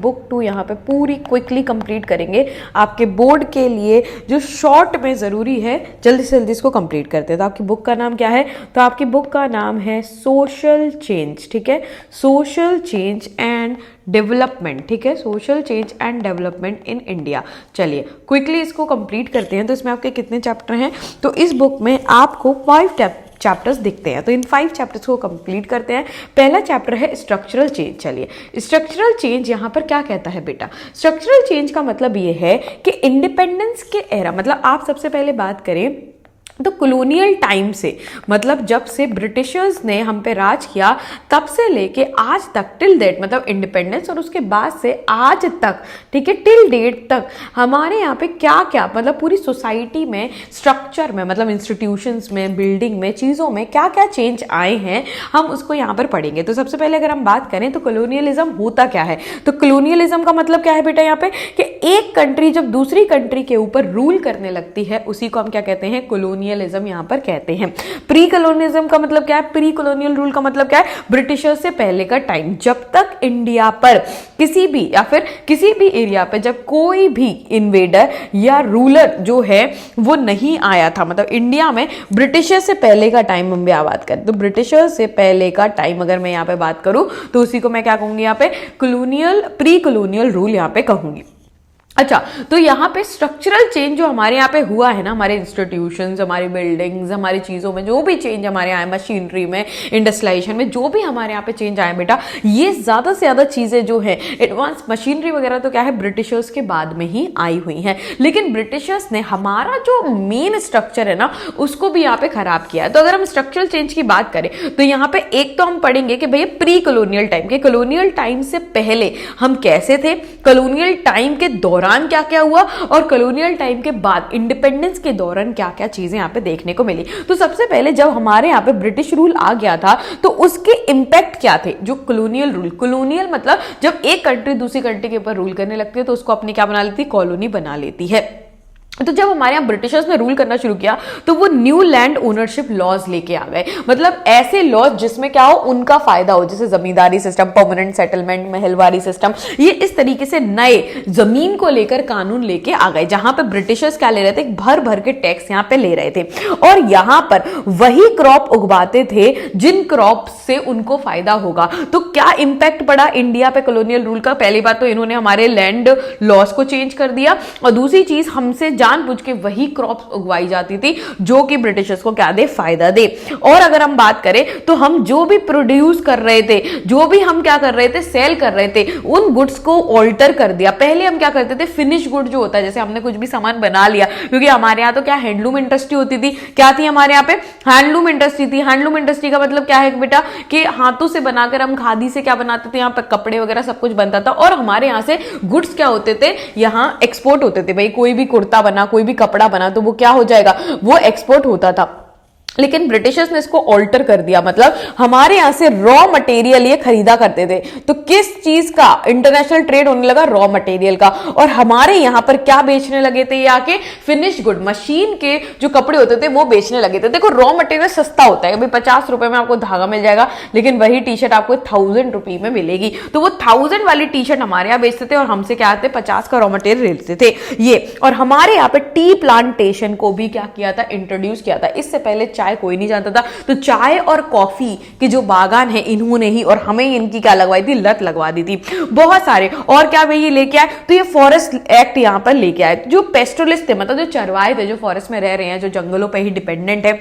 Book 2 यहाँ पे पूरी क्विकली कंप्लीट करेंगे आपके बोर्ड के लिए, जो शॉर्ट में ज़रूरी है, जल्दी से जल्दी इसको कंप्लीट करते हैं। तो आपकी बुक का नाम क्या है? तो आपकी बुक का नाम है सोशल चेंज, ठीक है, सोशल चेंज एंड डेवलपमेंट, ठीक है, social change and development in India. चलिए क्विकली इसको कंप्लीट करते हैं। तो इसमें आपके कितने चैप्टर हैं? तो इस बुक में आपको 5 चैप्टर्स दिखते हैं। तो इन 5 चैप्टर्स को कंप्लीट करते हैं। पहला चैप्टर है स्ट्रक्चरल चेंज। चलिए स्ट्रक्चरल चेंज यहाँ पर क्या कहता है बेटा? स्ट्रक्चरल चेंज का मतलब ये है कि इंडिपेंडेंस के एरा, मतलब आप सबसे पहले बात करें तो कॉलोनियल टाइम से, मतलब जब से ब्रिटिशर्स ने हम पे राज किया तब से लेके आज तक, टिल डेट, मतलब इंडिपेंडेंस और उसके बाद से आज तक, ठीक है, टिल डेट तक हमारे यहाँ पे क्या क्या, मतलब पूरी सोसाइटी में, स्ट्रक्चर में, मतलब इंस्टीट्यूशंस में, बिल्डिंग में, चीज़ों में क्या क्या चेंज आए हैं, हम उसको यहाँ पर पढ़ेंगे। तो सबसे पहले अगर हम बात करें तो कॉलोनियलिज्म होता क्या है? तो कॉलोनियलिज्म का मतलब क्या है बेटा यहाँ पे? कि एक कंट्री जब दूसरी कंट्री के ऊपर रूल करने लगती है उसी को हम क्या कहते हैं? कॉलोनियलिज्म यहां पर कहते हैं। प्री कॉलोनियलिज्म का मतलब क्या है? प्री कॉलोनियल रूल का मतलब क्या है? ब्रिटिशर्स से पहले का टाइम, जब तक इंडिया पर किसी भी या फिर किसी भी एरिया पे जब कोई भी इन्वेडर या रूलर जो है वो नहीं आया था, मतलब इंडिया में ब्रिटिशर्स से पहले का टाइम हम बात करें तो ब्रिटिशर्स से पहले का टाइम अगर मैं यहाँ पे बात करूं तो उसी को मैं क्या कहूंगी यहाँ पे? कॉलोनियल, प्री कॉलोनियल रूल यहाँ पे कहूंगी। अच्छा, तो यहाँ पे स्ट्रक्चरल चेंज जो हमारे यहाँ पे हुआ है ना, हमारे इंस्टीट्यूशंस, हमारी बिल्डिंग्स, हमारी चीज़ों में जो भी चेंज हमारे यहाँ, मशीनरी में, इंडस्ट्रियलाइजेशन में जो भी हमारे यहाँ पे चेंज आए बेटा, ये ज़्यादा से ज़्यादा चीज़ें जो है एडवांस मशीनरी वगैरह तो क्या है, ब्रिटिशर्स के बाद में ही आई हुई हैं। लेकिन ब्रिटिशर्स ने हमारा जो मेन स्ट्रक्चर है ना उसको भी यहाँ पे खराब किया है। तो अगर हम स्ट्रक्चरल चेंज की बात करें तो यहाँ पे एक तो हम पढ़ेंगे कि भैया प्री कॉलोनियल टाइम के, कॉलोनियल टाइम से पहले हम कैसे थे, कॉलोनियल टाइम के दौरान क्या क्या हुआ, और कॉलोनियल टाइम के बाद इंडिपेंडेंस के दौरान क्या क्या चीजें यहाँ पे देखने को मिली। तो सबसे पहले जब हमारे यहाँ पे ब्रिटिश रूल आ गया था तो उसके इंपैक्ट क्या थे? जो कॉलोनियल रूल, कॉलोनियल मतलब जब एक कंट्री दूसरी कंट्री के ऊपर रूल करने लगती है तो उसको अपनी क्या बना लेती है? कॉलोनी बना लेती है। तो जब हमारे यहाँ ब्रिटिशर्स ने रूल करना शुरू किया तो वो न्यू लैंड ओनरशिप लॉज लेके आ गए, मतलब ऐसे लॉज जिसमें क्या हो, उनका फायदा हो, जैसे zamindari system, permanent settlement, mahalwari system, ये इस तरीके से नए जमीन को लेकर कानून लेके आ गए, जहां पे ब्रिटिशर्स क्या ले रहे थे? भर भर के टैक्स यहाँ पे ले रहे थे, और यहाँ पर वही क्रॉप उगवाते थे जिन क्रॉप से उनको फायदा होगा। तो क्या इंपैक्ट पड़ा इंडिया पे कॉलोनियल रूल का? पहली बात तो इन्होंने हमारे लैंड लॉज को चेंज कर दिया, और दूसरी चीज हमसे जानबूझ के वही क्रॉप्स उगवाई जाती थी जो कि ब्रिटिशर्स को क्या दे? फायदा दे। और अगर हम बात करें तो हम जो भी प्रोड्यूस कर रहे थे, जो भी हम क्या कर रहे थे? सेल कर रहे थे, उन गुड्स को ऑल्टर कर दिया। पहले हम क्या करते थे? फिनिश गुड जो होता है, जैसे हमने कुछ भी सामान बना लिया, क्योंकि हमारे यहाँ तो क्या हैंडलूम इंडस्ट्री होती थी, क्या थी हमारे यहाँ पे? हैंडलूम इंडस्ट्री थी। हैंडलूम इंडस्ट्री का मतलब क्या है बेटा? कि हाथों से बनाकर हम खादी से क्या बनाते थे? यहाँ पे कपड़े वगैरह सब कुछ बनता था, और हमारे यहाँ से गुड्स क्या होते थे? यहाँ एक्सपोर्ट होते थे। भाई कोई भी कुर्ता बना, कोई भी कपड़ा बना तो वो क्या हो जाएगा? वो एक्सपोर्ट होता था। लेकिन ब्रिटिशर्स ने इसको ऑल्टर कर दिया, मतलब हमारे यहां से रॉ मटेरियल ये खरीदा करते थे। तो किस चीज का इंटरनेशनल ट्रेड होने लगा? रॉ मटेरियल का। और हमारे यहां पर क्या बेचने लगे थे? ये आके फिनिश गुड, मशीन के जो कपड़े होते थे वो बेचने लगे थे। देखो रॉ मटेरियल सस्ता होता है, 50 रुपए में आपको धागा मिल जाएगा, लेकिन वही टी शर्ट आपको 1000 रुपए में मिलेगी। तो वो 1000 वाली टी शर्ट हमारे यहाँ बेचते थे और हमसे क्या आते? 50 का रॉ मटेरियल लेते थे ये। और हमारे यहाँ पे टी प्लांटेशन को भी क्या किया था? इंट्रोड्यूस किया था। इससे पहले चाय कोई नहीं जानता था, तो चाय और कॉफी के जो बागान है इन्होंने ही, और हमें इनकी क्या लगवाई थी? लत लगवा दी थी बहुत सारे। और क्या वे ये लेके आए? तो ये फॉरेस्ट एक्ट यहां पर लेके आए। जो पेस्टोरलिस्ट थे, मतलब जो चरवाहे थे, जो फॉरेस्ट में रह रहे हैं, जो जंगलों पे ही डिपेंडेंट है,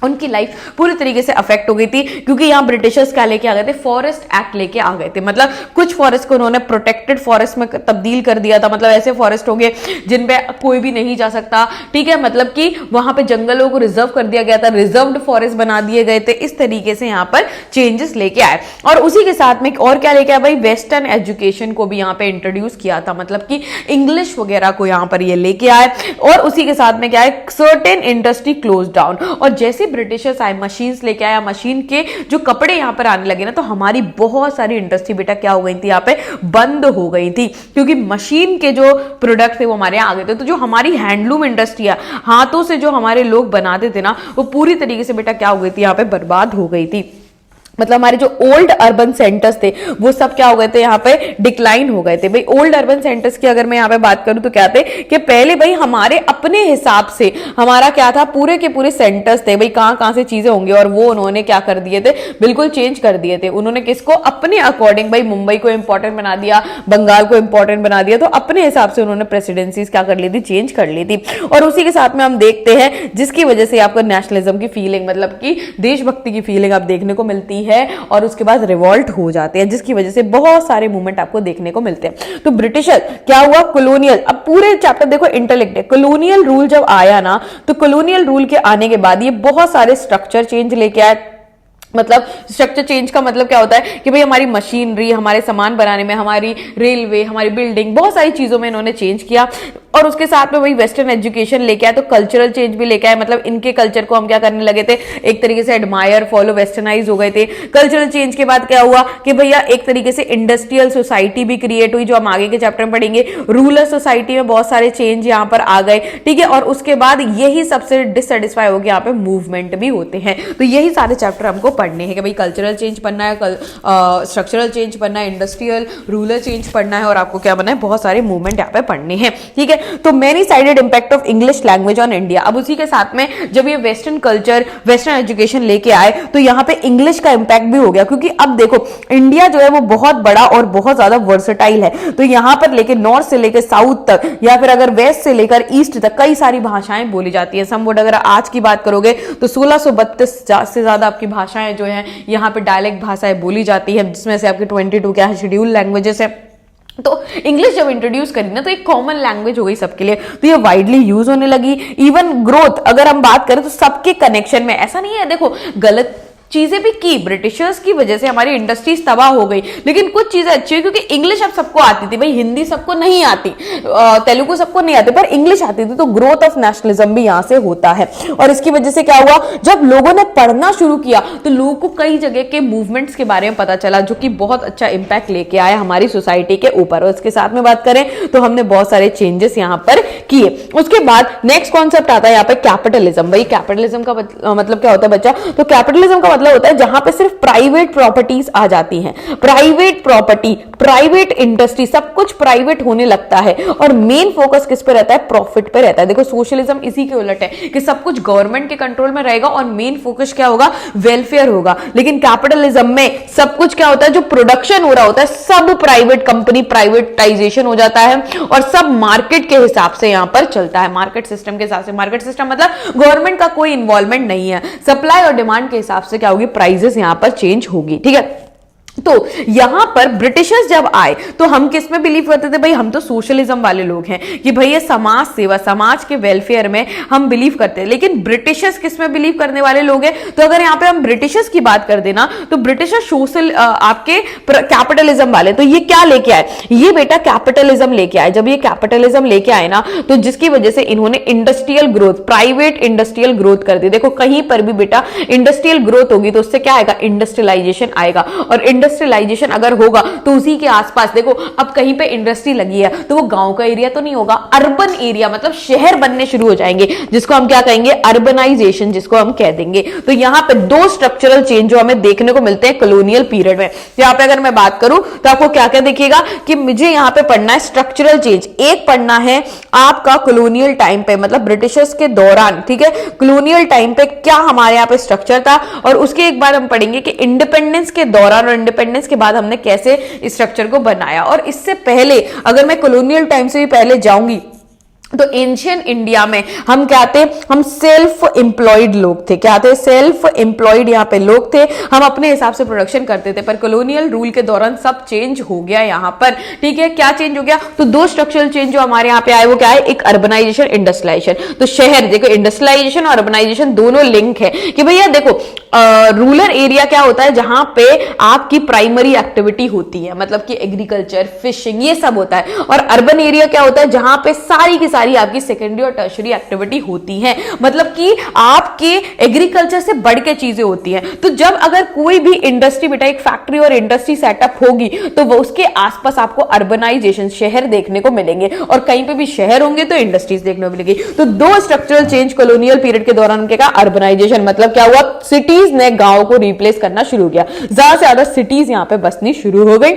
उनकी लाइफ पूरी तरीके से अफेक्ट हो गई थी, क्योंकि यहाँ ब्रिटिशर्स क्या लेके आ गए थे? फॉरेस्ट एक्ट लेके आ गए थे। मतलब कुछ फॉरेस्ट को उन्होंने प्रोटेक्टेड फॉरेस्ट में तब्दील कर दिया था, मतलब ऐसे फॉरेस्ट हो गए जिन पे कोई भी नहीं जा सकता, ठीक है, मतलब कि वहां पे जंगलों को रिजर्व कर दिया गया था, रिजर्व्ड फॉरेस्ट बना दिए गए थे। इस तरीके से यहाँ पर चेंजेस लेके आए। और उसी के साथ में और क्या लेके आए भाई? वेस्टर्न एजुकेशन को भी यहाँ पे इंट्रोड्यूस किया था, मतलब कि इंग्लिश वगैरह को यहाँ पर ये लेके आए। और उसी के साथ में क्या है? Certain industry close down. और जैसे ब्रिटिशर्स आए, मशीन्स लेके आया, मशीन के जो कपड़े यहाँ पर आने लगे ना, तो हमारी बहुत सारी इंडस्ट्री बेटा क्या हो गई थी? यहाँ पे बंद हो गई थी, क्योंकि मशीन के जो प्रोडक्ट थे वो हमारे यहाँ आ गए थे। तो जो हमारी हैंडलूम इंडस्ट्री है, हाथों से जो हमारे लोग बनाते थे ना, वो पूरी तरीके से बेटा क्या हो गई थी? यहाँ पे बर्बाद हो गई थी। मतलब हमारे जो ओल्ड अर्बन सेंटर्स थे वो सब क्या हो गए थे, यहाँ पे डिक्लाइन हो गए थे। भाई ओल्ड अर्बन सेंटर्स की अगर मैं यहाँ पे बात करूं तो क्या थे कि पहले भाई हमारे अपने हिसाब से हमारा क्या था, पूरे के पूरे सेंटर्स थे भाई, कहां कहां से चीजें होंगी, और वो उन्होंने क्या कर दिए थे, बिल्कुल चेंज कर दिए थे। उन्होंने किसको, अपने अकॉर्डिंग, भाई मुंबई को इंपॉर्टेंट बना दिया, बंगाल को इंपॉर्टेंट बना दिया, तो अपने हिसाब से उन्होंने प्रेसिडेंसीज क्या कर ली थी, चेंज कर ली थी। और उसी के साथ में हम देखते हैं जिसकी वजह से आपको नेशनलिज्म की फीलिंग, मतलब कि देशभक्ति की फीलिंग आप देखने को मिलती है, और उसके बाद रिवॉल्ट हो जाते हैं, जिसकी वजह से बहुत सारे मूवमेंट आपको देखने को मिलते हैं। तो ब्रिटिशर क्या हुआ, कॉलोनियल, अब पूरे चैप्टर देखो इंटरलिंक्ड है। कॉलोनियल रूल जब आया ना, तो कॉलोनियल रूल के आने के बाद ये बहुत सारे स्ट्रक्चर चेंज लेके आए। मतलब स्ट्रक्चर चेंज का मतलब क्या होता है कि भाई हमारी मशीनरी, हमारे सामान बनाने में, हमारी रेलवे, हमारी बिल्डिंग, बहुत सारी चीजों में इन्होंने चेंज किया। और उसके साथ में वही वेस्टर्न एजुकेशन लेके आए, तो कल्चरल चेंज भी लेके आए। मतलब इनके कल्चर को हम क्या करने लगे थे, एक तरीके से एडमायर, फॉलो, वेस्टर्नाइज हो गए थे। कल्चरल चेंज के बाद क्या हुआ कि भैया एक तरीके से इंडस्ट्रियल सोसाइटी भी क्रिएट हुई, जो हम आगे के चैप्टर में पढ़ेंगे। रूरल सोसाइटी में बहुत सारे चेंज यहाँ पर आ गए, ठीक है। और उसके बाद यही सबसे डिससेटिस्फाई हो गया, यहाँ पे मूवमेंट भी होते हैं। तो यही सारे चैप्टर हमको पढ़ने हैं कि भाई कल्चरल चेंज पढ़ना है, स्ट्रक्चरल चेंज पढ़ना है, इंडस्ट्रियल रूरल चेंज पढ़ना है, और आपको क्या बनना है, बहुत सारे मूवमेंट यहाँ पे पढ़ने हैं, ठीक है। तो many sided impact of English language on India. अब उसी के साथ में जब ये वेस्टर्न कल्चर, वेस्टर्न एजुकेशन लेके आए, तो यहाँ पे इंग्लिश का इंपैक्ट भी हो गया, क्योंकि अब देखो इंडिया जो है वो बहुत बड़ा और बहुत ज्यादा वर्सेटाइल है। तो यहाँ पर लेके नॉर्थ से लेकर साउथ तक, या फिर अगर वेस्ट से लेकर ईस्ट तक कई सारी भाषाएं बोली जाती है। समवुड अगर आज की बात करोगे तो 1632 से ज्यादा आपकी भाषाएं जो है यहाँ पे डायलेक्ट भाषाएं बोली जाती है, जिसमें से आपकी 22 क्या है, शेड्यूल लैंग्वेजेस है। तो इंग्लिश जब इंट्रोड्यूस करी ना, तो एक कॉमन लैंग्वेज हो गई सबके लिए, तो ये वाइडली यूज होने लगी। इवन ग्रोथ अगर हम बात करें तो सबके कनेक्शन में, ऐसा नहीं है देखो गलत चीजें भी की, ब्रिटिशर्स की वजह से हमारी इंडस्ट्रीज तबाह हो गई, लेकिन कुछ चीजें अच्छी है, क्योंकि इंग्लिश अब सबको आती थी। भाई हिंदी सबको नहीं आती, तेलुगु सबको नहीं आती, पर इंग्लिश आती थी, तो ग्रोथ ऑफ नेशनलिज्म भी यहां से होता है। और इसकी वजह से क्या हुआ, जब लोगों ने पढ़ना शुरू किया तो लोगों को कई जगह के मूवमेंट्स के बारे में पता चला, जो कि बहुत अच्छा इंपैक्ट लेके आया हमारी सोसाइटी के ऊपर। और इसके साथ में बात करें तो हमने बहुत सारे चेंजेस यहां पर किए। उसके बाद नेक्स्ट कॉन्सेप्ट आता है यहाँ पे कैपिटलिज्म। भाई कैपिटलिज्म का मतलब क्या होता है बच्चा, तो कैपिटलिज्म का मतलब होता है जहां पे सिर्फ प्राइवेट प्रॉपर्टीज आ जाती हैं, प्राइवेट प्रॉपर्टी, प्राइवेट इंडस्ट्री, सब कुछ प्राइवेट होने लगता है, और मेन फोकस किस पे रहता है, प्रॉफिट पे रहता है। देखो सोशलिज्म इसी के उलट है कि सब कुछ गवर्नमेंट के कंट्रोल में रहेगा और मेन फोकस क्या होगा, वेलफेयर होगा। लेकिन कैपिटलिज्म में सब कुछ क्या होता है, जो प्रोडक्शन हो रहा होता है सब प्राइवेट कंपनी, प्राइवेटाइजेशन हो जाता है, और सब मार्केट के हिसाब से यहां पर चलता है, मार्केट सिस्टम के हिसाब से। मार्केट सिस्टम मतलब गवर्नमेंट का कोई इन्वॉल्वमेंट नहीं है, सप्लाई और डिमांड के हिसाब से क्या होगी, प्राइसेस यहां पर चेंज होगी, ठीक है। तो यहां पर ब्रिटिशर्स जब आए तो हम किस में बिलीव करते थे, भाई हम तो सोशलिज्म वाले लोग हैं कि भाई ये समाज सेवा, समाज के वेलफेयर में हम बिलीव करते हैं। लेकिन ब्रिटिशर्स किस में बिलीव करने वाले लोग हैं, तो अगर यहां पे हम ब्रिटिशर्स की बात कर देना तो ब्रिटिशर्स सोशल आपके कैपिटलिज्म वाले। तो ये क्या लेके आए, ये बेटा कैपिटलिज्म लेके आए। जब ये कैपिटलिज्म लेके आए ना, तो जिसकी वजह से इन्होंने industrial growth, private industrial growth कर दी। देखो कहीं पर भी बेटा इंडस्ट्रियल ग्रोथ होगी तो उससे क्या आएगा, इंडस्ट्रियलाइजेशन आएगा, और इंडस्ट्रियलाइजेशन अगर होगा तो उसी के आसपास देखो अब कहीं पे इंडस्ट्री लगी है तो वो गांव का एरिया तो नहीं होगा, अर्बन एरिया मतलब शहर बनने शुरू हो जाएंगे, जिसको हम क्या कहेंगे, अर्बनाइजेशन जिसको हम कह देंगे। तो यहां पे दो स्ट्रक्चरल चेंज जो हमें देखने को मिलते हैं कॉलोनियल पीरियड में। यहां पे अगर मैं बात करूं तो आपको क्या क्या देखिएगा कि मुझे यहां पे पढ़ना है स्ट्रक्चरल चेंज, एक पढ़ना है आपका कॉलोनियल टाइम पे, मतलब ब्रिटिशर्स के दौरान, ठीक है, कॉलोनियल टाइम पे क्या हमारे यहां पे स्ट्रक्चर था, और उसके एक बार हम पढ़ेंगे कि इंडिपेंडेंस के दौरान और इंडिपेंडेंस के बाद हमने कैसे इस स्ट्रक्चर को बनाया। और इससे पहले अगर मैं कॉलोनियल टाइम से भी पहले जाऊंगी तो एंशियंट इंडिया में हम क्या थे, हम सेल्फ एम्प्लॉयड लोग थे। क्या थे, सेल्फ एम्प्लॉयड यहाँ पे लोग थे, हम अपने हिसाब से प्रोडक्शन करते थे। पर कॉलोनियल रूल के दौरान सब चेंज हो गया यहाँ पर, ठीक है। क्या चेंज हो गया, तो दो स्ट्रक्चरल चेंज जो हमारे यहाँ पे आए वो क्या है, एक अर्बनाइजेशन, इंडस्ट्रियलाइजेशन। तो शहर देखो, इंडस्ट्रियलाइजेशन और अर्बनाइजेशन दोनों लिंक है कि भैया देखो रूरल एरिया क्या होता है, जहां पे आपकी प्राइमरी एक्टिविटी होती है, मतलब कि एग्रीकल्चर, फिशिंग, ये सब होता है। और अर्बन एरिया क्या होता है, जहां पे सारी की सारी आपकी सेकेंडरी और टर्शरी एक्टिविटी होती है, मतलब कि आपके एग्रीकल्चर से बढ़ के चीजें होती हैं। तो जब अगर कोई भी इंडस्ट्री बेटा, एक फैक्ट्री और इंडस्ट्री सेटअप होगी तो वो उसके आसपास आपको अर्बनाइजेशन, शहर देखने को मिलेंगे, और कहीं पे भी शहर होंगे तो इंडस्ट्रीज देखने को मिलेगी। तो दो स्ट्रक्चरल चेंज कॉलोनियल पीरियड के दौरान क्या, अर्बनाइजेशन मतलब क्या हुआ, सिटी सिटीज ने गांव को रिप्लेस करना शुरू किया, ज्यादा से ज्यादा सिटीज यहां पे बसनी शुरू हो गई।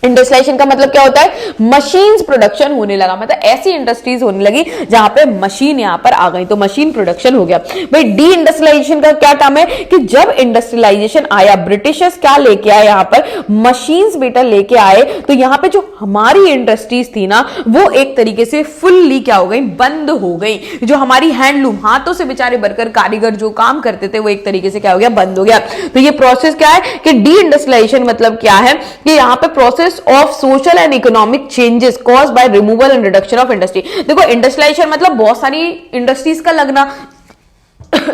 इंडस्ट्रियलाइजेशन का मतलब क्या होता है, मशीन्स प्रोडक्शन होने लगा, मतलब ऐसी इंडस्ट्रीज होने लगी जहां पे मशीन यहां पर आ गई, तो मशीन प्रोडक्शन हो गया। भाई डी इंडस्ट्रियलाइजेशन का क्या टर्म है कि जब इंडस्ट्रियलाइजेशन आया, ब्रिटिशर्स क्या लेके आए यहां पर, मशीन्स बेटा लेके आए, तो यहां पे जो हमारी इंडस्ट्रीज थी ना वो एक तरीके से फुल्ली क्या हो गई, बंद हो गई। जो हमारी हैंडलूम, हाथों से बेचारे वर्कर कारीगर जो काम करते थे वो एक तरीके से क्या हो गया, बंद हो गया। तो ये प्रोसेस क्या है कि डी इंडस्ट्रियलाइजेशन मतलब क्या है कि यहां पे process of social and economic changes caused by removal and reduction of industry। देखो इंडस्ट्रियलाइजेशन मतलब बहुत सारी इंडस्ट्रीज का लगना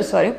सॉरी,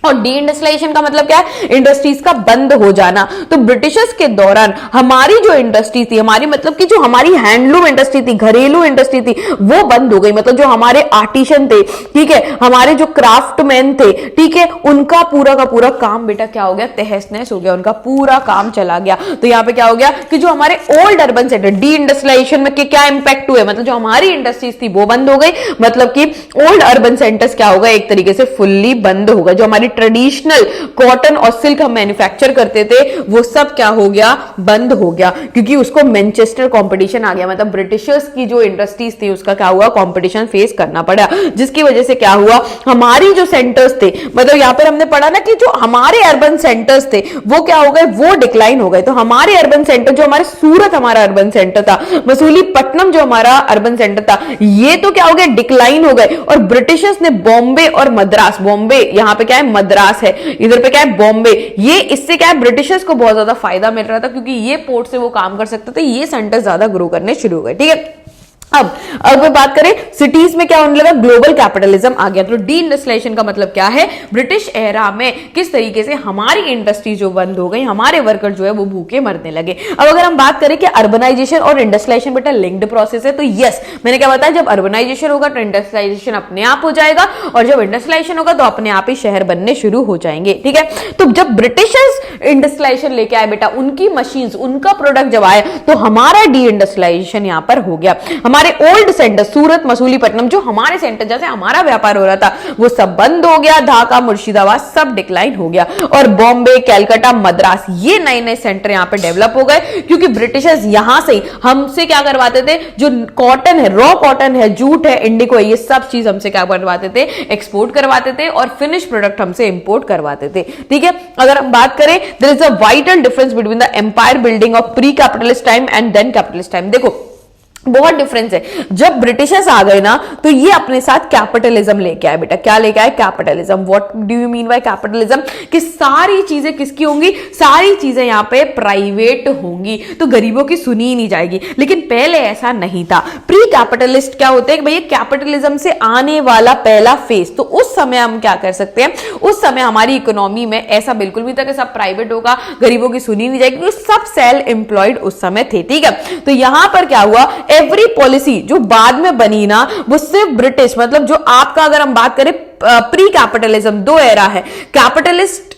और डी इंडस्ट्रियलाइजेशन का मतलब क्या है, इंडस्ट्रीज का बंद हो जाना। तो ब्रिटिशर्स के दौरान हमारी जो इंडस्ट्री थी, हमारी मतलब कि जो हमारी हैंडलूम इंडस्ट्री थी, घरेलू इंडस्ट्री थी, वो बंद हो गई। मतलब जो हमारे आर्टिशन थे, ठीक है, हमारे जो क्राफ्टमैन थे, ठीक है, उनका पूरा का पूरा काम बेटा क्या हो गया, तहस नहस हो गया, उनका पूरा काम चला गया। तो यहां पे क्या हो गया कि जो हमारे old urban centre, deindustrialization में क्या इंपैक्ट हुए, मतलब जो हमारी इंडस्ट्रीज थी वो बंद हो गई, मतलब कि ओल्ड अर्बन सेंटर्स क्या होगा, एक तरीके से फुल्ली बंद होगा। जो हमारी ट्रेडिशनल कॉटन और सिल्क हम मैन्युफैक्चर करते थे वो सब क्या हो गया, बंद हो गया, क्योंकि उसको मैनचेस्टर कंपटीशन आ गया। मतलब ब्रिटिशर्स की जो इंडस्ट्रीज थी उसका क्या हुआ, कंपटीशन फेस करना पड़ा, जिसकी वजह से क्या हुआ, हमारी जो सेंटर्स थे, मतलब यहां पर हमने पढ़ा ना कि जो हमारे अर्बन सेंटर्स थे वो क्या हो गए, वो डिक्लाइन हो गए। तो हमारे अर्बन सेंटर, जो हमारे सूरत हमारा अर्बन सेंटर था, मसूलीपट्टनम जो हमारा अर्बन सेंटर था, ये तो क्या हो गया, डिक्लाइन हो गए। और ब्रिटिशर्स ने बॉम्बे और मद्रास, बॉम्बे यहां पे क्या है, मद्रास है, इधर पे क्या है, बॉम्बे, ये इससे क्या है, ब्रिटिशर्स को बहुत ज्यादा फायदा मिल रहा था, क्योंकि ये पोर्ट से वो काम कर सकते थे, ये सेंटर ज्यादा ग्रो करने शुरू हो गए। ठीक है, अब अगर बात करें सिटीज में क्या होने लगा, ग्लोबल कैपिटलिज्म आ गया। तो डी इंडस्ट्रियलाइजेशन का मतलब क्या है, ब्रिटिश एरा में किस तरीके से हमारी इंडस्ट्री जो बंद हो गई, हमारे वर्कर जो है वो भूखे मरने लगे। अब अगर हम बात करें कि अर्बनाइजेशन और इंडस्ट्रियलाइजेशन बेटा लिंक्ड प्रोसेस है, तो यस, मैंने क्या बताया, जब अर्बनाइजेशन होगा तो इंडस्ट्रियलाइजेशन अपने आप हो जाएगा, और जब इंडस्ट्रियलाइजेशन होगा तो अपने आप ही शहर बनने शुरू हो जाएंगे। ठीक है, तो जब ब्रिटिशर्स इंडस्ट्रियलाइजेशन लेके आए बेटा, उनकी मशीन, उनका प्रोडक्ट जब आया, तो हमारा डी इंडस्ट्रियलाइजेशन यहां पर हो गया। हमारे ओल्ड सेंटर सूरत, मसूलीपट्टनम, जो हमारे सेंटर जैसे हमारा व्यापार हो रहा था वो सब बंद हो गया, ढाका, मुर्शिदाबाद सब डिक्लाइन हो गया, और बॉम्बे, कलकत्ता, मद्रास, ये नए नए सेंटर यहां पे डेवलप हो गए, क्योंकि ब्रिटिशर्स यहां से हमसे क्या करवाते थे, जो कॉटन है, रॉ कॉटन है, जूट है, इंडिको है, ये सब चीज हमसे क्या करवाते थे, एक्सपोर्ट करवाते थे, और फिनिश प्रोडक्ट हमसे इंपोर्ट करवाते थे। ठीक है, अगर हम बात करें, there is a vital difference between the empire building of pre capitalist time and then capitalist time. देखो बहुत डिफरेंस है। जब ब्रिटिशर्स आ गए ना तो ये अपने साथ कैपिटलिज्म लेके आए बेटा। क्या लेके आए, capitalism. What do you mean by capitalism, कि सारी चीजें किसकी होंगी, सारी चीजें यहां पे प्राइवेट होंगी, तो गरीबों की सुनी ही नहीं जाएगी। लेकिन पहले ऐसा नहीं था। प्री कैपिटलिस्ट क्या होते हैं, भैया कैपिटलिज्म से आने वाला पहला फेज। तो उस समय हम क्या कर सकते हैं, उस समय हमारी इकोनॉमी में ऐसा बिल्कुल भी था कि सब प्राइवेट होगा, गरीबों की सुनी नहीं जाएगी, क्योंकि सब सेल्फ एम्प्लॉयड उस समय थे। ठीक है, तो यहां पर क्या हुआ, एवरी पॉलिसी जो बाद में बनी ना वो सिर्फ ब्रिटिश, मतलब जो आपका अगर हम बात करें प्री कैपिटलिज्म, दो एरा है। कैपिटलिस्ट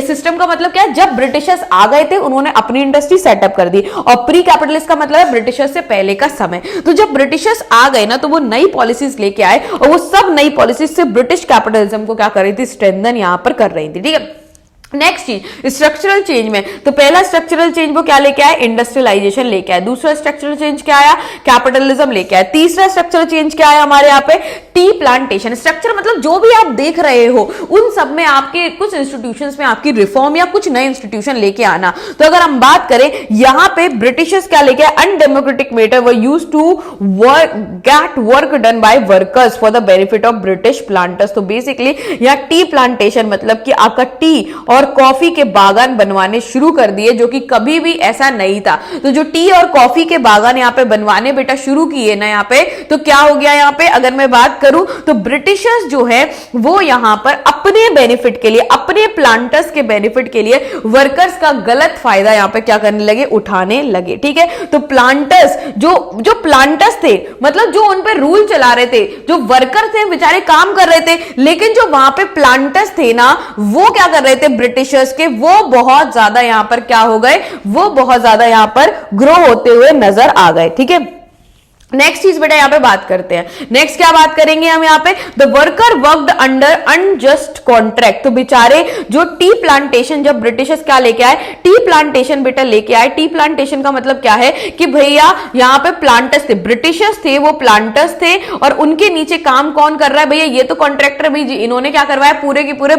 सिस्टम का मतलब क्या है, जब ब्रिटिशर्स आ गए थे उन्होंने अपनी इंडस्ट्री सेटअप कर दी, और प्री कैपिटलिस्ट का मतलब है ब्रिटिशर्स से पहले का समय। तो जब ब्रिटिशर्स आ गए ना तो वो नई पॉलिसीज लेके आए, और वो सब नई पॉलिसीज से ब्रिटिश कैपिटलिज्म को क्या कर रही थी, स्ट्रेंथन यहां पर कर रही थी। ठीक है, नेक्स्ट चीज स्ट्रक्चरल चेंज में, तो पहला स्ट्रक्चरल चेंज वो क्या लेके आया, इंडस्ट्रियलाइजेशन लेके आया। दूसरा स्ट्रक्चरल चेंज क्या आया, कैपिटलिज्म लेके आया। तीसरा स्ट्रक्चरल चेंज क्या आया हमारे यहाँ पे, टी प्लांटेशन। स्ट्रक्चर मतलब जो भी आप देख रहे हो उन सब में आपके कुछ इंस्टीट्यूशंस में आपकी रिफॉर्म या कुछ नए इंस्टीट्यूशन लेके आना। तो अगर हम बात करें यहां पे ब्रिटिशर्स क्या लेके आए, undemocratic method were used to get work done by workers for the benefit of British planters. तो बेसिकली यहाँ टी प्लांटेशन मतलब कि आपका टी और कॉफी के बागान बनवाने शुरू कर दिए, जो कि कभी भी ऐसा नहीं था। तो जो टी और कॉफी के बागान यहाँ पे बनवाने बेटा शुरू किए ना यहाँ पे, तो क्या हो गया यहाँ पे, अगर मैं बात करूं तो ब्रिटिशर्स जो है वो यहां पर अपने बेनिफिट के लिए, अपने प्लांटर्स के बेनिफिट के लिए वर्कर्स का गलत फायदा यहां पे क्या करने लगे, उठाने लगे। ठीक है, तो प्लांटर्स जो प्लांटर्स थे, मतलब जो उन पर रूल चला रहे थे, जो वर्कर थे बेचारे काम कर रहे थे, लेकिन जो वहां पे प्लांटर्स थे ना वो क्या कर रहे थे ब्रिटिशर्स के, वो बहुत ज्यादा यहां पर क्या हो गए, वो बहुत ज्यादा यहां पर ग्रो होते हुए नजर आ गए। ठीक है, नेक्स्ट चीज बेटा यहाँ पे बात करते हैं। नेक्स्ट क्या बात करेंगे हम यहाँ पे, the worker worked under unjust contract. तो बेचारे जो टी प्लांटेशन, जब ब्रिटिशर्स क्या लेके आए, टी प्लांटेशन बेटा लेके आए। टी प्लांटेशन का मतलब क्या है कि भैया यहाँ पे प्लांटर्स थे, ब्रिटिशर्स थे, वो प्लांटर्स थे, और उनके नीचे काम कौन कर रहा है भैया, ये तो कॉन्ट्रैक्टर भाई, इन्होंने क्या करवाया, पूरे के पूरे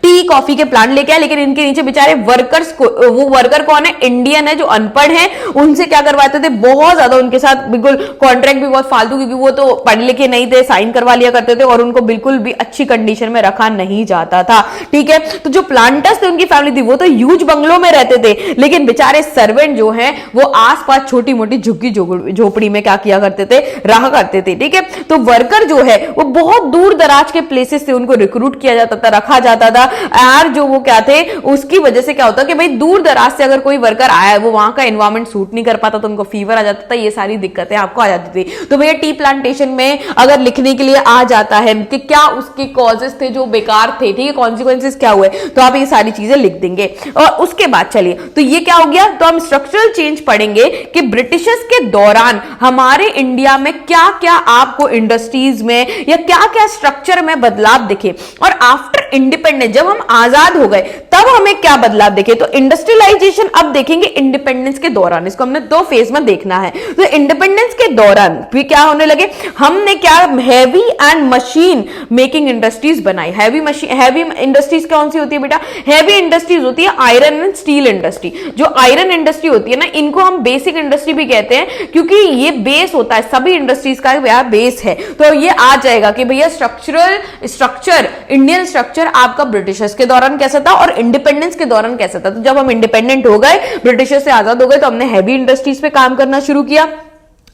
टी कॉफी के प्लांट लेके आए, लेकिन इनके नीचे बेचारे वर्कर्स, वो वर्कर कौन है, इंडियन है, जो अनपढ़ है, उनसे क्या करवाते थे, बहुत ज्यादा उनके साथ बिल्कुल कॉन्ट्रैक्ट भी बहुत फालतू, क्योंकि वो तो पढ़े लिखे नहीं थे, साइन करवा लिया करते थे, और उनको बिल्कुल भी अच्छी कंडीशन में रखा नहीं जाता था। ठीक है, तो जो प्लांटर्स थे उनकी फैमिली थी, वो तो ह्यूज बंगलों में रहते थे, लेकिन बेचारे सर्वेंट जो हैं वो आसपास छोटी मोटी झुग्गी झोपड़ी में क्या किया करते थे, रहा करते थे। ठीक है, तो वर्कर जो है वो बहुत दूर दराज के प्लेसेस से उनको रिक्रूट किया जाता था, रखा जाता था। यार जो वो क्या थे, उसकी वजह से क्या होता कि भाई दूर दराज से अगर कोई वर्कर आया, वो वहां का एनवायरमेंट सूट नहीं कर पाता, तो उनको फीवर आ जाता था, ये सारी दिक्कतें आपको आ जाती थी। तो भैया टी प्लांटेशन में अगर लिखने के लिए आ जाता है कि क्या उसके कॉजेस थे जो बेकार थे, ठीक है, कॉन्सिक्वेंसेस क्या हुए, तो आप ये सारी चीजें लिख देंगे। और उसके बाद चलिए, तो ये क्या हो गया, तो हम स्ट्रक्चरल चेंज पढ़ेंगे कि ब्रिटिशर्स के दौरान हमारे इंडिया में क्या क्या आपको इंडस्ट्रीज में या क्या क्या स्ट्रक्चर में बदलाव दिखे, और आफ्टर इंडिपेंडेंस जब हम आजाद हो गए तब हमें क्या बदलाव दिखे। तो इंडस्ट्रियलाइजेशन अब देखेंगे इंडिपेंडेंस के दौरान, इसको हमने दो फेज में देखना है। तो इंडिपेंडेंस के दौरान भी क्या होने लगे, हमने क्या heavy and machine making industries बनाई। हैवी इंडस्ट्रीज कौन सी होती है बेटा, हैवी इंडस्ट्रीज होती है आयरन एंड स्टील इंडस्ट्री। जो आयरन इंडस्ट्री होती है ना, इनको हम बेसिक इंडस्ट्री भी कहते हैं, क्योंकि ये बेस होता है, सभी इंडस्ट्रीज का बेस है। तो ये आ जाएगा कि भैया स्ट्रक्चर इंडियन स्ट्रक्चर आपका ब्रिटिशर्स के दौरान कैसा था और इंडिपेंडेंस के दौरान कैसा था। तो जब हम इंडिपेंडेंट हो गए, ब्रिटिशर्स से आजाद हो गए, तो हमने हैवी इंडस्ट्रीज पे काम करना शुरू किया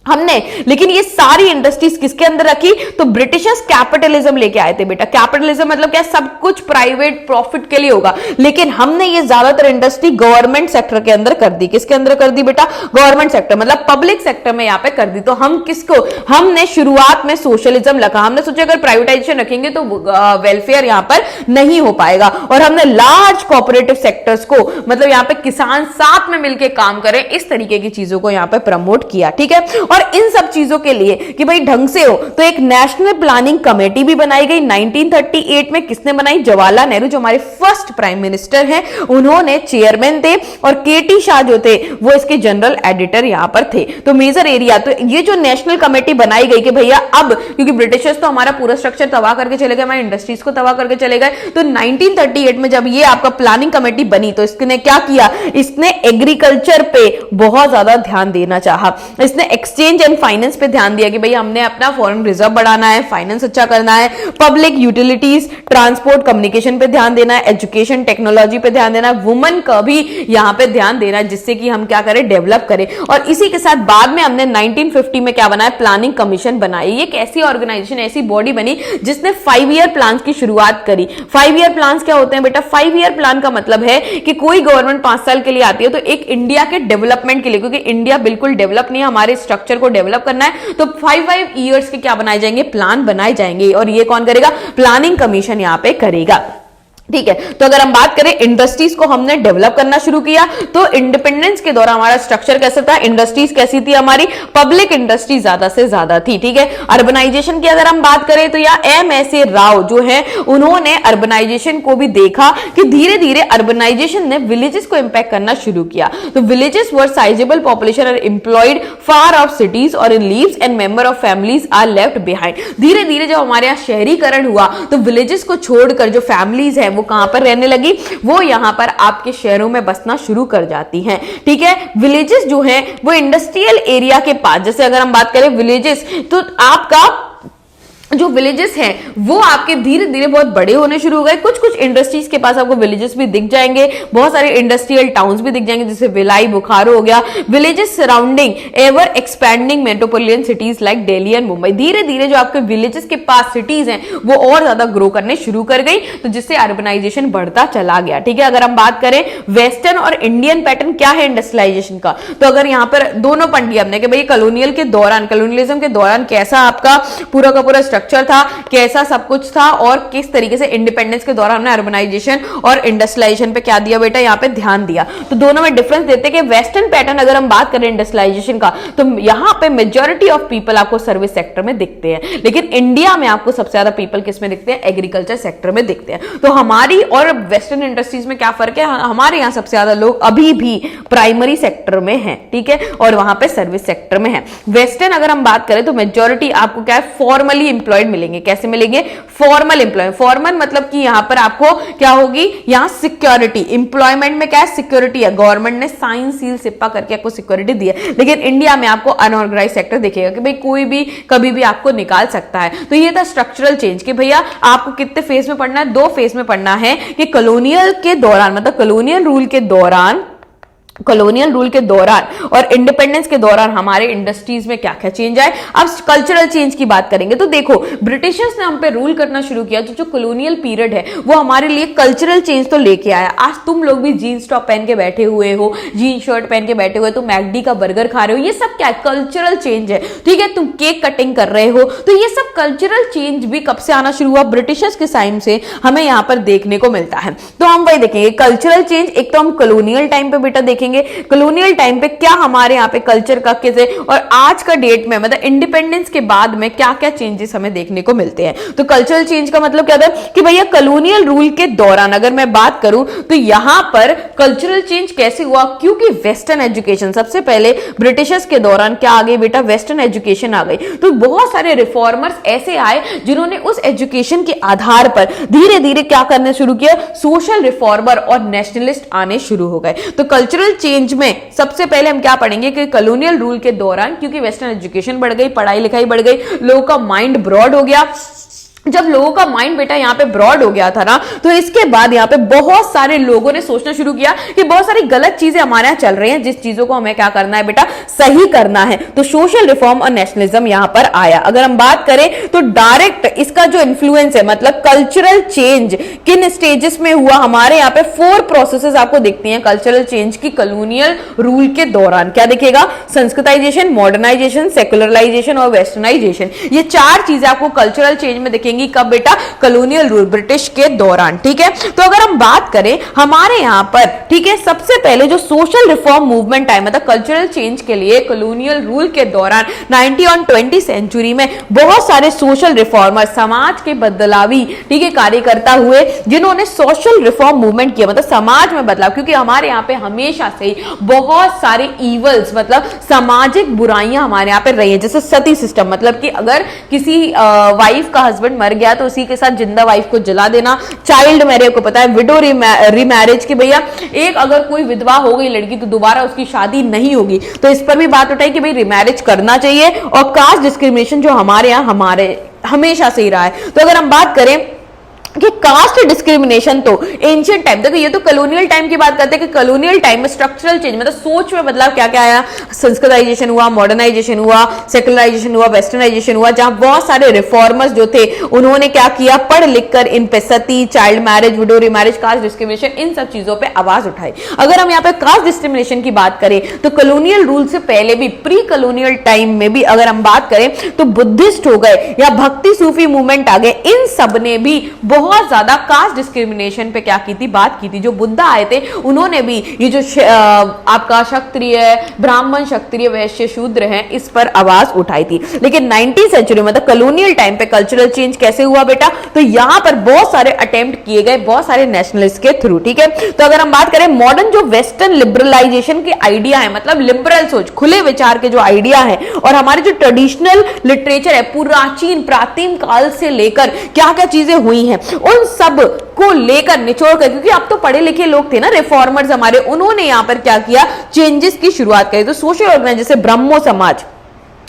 हमने। लेकिन ये सारी इंडस्ट्रीज किसके अंदर रखी, तो ब्रिटिशर्स कैपिटलिज्म लेके आए थे बेटा। कैपिटलिज्म मतलब क्या, सब कुछ प्राइवेट प्रॉफिट के लिए होगा, लेकिन हमने ये ज्यादातर इंडस्ट्री गवर्नमेंट सेक्टर के अंदर कर दी। किसके अंदर कर दी बेटा, गवर्नमेंट सेक्टर, मतलब पब्लिक सेक्टर में यहां पे कर दी। तो हम किसको, हमने शुरुआत में सोशलिज्म रखा, हमने सोचा अगर प्राइवेटाइजेशन रखेंगे तो वेलफेयर यहां पर नहीं हो पाएगा, और हमने लार्ज कोऑपरेटिव सेक्टर्स को, मतलब यहां पे किसान साथ में मिलकर काम करें, इस तरीके की चीजों को यहां पे प्रमोट किया। ठीक है, और इन सब चीजों के लिए कि भाई ढंग से हो, तो एक नेशनल प्लानिंग कमेटी भी बनाई गई 1938 में। किसने बनाई, जवाहरलाल नेहरू, जो हमारे फर्स्ट प्राइम मिनिस्टर हैं, उन्होंने चेयरमैन थे, और केटी शाह जो थे वो इसके जनरल एडिटर यहां पर थे। तो मेजर एरिया, तो ये जो नेशनल कमेटी बनाई गई कि भैया अब, क्योंकि ब्रिटिशर्स तो हमारा पूरा स्ट्रक्चर तबाह करके चले गए, हमारी इंडस्ट्रीज को तबाह करके चले गए, तो 1938 में जब ये आपका प्लानिंग कमेटी बनी, तो इसने क्या किया, इसने एग्रीकल्चर पे बहुत ज्यादा ध्यान देना चाहा। इसने एक्सचेंज एंड फाइनेंस पे ध्यान दिया कि भाई हमने अपना फॉरेन रिजर्व बढ़ाना है, फाइनेंस अच्छा करना है, पब्लिक यूटिलिटीज, ट्रांसपोर्ट, कम्युनिकेशन पे ध्यान देना है, एजुकेशन, टेक्नोलॉजी पे ध्यान देना है, वुमेन का भी यहां पे ध्यान देना है, जिससे कि हम क्या करें, डेवलप करें। और इसी के साथ बाद में हमने 1950 में क्या बनाया, प्लानिंग कमीशन बनाई। ये एक ऐसी ऑर्गेनाइजेशन, ऐसी बॉडी बनी जिसने 5 ईयर प्लान की शुरुआत करी। 5 ईयर प्लान क्या होते हैं बेटा, 5 ईयर प्लान का मतलब है कि कोई गवर्नमेंट 5 साल के लिए आती है, तो एक इंडिया के डेवलपमेंट के लिए, क्योंकि इंडिया बिल्कुल डेवलप नहीं है, हमारे स्ट्रक्चर को डेवलप करना है, तो 5 इयर्स के क्या बनाए जाएंगे, प्लान बनाए जाएंगे, और ये कौन करेगा, प्लानिंग कमीशन यहां पे करेगा। ठीक है, तो अगर हम बात करें इंडस्ट्रीज को हमने डेवलप करना शुरू किया, तो इंडिपेंडेंस के दौरान हमारा स्ट्रक्चर कैसा था, इंडस्ट्रीज कैसी थी, हमारी पब्लिक इंडस्ट्री ज्यादा से ज्यादा थी। ठीक है, अर्बनाइजेशन की अगर हम बात करें तो या एम.एस.ए. राव जो है, उन्होंने अर्बनाइजेशन को भी देखा कि धीरे धीरे अर्बनाइजेशन ने विलेजेस को इंपैक्ट करना शुरू किया। तो villages were sizable population are employed far off cities और in leaves and member of families are left behind. धीरे धीरे जब हमारे यहाँ शहरीकरण हुआ, तो विलेजेस को छोड़कर जो फैमिलीज है वो कहां पर रहने लगी, वो यहां पर आपके शहरों में बसना शुरू कर जाती हैं। ठीक है, विलेजेस जो है वो इंडस्ट्रियल एरिया के पास, जैसे अगर हम बात करें विलेजेस, तो आपका जो विलेजेस हैं वो आपके धीरे धीरे बहुत बड़े होने शुरू हो गए। कुछ कुछ इंडस्ट्रीज के पास आपको विलेजेस भी दिख जाएंगे, बहुत सारे इंडस्ट्रियल टाउन्स भी दिख जाएंगे, जैसे भिलाई, बोकारो हो गया। Villages surrounding ever expanding metropolitan cities like Delhi and Mumbai. धीरे धीरे जो आपके विलेजेस के पास सिटीज हैं वो और ज्यादा ग्रो करने शुरू कर गई, तो जिससे अर्बनाइजेशन बढ़ता चला गया। ठीक है, अगर हम बात करें वेस्टर्न और इंडियन पैटर्न क्या है इंडस्ट्रियलाइजेशन का, तो अगर यहां पर दोनों पढ़ लिया हमने कि भाई कॉलोनियल के दौरान, कॉलोनियलिज्म के दौरान कैसा आपका पूरा का पूरा स्ट्रक्चर था, कैसा सब कुछ था और किस तरीके से इंडिपेंडेंस के दौरान हमने अर्बनाइजेशन और इंडस्ट्रियलाइजेशन पे क्या दिया बेटा, यहाँ पे ध्यान दिया। तो दोनों में डिफरेंस देते कि वेस्टर्न पैटर्न अगर हम बात करें इंडस्ट्रियलाइजेशन का, तो यहाँ पे मेजॉरिटी ऑफ पीपल आपको सर्विस सेक्टर में दिखते हैं, लेकिन इंडिया में आपको सबसे ज्यादा पीपल किस में दिखते हैं, एग्रीकल्चर सेक्टर में दिखते हैं। तो हमारी और वेस्टर्न इंडस्ट्रीज में क्या फर्क है, हमारे यहाँ सबसे ज्यादा लोग अभी भी प्राइमरी सेक्टर में हैं, ठीक है, और वहां पे सर्विस सेक्टर में है। वेस्टर्न अगर हम बात करें तो मेजॉरिटी आपको क्या है, फॉर्मली एम्प्लॉयड मिलेंगे। कैसे मिलेंगे, फॉर्मल एम्प्लॉय। फॉर्मल मतलब कि यहां पर आपको क्या होगी, यहां सिक्योरिटी, एम्प्लॉयमेंट में क्या है, सिक्योरिटी है, गवर्नमेंट ने साइन सील सिप्पा करके आपको सिक्योरिटी दी है। लेकिन इंडिया में आपको अनऑर्गेनाइज सेक्टर दिखेगा कि भाई कोई भी कभी भी आपको निकाल सकता है। तो ये था स्ट्रक्चरल चेंज कि भैया आपको कितने फेज में पढ़ना है, 2 फेज में पढ़ना है कि कॉलोनियल के दौरान, मतलब कॉलोनियल रूल के दौरान और इंडिपेंडेंस के दौरान हमारे इंडस्ट्रीज में क्या क्या चेंज आए। अब कल्चरल चेंज की बात करेंगे तो देखो, ब्रिटिशर्स ने हम पे रूल करना शुरू किया, जो कॉलोनियल पीरियड है वो हमारे लिए कल्चरल चेंज तो लेके आया। आज तुम लोग भी जीन्स टॉप पहन के बैठे हुए हो, जीन शर्ट पहन के बैठे हुए, तुम मैकडी का बर्गर खा रहे हो, ये सब क्या है, कल्चरल चेंज है, ठीक है। तुम केक कटिंग कर रहे हो, तो ये सब कल्चरल चेंज भी कब से आना शुरू हुआ, ब्रिटिशर्स के टाइम से हमें यहां पर देखने को मिलता है। तो हम वही देखेंगे कल्चरल चेंज, एक तो हम कॉलोनियल टाइम पे बेटा देखेंगे, कॉलोनियल टाइम पे क्या हमारे यहाँ पे कल्चर का कैसे, और आज का डेट में मतलब इंडिपेंडेंस के बाद में क्या क्या चेंजेस हमें देखने को मिलते हैं। तो कल्चरल चेंज का मतलब क्या था कि भैया कॉलोनियल रूल के दौरान अगर मैं बात करूं तो यहां पर कल्चरल चेंज कैसे हुआ, क्योंकि वेस्टर्न एजुकेशन, सबसे पहले ब्रिटिशर्स के दौरान क्या आ गई बेटा, वेस्टर्न एजुकेशन आ गई। तो बहुत सारे रिफॉर्मर्स ऐसे आए जिन्होंने उस एजुकेशन के आधार पर धीरे धीरे क्या करने शुरू किया, सोशल रिफॉर्मर और नेशनलिस्ट आने शुरू हो गए। तो कल्चरल चेंज में सबसे पहले हम क्या पढ़ेंगे कि कॉलोनियल रूल के दौरान, क्योंकि वेस्टर्न एजुकेशन बढ़ गई, पढ़ाई लिखाई बढ़ गई, लोगों का माइंड ब्रॉड हो गया। जब लोगों का माइंड बेटा यहाँ पे ब्रॉड हो गया था ना, तो इसके बाद यहाँ पे बहुत सारे लोगों ने सोचना शुरू किया कि बहुत सारी गलत चीजें हमारे यहाँ चल रही हैं, जिस चीजों को हमें क्या करना है बेटा, सही करना है। तो सोशल रिफॉर्म और नेशनलिज्म यहाँ पर आया। अगर हम बात करें तो डायरेक्ट इसका जो इन्फ्लुएंस है, मतलब कल्चरल चेंज किन स्टेजेस में हुआ, हमारे यहाँ पे 4 प्रोसेसेस आपको दिखती हैं कल्चरल चेंज की कॉलोनियल रूल के दौरान। क्या दिखेगा, संस्कृताइजेशन, मॉडर्नाइजेशन, सेकुलराइजेशन और वेस्टर्नाइजेशन। ये 4 चीजें आपको कल्चरल चेंज में दिखेंगी। कब बेटा, कॉलोनियल रूल, ब्रिटिश के दौरान, ठीक है। तो अगर हम बात करें हमारे यहां पर, ठीक है, सबसे पहले जो सोशल रिफॉर्म मूवमेंट है, मतलब कल्चरल चेंज के लिए कॉलोनियल रूल के दौरान 19 और 20 सेंचुरी में बहुत सारे सोशल रिफॉर्मर, समाज के बदलावी, ठीक है, कार्यकर्ता हुए जिन्होंने सोशल रिफॉर्म मूवमेंट किया, मतलब समाज में बदलाव। क्योंकि हमारे यहाँ पे हमेशा से ही बहुत सारे इवल्स, मतलब सामाजिक बुराइयां हमारे यहाँ पे रही है, जैसे सती सिस्टम, मतलब कि अगर किसी वाइफ का हस्बैंड मर गया तो उसी के साथ जिंदा वाइफ को जला देना। चाइल्ड मैरिज को पता है, विडो रीमैरिज की भैया एक अगर कोई विधवा हो गई लड़की तो दोबारा उसकी शादी नहीं होगी, तो इस पर भी बात उठाई कि भाई रीमैरिज करना चाहिए। और कास्ट डिस्क्रिमिनेशन जो हमारे यहाँ हमेशा से ही रहा है। तो अगर हम बात करें कि कास्ट डिस्क्रिमिनेशन, तो एंशियंट टाइम, देखो ये तो कॉलोनियल टाइम की बात करते हैं कि कॉलोनियल टाइम में स्ट्रक्चरल चेंज, मतलब सोच में बदलाव क्या क्या आया, संस्कृताइजेशन हुआ, मॉडर्नाइजेशन हुआ, सेकुलराइजेशन हुआ, वेस्टर्नाइजेशन हुआ, जहां बहुत सारे रिफॉर्मर्स जो थे उन्होंने क्या किया, पढ़ लिख कर इन पे sati, child marriage, widow remarriage, caste discrimination, इन सब चीजों पर आवाज उठाई। अगर हम यहाँ पे कास्ट डिस्क्रिमिनेशन की बात करें तो कॉलोनियल रूल से पहले भी, प्री कॉलोनियल टाइम में भी अगर हम बात करें तो बुद्धिस्ट हो गए या भक्ति सूफी मूवमेंट आ गए, इन सब ने भी बहुत ज्यादा कास्ट डिस्क्रिमिनेशन पे क्या की थी, बात की थी। जो बुद्धा आए थे उन्होंने भी ये जो आपका क्षत्रिय, ब्राह्मण, क्षत्रिय, वैश्य, शूद्र हैं, इस पर आवाज उठाई थी। लेकिन 19वीं सेंचुरी में, मतलब कॉलोनियल टाइम पे कल्चरल चेंज कैसे हुआ बेटा, तो यहां पर बहुत सारे अटेम्प्ट किए गए बहुत सारे नेशनलिस्ट के थ्रू, ठीक है। तो अगर हम बात करें मॉडर्न जो वेस्टर्न लिबरलाइजेशन के आइडिया है, मतलब लिबरल सोच, खुले विचार के जो आइडिया है, और हमारे जो ट्रेडिशनल लिटरेचर है, प्राचीन काल से लेकर क्या क्या चीजें हुई हैं, उन सब को लेकर निचोड़ कर, क्योंकि अब तो पढ़े लिखे लोग थे ना रिफॉर्मर्स हमारे, उन्होंने यहां पर क्या किया, चेंजेस की शुरुआत करी। तो सोशल ऑर्गेनाइजेशन, जैसे ब्रह्मो समाज,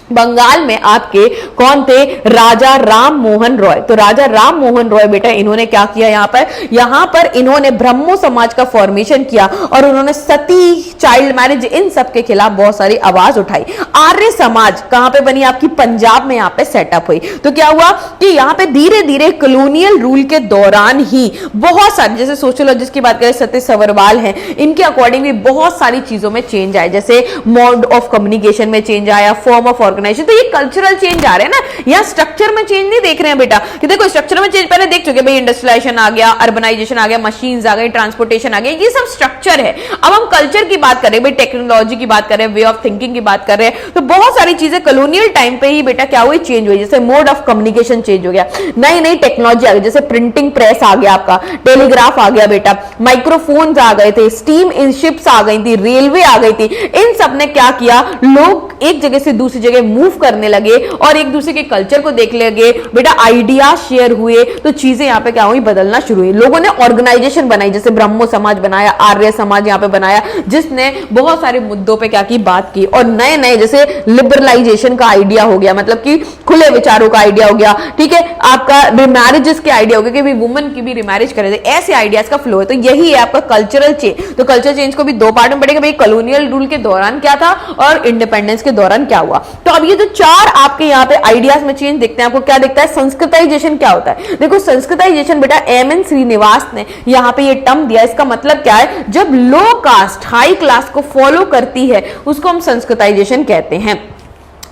बंगाल में आपके कौन थे, राजा राम मोहन रॉय। तो राजा राम मोहन रॉय बेटा इन्होंने क्या किया, यहां पर इन्होंने ब्रह्मो समाज का फॉर्मेशन किया और उन्होंने सती, चाइल्ड मैरिज, इन सब के खिलाफ बहुत सारी आवाज उठाई। आर्य समाज कहां पे बनी, आपकी पंजाब में यहां पे सेटअप हुई। तो क्या हुआ कि यहां पे धीरे धीरे कॉलोनियल रूल के दौरान ही बहुत सारे, जैसे सोशियोलॉजिस्ट की बात करें सत्य सवरवाल हैं, इनके अकॉर्डिंग भी बहुत सारी चीजों में चेंज आए, जैसे मोड ऑफ कम्युनिकेशन में चेंज आया, फॉर्म ऑफ ऑर्गेनाइजेशन। तो ये कल्चरल चेंज आ रहे हैं ना, यहाँ स्ट्रक्चर में चेंज नहीं देख रहे हैं बेटा, कि देखो स्ट्रक्चर में चेंज पहले देख चुके भाई, इंडस्ट्रियलाइजेशन आ गया, अर्बनाइजेशन आ गया, मशीन्स आ गई, ट्रांसपोर्टेशन आ गया, ये सब स्ट्रक्चर है। अब हम कल्चर की बात करें भाई, टेक्नोलॉजी की बात करें, वे ऑफ थिंकिंग की बात कर रहे हैं, तो बहुत सारी चीजें कॉलोनियल टाइम पे ही बेटा क्या हुई, चेंज हुई। जैसे मोड ऑफ कम्युनिकेशन चेंज हो गया, नई नई टेक्नोलॉजी आ गई, जैसे प्रिंटिंग प्रेस आ गया, आपका टेलीग्राफ आ गया बेटा, माइक्रोफोन्स आ गए थे, स्टीम शिप्स आ गई थी, रेलवे आ गई थी। इन सब ने क्या किया, लोग एक जगह से दूसरी जगह मूव करने लगे और एक दूसरे के कल्चर को देख लगे बेटा, आइडिया शेयर हुए, तो चीजें यहाँ पे क्या हुई, बदलना शुरू हुई। लोगों ने ऑर्गेनाइजेशन बनाई, जैसे ब्रह्मो समाज बनाया, आर्य समाज यहाँ पे बनाया, जिसने बहुत सारे मुद्दों पे क्या की, बात की। और नए नए जैसे लिबरलाइजेशन का आइडिया हो गया, मतलब कि खुले विचारों का आइडिया हो गया, ठीक है, आपका रिमैरिजेस के आइडिया हो गया कि वुमेन की भी रिमैरिज करे थे, ऐसे आइडियाज का फ्लो है। तो यही है आपका कल्चरल चेंज। तो कल्चरल चेंज को भी दो पार्ट में पड़ेगा भाई, कॉलोनियल रूल के दौरान क्या था और इंडिपेंडेंस के दौरान क्या हुआ। तो अब ये जो चार आपके यहाँ पे आइडियाज में चेंज दिखते हैं, आपको क्या दिखता है, संस्कृताइजेशन क्या होता है। देखो संस्कृताइजेशन बेटा, एम.एन. श्रीनिवास ने यहाँ पे ये टर्म दिया, इसका मतलब क्या है, जब लो कास्ट हाई क्लास को फॉलो करती है उसको हम संस्कृताइजेशन कहते हैं।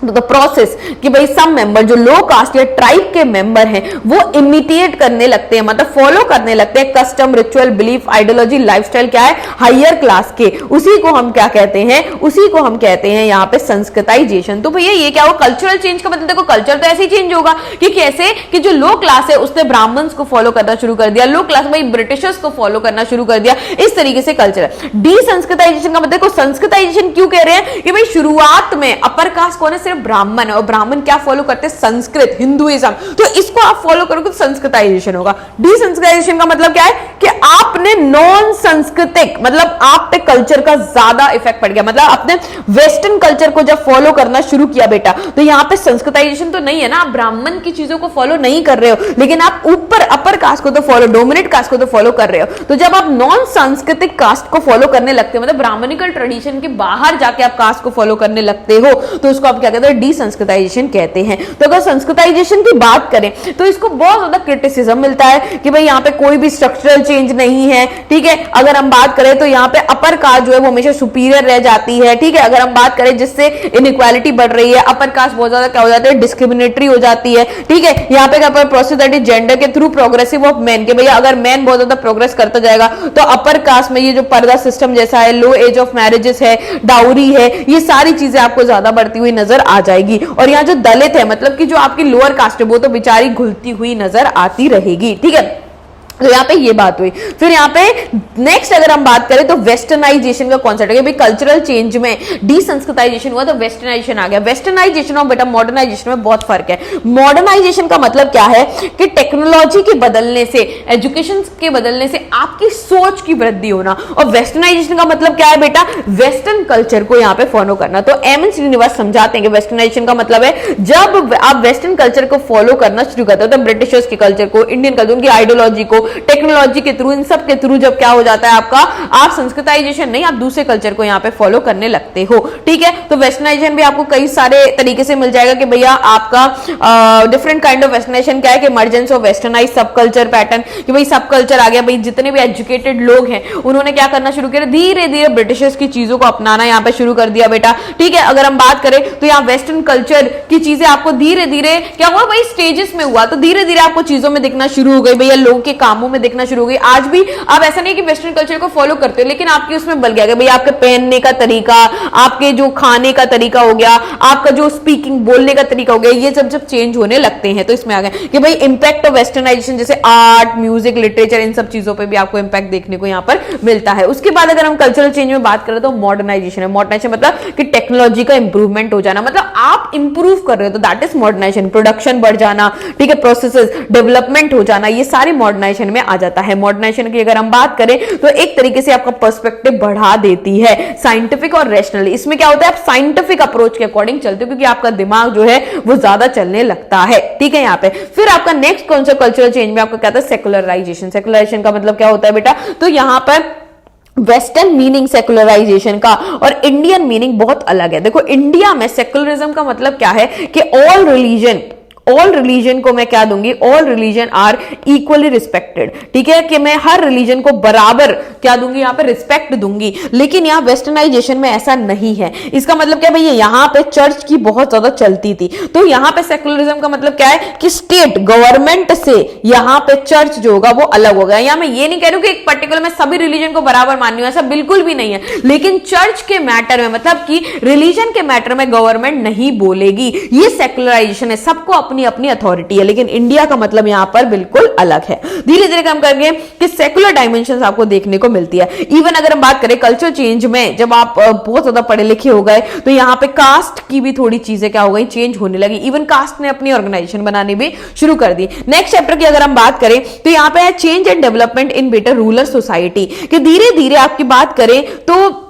द प्रोसेस कि भाई सम मेंबर जो लो कास्ट या ट्राइब के मेंबर हैं वो इमिटेट करने लगते हैं, मतलब फॉलो करने लगते हैं custom, ritual, belief, ideology, lifestyle क्या है, हायर क्लास के, उसी को हम क्या कहते हैं, उसी को हम कहते हैं यहाँ पे संस्कृताइजेशन। तो भैया ये क्या हुआ, कल्चरल चेंज का मतलब देखो कल्चर तो ऐसे ही चेंज होगा कि कैसे कि जो लो क्लास है उसने ब्राह्मण्स को फॉलो करना शुरू कर दिया, लो क्लास भाई ब्रिटिशर्स को फॉलो करना शुरू कर दिया, इस तरीके से कल्चर। डीसंस्कृताइजेशन का मतलब देखो संस्कृताइजेशन क्यों कह रहे हैं कि भाई शुरुआत में अपर कास्ट कौन है, सिर्फ ब्राह्मण है, और ब्राह्मण क्या फॉलो करते हैं, संस्कृत, हिंदुइज्म, तो इसको आप फॉलो करोगे तो संस्कृताइजेशन होगा। डीसंस्कृताइजेशन का मतलब क्या है कि आपने नॉन संस्कृतिक, मतलब आप पे कल्चर का ज्यादा इफेक्ट पड़ गया, मतलब आपने वेस्टर्न कल्चर को जब फॉलो करना शुरू किया बेटा, तो यहां पे संस्कृताइजेशन तो नहीं है ना, आप ब्राह्मण की चीजों को फॉलो नहीं कर रहे हो, लेकिन आप ऊपर अपर कास्ट को तो फॉलो, डोमिनेट कास्ट को तो फॉलो कर रहे हो। तो जब आप नॉन सांस्कृतिक कास्ट को फॉलो करने लगते हो, मतलब ब्राह्मणिकल ट्रेडिशन के बाहर जाके आप कास्ट को फॉलो करने लगते हो, तो उसको आप क्या कहते हैं, डीसंस्कृताइजेशन कहते हैं। तो अगर संस्कृताइजेशन की बात करें तो इसको बहुत ज्यादा क्रिटिसिज्म मिलता है कि भाई यहाँ पे कोई भी स्ट्रक्चरल चेंज नहीं है, ठीक है। अगर हम बात करें तो यहाँ पे अपर कास्ट जो है वो हमेशा सुपीरियर रह जाती है, ठीक है। अगर हम बात करें जिससे इनइक्वालिटी बढ़ रही है, अपर कास्ट बहुत ज्यादा क्या हो जाता है, डिस्क्रिमिनेटरी हो जाती है, ठीक है। यहाँ पे प्रोसेस दैट इज जेंडर के थ्रू प्रोग्रेसिव ऑफ मैन, के भैया अगर मैन बहुत ज्यादा प्रोग्रेस करता जाएगा तो अपर कास्ट में ये जो पर्दा सिस्टम जैसा है, लो एज ऑफ मैरिजेस है, डाउरी है, ये सारी चीजें आपको ज्यादा बढ़ती हुई नजर आ जाएगी। और यहाँ जो दलित है, मतलब कि जो आपकी लोअर कास्ट है, वो तो बेचारी घुलती हुई नजर आती रहेगी, ठीक है। तो यहाँ पे ये बात हुई। फिर यहाँ पे नेक्स्ट अगर हम बात करें तो वेस्टर्नाइजेशन का कॉन्सेप्ट है, भाई कल्चरल चेंज में डीसंस्कृताइजेशन हुआ तो वेस्टर्नाइजेशन आ गया। वेस्टर्नाइजेशन और बेटा मॉडर्नाइजेशन में बहुत फर्क है। मॉडर्नाइजेशन का मतलब क्या है कि टेक्नोलॉजी के बदलने से, एजुकेशन के बदलने से आपकी सोच की वृद्धि होना, और वेस्टर्नाइजेशन का मतलब क्या है बेटा, वेस्टर्न कल्चर को यहाँ पे फॉलो करना। तो एम.एन. श्रीनिवास समझाते हैं कि वेस्टर्नाइजेशन का मतलब है जब आप वेस्टर्न कल्चर को फॉलो करना शुरू करते हो, तो ब्रिटिशर्स के कल्चर को, इंडियन कल्चर, उनकी आइडियोलॉजी को, टेक्नोलॉजी के थ्रू, इन सब के थ्रू जब क्या हो जाता है आपका, आप संस्कृताइजेशन नहीं, आप दूसरे कल्चर को यहाँ पे फॉलो करने लगते हो, ठीक है। तो वेस्टर्नाइजेशन भी आपको कई सारे तरीके से मिल जाएगा कि भैया आपका डिफरेंट काइंड ऑफ वेस्टर्नाइजेशन क्या है कि इमर्जेंस ऑफ वेस्टर्नाइज सब कल्चर पैटर्न, कि भाई सब कल्चर आ गया, भाई जितने भी एजुकेटेड लोग हैं उन्होंने क्या करना शुरू किया, धीरे धीरे ब्रिटिशर्स की चीजों को अपनाना यहाँ पे शुरू कर दिया बेटा, ठीक है। अगर हम बात करें तो यहाँ वेस्टर्न कल्चर की चीजें आपको धीरे धीरे क्या हुआ, भाई स्टेजेस में हुआ, तो धीरे धीरे आपको चीजों में दिखना शुरू हो गई, भैया लोगों के कामों में दिखना शुरू हो गई। आज भी आप ऐसा नहीं कि वेस्टर्न कल्चर को फॉलो करते हो, लेकिन आपकी उसमें बल गया, भैया आपके पहनने का तरीका, आपके जो खाने का तरीका हो गया, आपका जो स्पीकिंग बोलने का तरीका हो गया, ये जब चेंज होने लगते हैं तो इसमें आ गया कि भाई इंपैक्ट ऑफ वेस्टर्नाइजेशन, जैसे आर्ट, म्यूजिक, लिटरेचर, इन सब चीजों पे भी आपको इंपैक्ट देखने को यहाँ पर मिलता है। उसके बाद अगर हम कल्चरल चेंज में बात करें तो मॉडर्नाइजेशन है। मॉडर्नाइजेशन मतलब कि टेक्नोलॉजी का इंप्रूवमेंट हो जाना, मतलब आप इंप्रूव कर रहे हो, तो दैट इज मॉडर्नाइजेशन। प्रोडक्शन बढ़ जाना, ठीक है, प्रोसेसेस डेवलपमेंट हो जाना, ये सारी मॉडर्नाइजेशन में आ जाता है। मॉडर्नाइजेशन की अगर हम बात करें तो एक तरीके से आपका पर्सपेक्टिव बढ़ा देती है, साइंटिफिक और रैशनल। इसमें क्या होता है, आप साइंटिफिक अप्रोच के अकॉर्डिंग चलते हो, क्योंकि आपका दिमाग जो है वो ज्यादा चलने लगता है, ठीक है। यहाँ पे फिर आपका नेक्स्ट कॉन्सेप्ट कल्चरल चेंज में आपका क्या था, सेकुलराइजेशन। सेकुलराइजेशन का मतलब क्या होता है बेटा, तो यहां पर वेस्टर्न मीनिंग सेकुलराइजेशन का और इंडियन मीनिंग बहुत अलग है। देखो इंडिया में सेकुलरिज्म का मतलब क्या है कि ऑल रिलीजन, ऑल रिलीजन को मैं क्या दूंगी, all religion are equally respected, ठीक है, कि मैं हर रिलीजन को बराबर क्या दूंगी, यहां पे रिस्पेक्ट दूंगी। लेकिन यहां वेस्टर्नाइजेशन में ऐसा नहीं है। इसका मतलब क्या भैया, यहां पे चर्च की बहुत ज्यादा चलती थी, तो यहां पे सेकुलरिज्म का मतलब क्या है कि स्टेट गवर्नमेंट से यहां पे चर्च जो होगा वो अलग हो गया। यहां मैं ये नहीं कह रही हूं कि एक पर्टिकुलर मैं सभी रिलीजन को बराबर मान रही हूं, ऐसा बिल्कुल भी नहीं है, लेकिन चर्च के मैटर में, मतलब कि रिलीजन के मैटर में गवर्नमेंट नहीं बोलेगी, ये सेकुलराइजेशन है, सबको अपनी अपनी अथॉरिटी है। लेकिन इंडिया का मतलब यहां पर बिल्कुल अलग है। धीरे धीरे कम करके कि सेकुलर डायमेंशन आपको देखने को मिलती है। इवन अगर हम बात करें कल्चर चेंज में, जब आप बहुत ज्यादा पढ़े लिखे हो गए तो यहां पे कास्ट की भी थोड़ी चीजें क्या हो गई, चेंज होने लगी। इवन कास्ट ने अपनी ऑर्गेनाइजेशन बनानी भी शुरू कर दी। नेक्स्ट चैप्टर की अगर हम बात करें तो यहां पे है change and development in better rural society, कि धीरे धीरे आपकी बात करें तो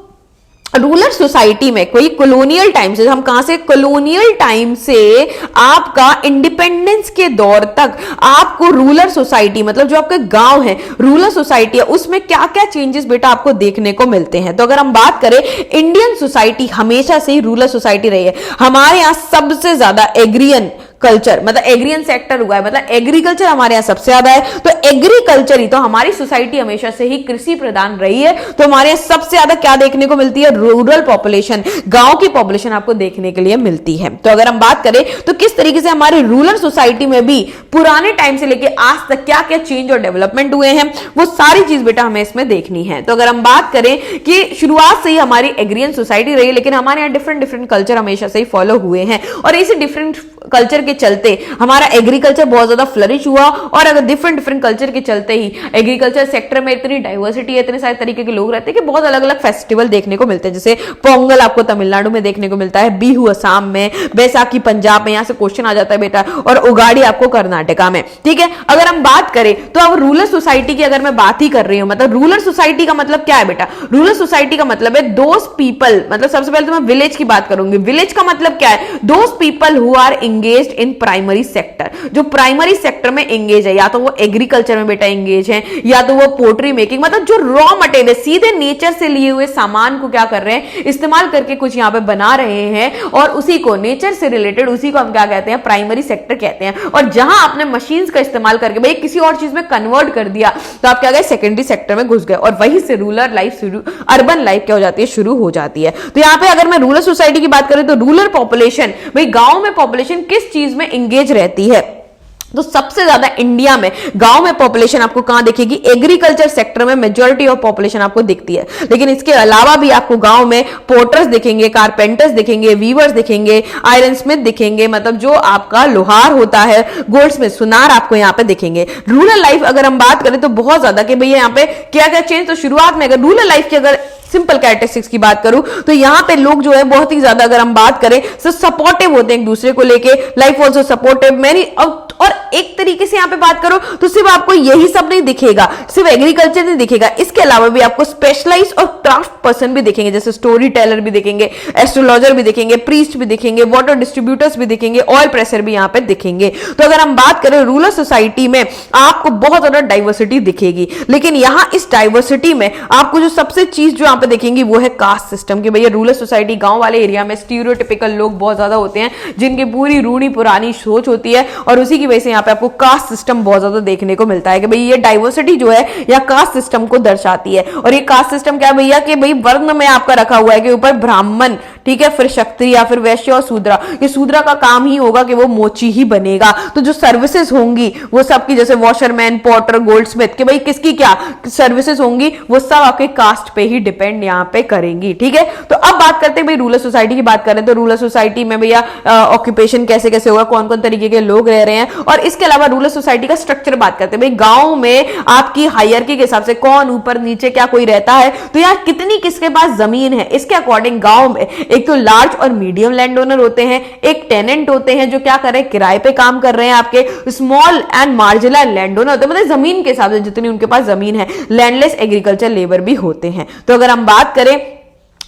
रूरल सोसाइटी में कोई कॉलोनियल टाइम से, हम कहां से, कॉलोनियल टाइम से आपका इंडिपेंडेंस के दौर तक आपको रूरल सोसाइटी, मतलब जो आपके गांव है, रूरल सोसाइटी है, उसमें क्या क्या चेंजेस बेटा आपको देखने को मिलते हैं। तो अगर हम बात करें, इंडियन सोसाइटी हमेशा से ही रूरल सोसाइटी रही है। हमारे यहां सबसे ज्यादा एग्रियन कल्चर, मतलब एग्रियन सेक्टर हुआ है, मतलब एग्रीकल्चर हमारे यहां सबसे ज्यादा है। तो एग्रीकल्चर ही तो हमारी सोसाइटी हमेशा से ही कृषि प्रधान रही है, तो हमारे यहां सबसे ज्यादा क्या देखने को मिलती है, रूरल पॉपुलेशन, गांव की पॉपुलेशन आपको देखने के लिए मिलती है। तो अगर हम बात करें तो किस तरीके से हमारे रूरल सोसाइटी में भी पुराने टाइम से लेकर आज तक क्या क्या चेंज और डेवलपमेंट हुए हैं, वो सारी चीज बेटा हमें इसमें देखनी है। तो अगर हम बात करें कि शुरुआत से ही हमारी एग्रियन सोसाइटी रही है, लेकिन हमारे यहां डिफरेंट डिफरेंट कल्चर हमेशा से ही फॉलो हुए हैं, और इसी डिफरेंट कल्चर के चलते हमारा एग्रीकल्चर बहुत ज्यादा फ्लरिश हुआ। और अगर डिफरेंट डिफरेंट कल्चर के चलते ही एग्रीकल्चर सेक्टर में इतनी डाइवर्सिटी है, इतने सारे तरीके के लोग रहते हैं कि बहुत अलग अलग फेस्टिवल देखने को मिलते हैं। जैसे पोंगल आपको तमिलनाडु में देखने को मिलता है, बिहू असम में, बैसाखी पंजाब में, यहां से क्वेश्चन आ जाता है बेटा, और उगाड़ी आपको कर्नाटका में, ठीक है। अगर हम बात करें तो अब रूरल सोसाइटी की अगर मैं बात ही कर रही हूं, मतलब रूरल सोसाइटी का मतलब क्या है बेटा, रूरल सोसाइटी का मतलब है दोस पीपल, मतलब सबसे पहले तो मैं विलेज की बात करूंगी। विलेज का मतलब क्या है, those people who are engaged in primary sector, जो प्राइमरी सेक्टर में एंगेज है, या तो वो एग्रीकल्चर में बेटा एंगेज है, या तो वो पोल्ट्री मेकिंग, मतलब जो रॉ मटेरियल सीधे नेचर से लिए हुए सामान को क्या कर रहे हैं, इस्तेमाल करके कुछ यहां पे बना रहे हैं, और उसी को नेचर से रिलेटेड, उसी को हम क्या कहते हैं, प्राइमरी सेक्टर कहते हैं। और जहां आपने मशीन्स का इस्तेमाल करके भाई किसी और चीज में कन्वर्ट कर दिया, तो आप क्या गए, सेकेंडरी सेक्टर में घुस गए, और वहीं से रूरल लाइफ शुरू, अर्बन लाइफ क्या हो जाती है, शुरू हो जाती है। तो यहां पे अगर मैं रूरल सोसाइटी की बात करें तो रूरल पॉपुलेशन, भाई गांव में पॉपुलेशन किस चीज में एंगेज रहती है, तो सबसे ज्यादा इंडिया में गांव में पॉपुलेशन आपको कहां दिखेगी, एग्रीकल्चर सेक्टर में मेजॉरिटी ऑफ पॉपुलेशन आपको दिखती है। लेकिन इसके अलावा भी आपको गांव में पोर्टर्स दिखेंगे, कारपेंटर्स दिखेंगे, वीवर्स दिखेंगे, आयरन स्मिथ दिखेंगे, मतलब जो आपका लोहार होता है, गोल्ड स्मिथ, सुनार आपको यहां पे दिखेंगे। रूरल लाइफ अगर हम बात करें तो बहुत ज्यादा कि भैया यहां पे क्या क्या चेंज, तो शुरुआत में अगर रूरल लाइफ की अगर सिंपल कैरेक्टरिस्टिक्स की बात करूं तो यहां पे लोग जो है बहुत ही ज्यादा, अगर हम बात करें तो सपोर्टिव होते हैं एक दूसरे को लेके, लाइफ ऑल्सो सपोर्टिव मैनी। और एक तरीके से यहां पे बात करो तो सिर्फ आपको यही सब नहीं दिखेगा, सिर्फ एग्रीकल्चर नहीं दिखेगा, इसके अलावा भी आपको स्पेशलाइज और क्राफ्ट पर्सन भी दिखेंगे, जैसे स्टोरी टेलर भी दिखेंगे, एस्ट्रोलॉजर भी दिखेंगे, प्रीस्ट भी दिखेंगे, वाटर डिस्ट्रीब्यूटर्स भी दिखेंगे, ऑयल प्रेसर भी यहां पे दिखेंगे। तो अगर हम बात करें रूरल सोसाइटी में आपको बहुत ज्यादा डाइवर्सिटी दिखेगी, लेकिन यहां इस डाइवर्सिटी में आपको जो सबसे चीज जो यहां पे दिखेंगी वो है कास्ट सिस्टम, कि भैया रूरल सोसाइटी गांव वाले एरिया में स्टीरियोटिपिकल लोग बहुत ज्यादा होते हैं, जिनकी पूरी रूढ़ी पुरानी सोच होती है, और उसी की वजह से यहां पे आपको कास्ट सिस्टम बहुत ज्यादा देखने को मिलता है कि भाई ये डाइवर्सिटी जो है या कास्ट सिस्टम को दर्शाती है। और ये कास्ट सिस्टम क्या है भैया, कि भाई वर्ण में आपका रखा हुआ है कि ऊपर ब्राह्मण, ठीक है, फिर क्षत्रिय, फिर वैश्य और शूद्रा। ये शूद्रा का काम ही होगा कि वो मोची ही बनेगा, तो जो सर्विसेज होंगी वो सबकी, जैसे वॉशरमैन, पॉटर, गोल्ड स्मिथ, कि भाई किसकी क्या सर्विसेज होंगी, वो सब आपके कास्ट पे ही डिपेंड यहाँ पे करेंगी, ठीक है। तो अब बात करते हैं भाई रूरल सोसाइटी की बात करें तो रूरल सोसाइटी में भैया ऑक्यूपेशन कैसे कैसे होगा, कौन कौन तरीके के लोग रह रहे हैं, और इसके अलावा रूरल सोसाइटी का स्ट्रक्चर बात करते हैं। भाई गांव में आपकी हायरार्की के हिसाब से कौन ऊपर नीचे क्या कोई रहता है, तो यार कितनी किसके पास जमीन है, इसके अकॉर्डिंग गांव में एक तो लार्ज और मीडियम लैंड ओनर होते हैं, एक टेनेंट होते हैं जो क्या कर रहे हैं, किराए पे काम कर रहे हैं, आपके small and marginal land owner होते हैं, मतलब जमीन के हिसाब से जितनी उनके पास जमीन है, लैंडलेस एग्रीकल्चर लेबर भी होते हैं। तो अगर हम बात करें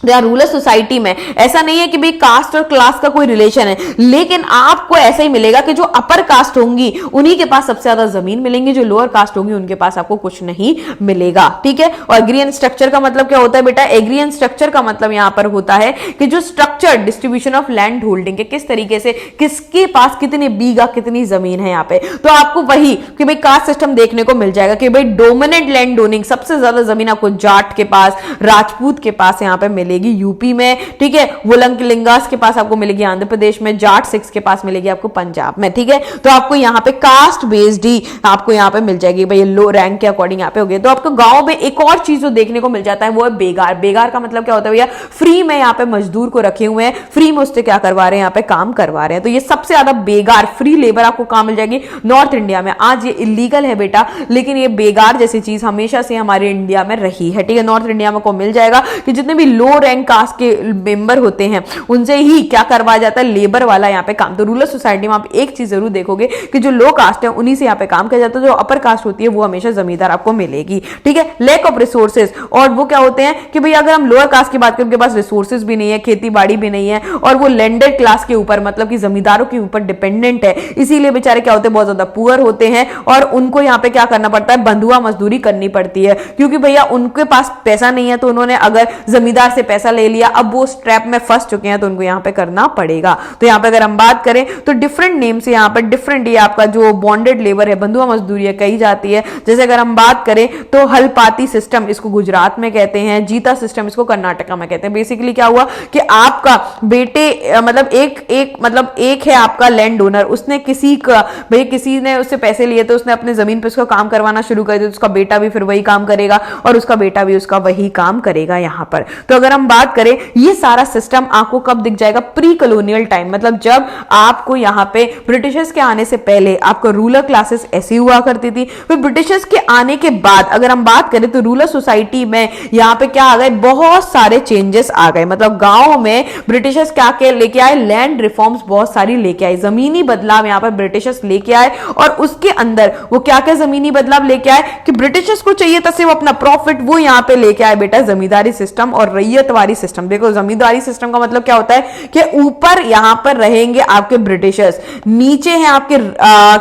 या रूरल सोसाइटी में ऐसा नहीं है कि भाई कास्ट और क्लास का कोई रिलेशन है, लेकिन आपको ऐसा ही मिलेगा कि जो अपर कास्ट होंगी उन्हीं के पास सबसे ज्यादा जमीन मिलेंगी, जो लोअर कास्ट होंगी उनके पास आपको कुछ नहीं मिलेगा। ठीक है। और एग्रीगेट स्ट्रक्चर का मतलब क्या होता है बेटा? एग्रीगेट स्ट्रक्चर का मतलब यहां पर होता है कि जो structure distribution of land holding के किस तरीके से किसके पास कितने बीघा कितनी जमीन है यहाँ पे, तो आपको वही कि भाई कास्ट सिस्टम देखने को मिल जाएगा कि भाई डोमिनेंट लैंड ओनिंग सबसे ज्यादा जमीन आपको जाट के पास, राजपूत के पास यहाँ पे मिलेगी यूपी में। ठीक है। वोलंकलिंगास के पास आपको मिलेगी आंध्र प्रदेश में, जाट सिक्स के पास मिलेगी आपको पंजाब में। ठीक है। तो आपको यहाँ पे कास्ट बेस्ड ही आपको यहाँ पे मिल जाएगी भाई, लो रैंक के अकॉर्डिंग यहाँ पे हो गए। तो आपको गांव में एक और चीज जो देखने को मिल जाता है वो है बेगार। बेगार का मतलब क्या होता है भैया? फ्री में यहाँ पे मजदूर को रखे हुए हैं, फ्री में उससे क्या करवा रहे हैं? यहाँ पे काम करवा रहे हैं। तो ये सबसे ज्यादा बेगार फ्री लेबर आपको कहां मिल जाएगी? नॉर्थ इंडिया में। आज ये इलीगल है बेटा, लेकिन ये बेगार जैसी चीज हमेशा से हमारे इंडिया में रही है। ठीक है। नॉर्थ इंडिया में को मिल जाएगा कि जितने भी लो रैंक कास्ट के मेंबर होते हैं उनसे ही क्या करवाया जाता है? लेबर वाला यहाँ पे काम। तो रूरल सोसाइटी में आप एक चीज जरूर देखोगे कि जो लो कास्ट है उन्हीं से यहाँ पे काम किया जाता है, जो अपर कास्ट होती है वो हमेशा जमींदार आपको मिलेगी। ठीक है। लैक ऑफ रिसोर्सेज, और वो क्या होते हैं कि भाई अगर हम लोअर कास्ट की बात करें, उनके पास रिसोर्सेज भी नहीं है, खेती बाड़ी भी नहीं है, और वो लैंडेड क्लास के ऊपर मतलब कि जमींदारों के ऊपर डिपेंडेंट है, इसीलिए बेचारे क्या होते हैं? बहुत ज्यादा पुअर होते हैं, और उनको यहाँ पे क्या करना पड़ता है? बंधुआ मजदूरी करनी पड़ती है, क्योंकि भैया उनके पास पैसा नहीं है, तो उन्होंने अगर जमींदार से पैसा ले लिया, अब वो ट्रैप में फंस चुके हैं, तो उनको यहाँ पे करना पड़ेगा। तो यहाँ पे अगर हम बात करें तो डिफरेंट नेम से यहाँ पर डिफरेंट ये आपका जो बॉन्डेड लेबर है, बंधुआ मजदूरी है, कही जाती है। जैसे अगर हम बात करें तो हलपाती सिस्टम इसको गुजरात में कहते हैं, जीता सिस्टम इसको कर्नाटका में कहते हैं। बेसिकली क्या हुआ कि आपका बेटे मतलब एक है आपका लैंड ओनर, उसने किसी ने उससे पैसे लिए, तो उसने अपने जमीन पे उसका काम करवाना शुरू कर दिया, तो उसका बेटा भी फिर वही काम करेगा और उसका बेटा भी उसका वही काम करेगा यहाँ पर। तो अगर हम बात करें ये सारा सिस्टम आपको कब दिख जाएगा? प्री कॉलोनियल टाइम, मतलब जब आपको यहाँ पे ब्रिटिशर्स के आने से पहले आपको रूरल क्लासेस ऐसी हुआ करती थी। फिर ब्रिटिशर्स के आने के बाद अगर हम बात करें तो रूरल सोसाइटी में यहाँ पे क्या आ गए? बहुत सारे चेंजेस आ गए। मतलब गांव में ब्रिटिशर्स क्या क्या लेके आए? लैंड रिफॉर्म्स बहुत सारी लेके आए, जमीनी बदलाव यहाँ पर ब्रिटिशर्स लेके आए। और उसके अंदर वो क्या क्या जमीनी बदलाव लेके आए कि ब्रिटिशर्स को चाहिए था सिर्फ अपना प्रॉफिट, वो यहाँ पे लेके आए बेटा जमींदारी सिस्टम और रैयतवारी सिस्टम। देखो जमींदारी सिस्टम का मतलब क्या होता है कि ऊपर यहां पर रहेंगे आपके ब्रिटिशर्स, नीचे हैं आपके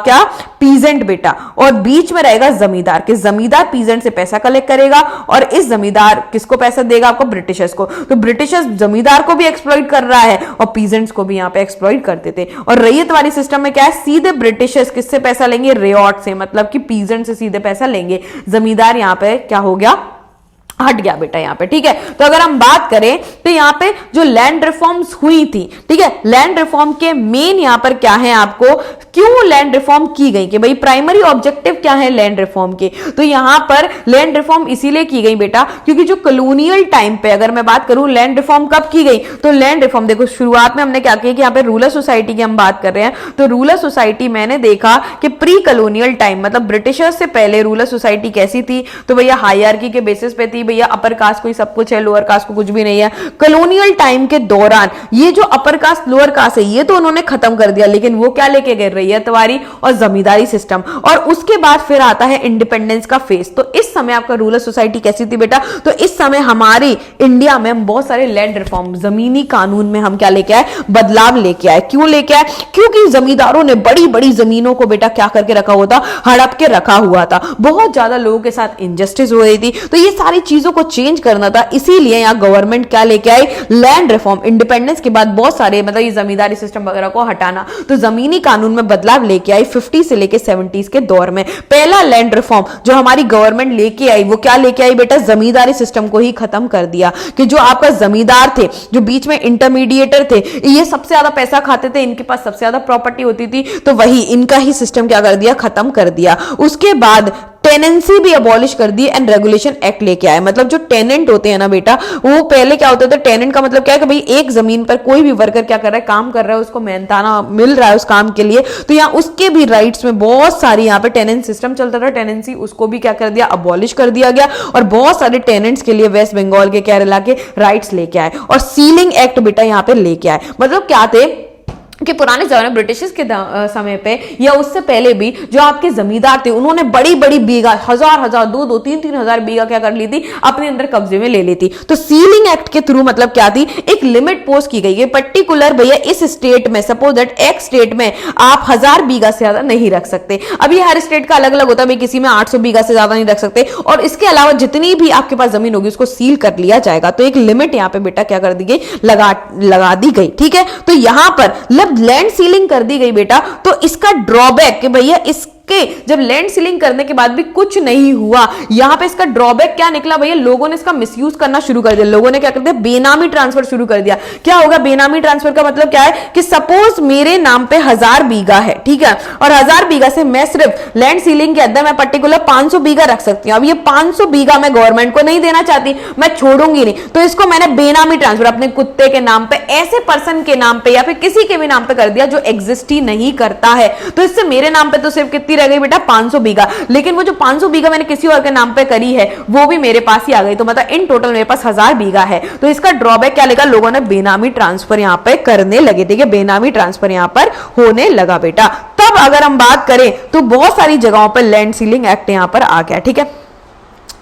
क्या पीजेंट बेटा, और बीच में रहेगा जमींदार। कि जमींदार पीजेंट से पैसा कलेक्ट करेगा और इस जमींदार किसको पैसा देगा? आपको ब्रिटिशर्स को। तो ब्रिटिशर्स जमींदार को भी एक्सप्लॉइट कर रहा है और पीजेंट्स को भी यहां पे एक्सप्लॉइट करते थे। और रैयतवारी सिस्टम में क्या है? सीधे ब्रिटिशर्स किससे पैसा लेंगे? रेयॉट से, मतलब कि पीजेंट से सीधे पैसा लेंगे। जमींदार यहां पे क्या हो गया? हट गया बेटा यहाँ पे। ठीक है। तो अगर हम बात करें तो यहाँ पे जो लैंड रिफॉर्म्स हुई थी, ठीक है, लैंड रिफॉर्म के मेन यहाँ पर क्या है? आपको क्यों लैंड रिफॉर्म की गई कि भाई प्राइमरी ऑब्जेक्टिव क्या है लैंड रिफॉर्म के? तो यहाँ पर लैंड रिफॉर्म इसीलिए की गई बेटा क्योंकि जो कॉलोनियल टाइम पे अगर मैं बात करूं लैंड रिफॉर्म कब की गई, तो लैंड रिफॉर्म देखो शुरुआत में हमने क्या किया कि यहाँ पे रूरल सोसाइटी की हम बात कर रहे हैं। तो रूरल सोसाइटी मैंने देखा कि प्री कॉलोनियल टाइम मतलब ब्रिटिशर्स से पहले रूरल सोसाइटी कैसी थी? तो भैया हायरार्की के बेसिस पे थी। भैया अपर कास्ट को ही सब कुछ है, लोअर कास्ट को कुछ भी नहीं है। कॉलोनियल टाइम के दौरान ये जो अपर कास्ट लोअर कास्ट है ये तो उन्होंने खत्म कर दिया, लेकिन वो क्या लेके गए? रैयतवारी और जमींदारी सिस्टम। और उसके बाद फिर आता है इंडिपेंडेंस का फेज। तो इस समय आपका रूरल सोसाइटी कैसी थी बेटा? तो इस समय हमारी इंडिया में बहुत सारे लैंड रिफॉर्म, जमीनी कानून में हम क्या लेके आए? बदलाव लेके आए। क्यों लेके आए? क्योंकि जमींदारों ने बड़ी बड़ी जमीनों को बेटा क्या करके रखा हुआ था? हड़प के रखा हुआ था। बहुत ज्यादा लोगों के साथ इनजस्टिस हो रही थी। तो ये सारी चीजों को चेंज करना था, इसीलिए यहां गवर्नमेंट क्या लेके आई? Land reform. इंडिपेंडेंस के बाद बहुत सारे मतलब ये जमींदारी सिस्टम वगैरह को हटाना, तो जमीनी कानून में बदलाव लेके आई 50 से लेके 70s के दौर में। पहला लैंड रिफॉर्म जो हमारी गवर्नमेंट लेके आई वो क्या लेके आई बेटा? जमींदारी सिस्टम को ही खत्म कर दिया कि जो आपका जमींदार थे, जो बीच में इंटरमीडिएटर थे, ये सबसे ज्यादा पैसा खाते थे, इनके पास सबसे ज्यादा प्रॉपर्टी होती थी, तो वही इनका ही सिस्टम क्या कर दिया? खत्म कर दिया। उसके बाद टेनेंसी भी अबॉलिश कर दी एंड रेगुलेशन एक्ट लेके आए। मतलब जो टेनेंट होते हैं ना बेटा, वो पहले क्या होता था? टेनेंट का मतलब क्या है कि भाई एक जमीन पर कोई भी वर्कर क्या कर रहा है? काम कर रहा है, उसको मेहनताना मिल रहा है उस काम के लिए, तो यहाँ उसके भी राइट्स में बहुत सारी यहाँ पे टेनेंट सिस्टम चलता था, टेनेंसी उसको भी क्या कर दिया? अबॉलिश कर दिया गया। और बहुत सारे टेनेंट्स के लिए वेस्ट बंगाल के केरला के राइट्स लेके आए और सीलिंग एक्ट बेटा यहाँ पे लेके आए। मतलब क्या थे कि पुराने जमाने ब्रिटिश के समय पे या उससे पहले भी जो आपके जमींदार थे उन्होंने बड़ी बड़ी बीघा, हजार हजार, दो दो तीन तीन हजार बीघा क्या कर ली थी, अपने अंदर कब्जे में ले ली थी। तो सीलिंग एक्ट के थ्रू मतलब क्या थी, एक लिमिट पोस्ट की गई है पर्टिकुलर, भैया इस स्टेट में, सपोज दैट एक्स स्टेट में आप 1000 बीघा से ज्यादा नहीं रख सकते। अब ये हर स्टेट का अलग अलग होता है, भाई किसी में 800 बीघा से ज्यादा नहीं रख सकते, और इसके अलावा जितनी भी आपके पास जमीन होगी उसको सील कर लिया जाएगा। तो एक लिमिट यहाँ पे बेटा क्या कर दी गई, लगा दी गई। ठीक है, तो यहां पर लैंड सीलिंग कर दी गई बेटा, तो इसका ड्रॉबैक कि भैया इस जब लैंड सीलिंग करने के बाद भी कुछ नहीं हुआ, यहां पे इसका ड्रॉबैक क्या निकला भैया, लोगों ने इसका मिसयूज करना शुरू कर दिया। लोगों ने क्या कर दिया, बेनामी ट्रांसफर शुरू कर दिया। क्या होगा बेनामी ट्रांसफर का मतलब क्या है कि सपोज मेरे नाम पे 1000 बीघा है, ठीक है, और 1000 बीघा से मैं सिर्फ लैंड सीलिंग के अंदर मैं पर्टिकुलर 500 बीघा रख सकती हूं। अब ये 500 बीघा मैं गवर्नमेंट को नहीं देना चाहती, मैं छोड़ूंगी नहीं, तो इसको मैंने बेनामी ट्रांसफर अपने कुत्ते के नाम पे, ऐसे पर्सन के नाम पे या फिर किसी के भी नाम पे कर दिया जो एग्जिस्ट ही नहीं करता है। तो इससे मेरे नाम पे तो सिर्फ कितनी रह गई बेटा, 500 बीघा, लेकिन वो जो 500 बीघा मैंने किसी और के नाम पे करी है वो भी मेरे पास ही आ गई। तो मतलब इन टोटल मेरे पास 1000 बीघा है। तो इसका ड्रॉबैक क्या लगा, लोगों ने बेनामी ट्रांसफर यहां पे करने लगे। ठीक है, बेनामी ट्रांसफर यहां पर होने लगा बेटा। तब अगर हम बात करें तो बहुत सारी जगहों पर लैंड सीलिंग एक्ट यहां पर आ गया। ठीक है,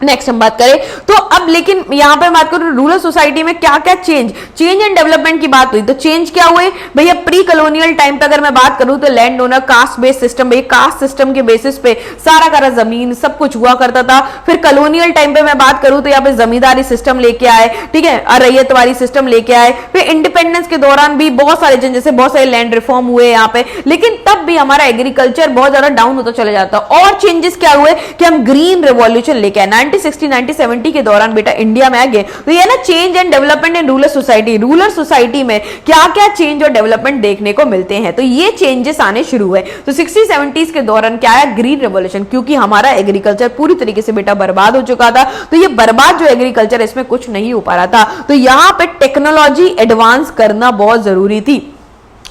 नेक्स्ट हम बात करें तो अब, लेकिन यहां पर बात करूं रूरल सोसाइटी में क्या क्या चेंज एंड डेवलपमेंट की बात हुई, तो चेंज क्या हुए भैया, प्री कॉलोनियल टाइम पे अगर मैं बात करूं तो land owner caste based system, भैया कास्ट सिस्टम के बेसिस पे सारा जमीन सब कुछ हुआ करता था। फिर कॉलोनियल टाइम पे मैं बात करूं तो यहाँ पे जमींदारी सिस्टम लेके आए, ठीक है, रैयतवारी सिस्टम लेके आए। फिर इंडिपेंडेंस के दौरान भी बहुत सारे चेंज, जैसे बहुत सारे लैंड रिफॉर्म हुए यहाँ पे, लेकिन तब भी हमारा एग्रीकल्चर बहुत ज्यादा डाउन होता चला जाता। और चेंजेस क्या हुए कि हम ग्रीन रिवॉल्यूशन लेके आए 1960-1970 के दौरान बेटा इंडिया में आ गए। तो ये ना change and development in rural society में क्या क्या चेंज और डेवलपमेंट देखने को मिलते हैं, तो ये चेंजेस आने शुरू हुए। तो 60-70s के दौरान क्या है, ग्रीन रेवोल्यूशन, क्योंकि हमारा एग्रीकल्चर पूरी तरीके से बेटा बर्बाद हो चुका था। तो ये बर्बाद जो एग्रीकल्चर इसमें कुछ नहीं हो पा रहा था, तो यहां पे टेक्नोलॉजी एडवांस करना बहुत जरूरी थी।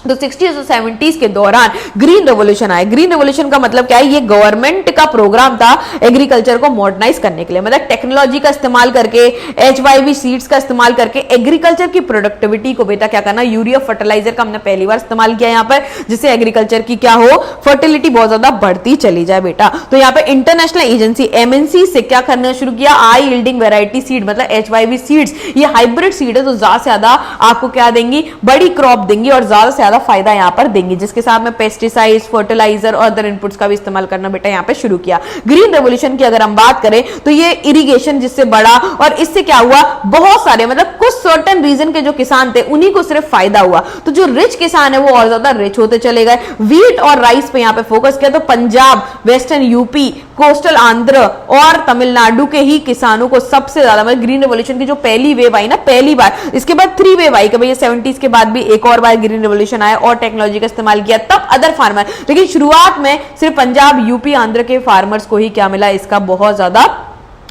तो 60s और 70s के दौरान ग्रीन रेवोल्यूशन आया। ग्रीन रेवोल्यूशन का मतलब क्या है, ये गवर्नमेंट का प्रोग्राम था एग्रीकल्चर को मॉडर्नाइज करने के लिए, मतलब टेक्नोलॉजी का इस्तेमाल करके, HYV सीड्स का इस्तेमाल करके एग्रीकल्चर की प्रोडक्टिविटी को बेटा क्या करना, यूरिया फर्टिलाइजर का हमने पहली बार इस्तेमाल किया यहाँ पर, जिससे एग्रीकल्चर की क्या हो, फर्टिलिटी बहुत ज्यादा बढ़ती चली जाए बेटा। तो यहाँ पे इंटरनेशनल एजेंसी MNC से क्या करना शुरू किया, हाई यील्डिंग वैरायटी सीड, मतलब HYV सीड्स, ये हाइब्रिड सीड है, तो ज्यादा से ज्यादा आपको क्या देंगी, बड़ी क्रॉप देंगी और ज्यादा से फायदा यहां पर देंगी, जिसके साथ में पेस्टिसाइड्स, फर्टिलाइजर और अदर इनपुट्स का भी इस्तेमाल करना बेटा यहां पे शुरू किया। ग्रीन रेवोल्यूशन की अगर हम बात करें तो ये इरिगेशन जिससे बढ़ा, और इससे क्या हुआ, बहुत सारे मतलब कुछ सर्टेन रीजन के जो किसान थे उन्हीं को सिर्फ फायदा हुआ। तो जो रिच किसान है वो और ज्यादा रिच होते चले गए। व्हीट और राइस पे यहां पे फोकस किया, तो Punjab, western UP, coastal Andhra और तमिलनाडु के ही किसानों को सबसे ज्यादा, मतलब ग्रीन रेवोल्यूशन की जो पहली वेव आई ना, पहली बार, इसके बाद 3 वेव आई कि भैया 70s के बाद भी एक और बार ग्रीन रेवोल्यूशन आया और टेक्नोलॉजी का इस्तेमाल किया, तब अदर फार्मर, लेकिन शुरुआत में सिर्फ पंजाब, यूपी, आंध्र के फार्मर्स को ही क्या मिला, इसका बहुत ज्यादा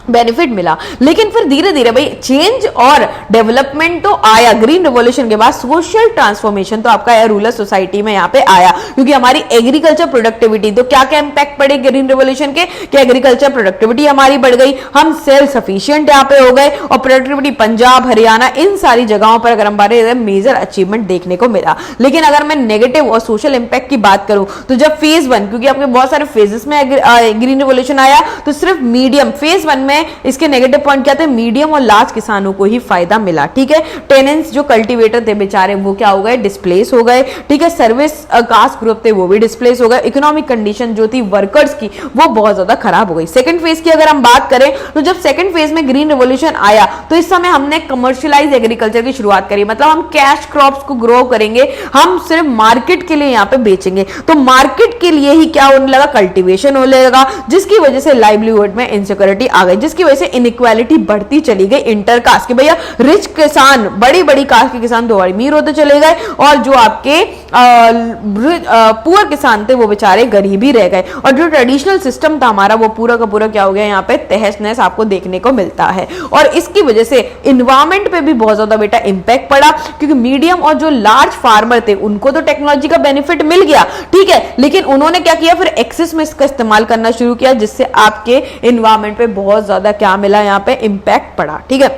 बेनिफिट मिला। लेकिन फिर धीरे धीरे भाई चेंज और डेवलपमेंट तो आया। ग्रीन रिवॉल्यूशन के बाद सोशल ट्रांसफॉर्मेशन तो आपका रूरल सोसाइटी में यहाँ पे आया, क्योंकि हमारी एग्रीकल्चर प्रोडक्टिविटी, तो क्या क्या इंपैक्ट पड़े ग्रीन रिवॉल्यूशन के, कि एग्रीकल्चर प्रोडक्टिविटी हमारी बढ़ गई, हम सेल्फ सफिशिएंट यहाँ पे हो गए, और प्रोडक्टिविटी पंजाब, हरियाणा, इन सारी जगहों पर अगर हमारे मेजर अचीवमेंट देखने को मिला। लेकिन अगर मैं नेगेटिव और सोशल इंपैक्ट की बात करूं तो जब फेज 1, क्योंकि आपके बहुत सारे फेजेस में ग्रीन रिवॉल्यूशन आया, तो सिर्फ मीडियम फेज 1 में इसके नेगेटिव पॉइंट क्या थे, मीडियम और लार्ज किसानों को ही फायदा मिला। ठीक है, टेनेंट्स जो कल्टीवेटर थे बेचारे वो क्या हो गए, डिस्प्लेस हो गए। ठीक है, सर्विस कास्ट ग्रुप थे वो भी डिस्प्लेस हो गए। इकोनॉमिक कंडीशन जो थी वर्कर्स की वो बहुत ज्यादा खराब हो गई। सेकंड फेज की अगर हम बात करें तो जब सेकंड फेज में ग्रीन रिवॉल्यूशन आया तो इस समय हमने कमर्शियलाइज एग्रीकल्चर की शुरुआत करी, मतलब हम कैश क्रॉप्स को ग्रो करेंगे, हम सिर्फ मार्केट के लिए यहाँ पे बेचेंगे। तो मार्केट के लिए ही क्या होने लगा, कल्टीवेशन होने लगा, जिसकी वजह से लाइवलीहुड में इनसिक्योरिटी आ गई, जिसकी वजह से इनइक्वालिटी बढ़ती चली गई इंटरकास्ट के। भैया रिच किसान, बड़ी बड़ी कास्ट के किसान तो अमीर होते चले गए, और जो आपके पुअर किसान थे वो बेचारे गरीब ही रह गए। और जो ट्रेडिशनल सिस्टम था हमारा वो पूरा का पूरा क्या हो गया, यहाँ पे तहस नहस आपको देखने को मिलता है। और इसकी वजह से इन्वायरमेंट पे भी बहुत ज्यादा बेटा इंपैक्ट पड़ा, क्योंकि मीडियम और जो लार्ज फार्मर थे उनको तो टेक्नोलॉजी का बेनिफिट मिल गया, ठीक है, लेकिन उन्होंने क्या किया, फिर एक्सेस में इसका इस्तेमाल करना शुरू किया, जिससे आपके इन्वायरमेंट पे बहुत ज्यादा क्या मिला, यहाँ पे इंपैक्ट पड़ा। ठीक है,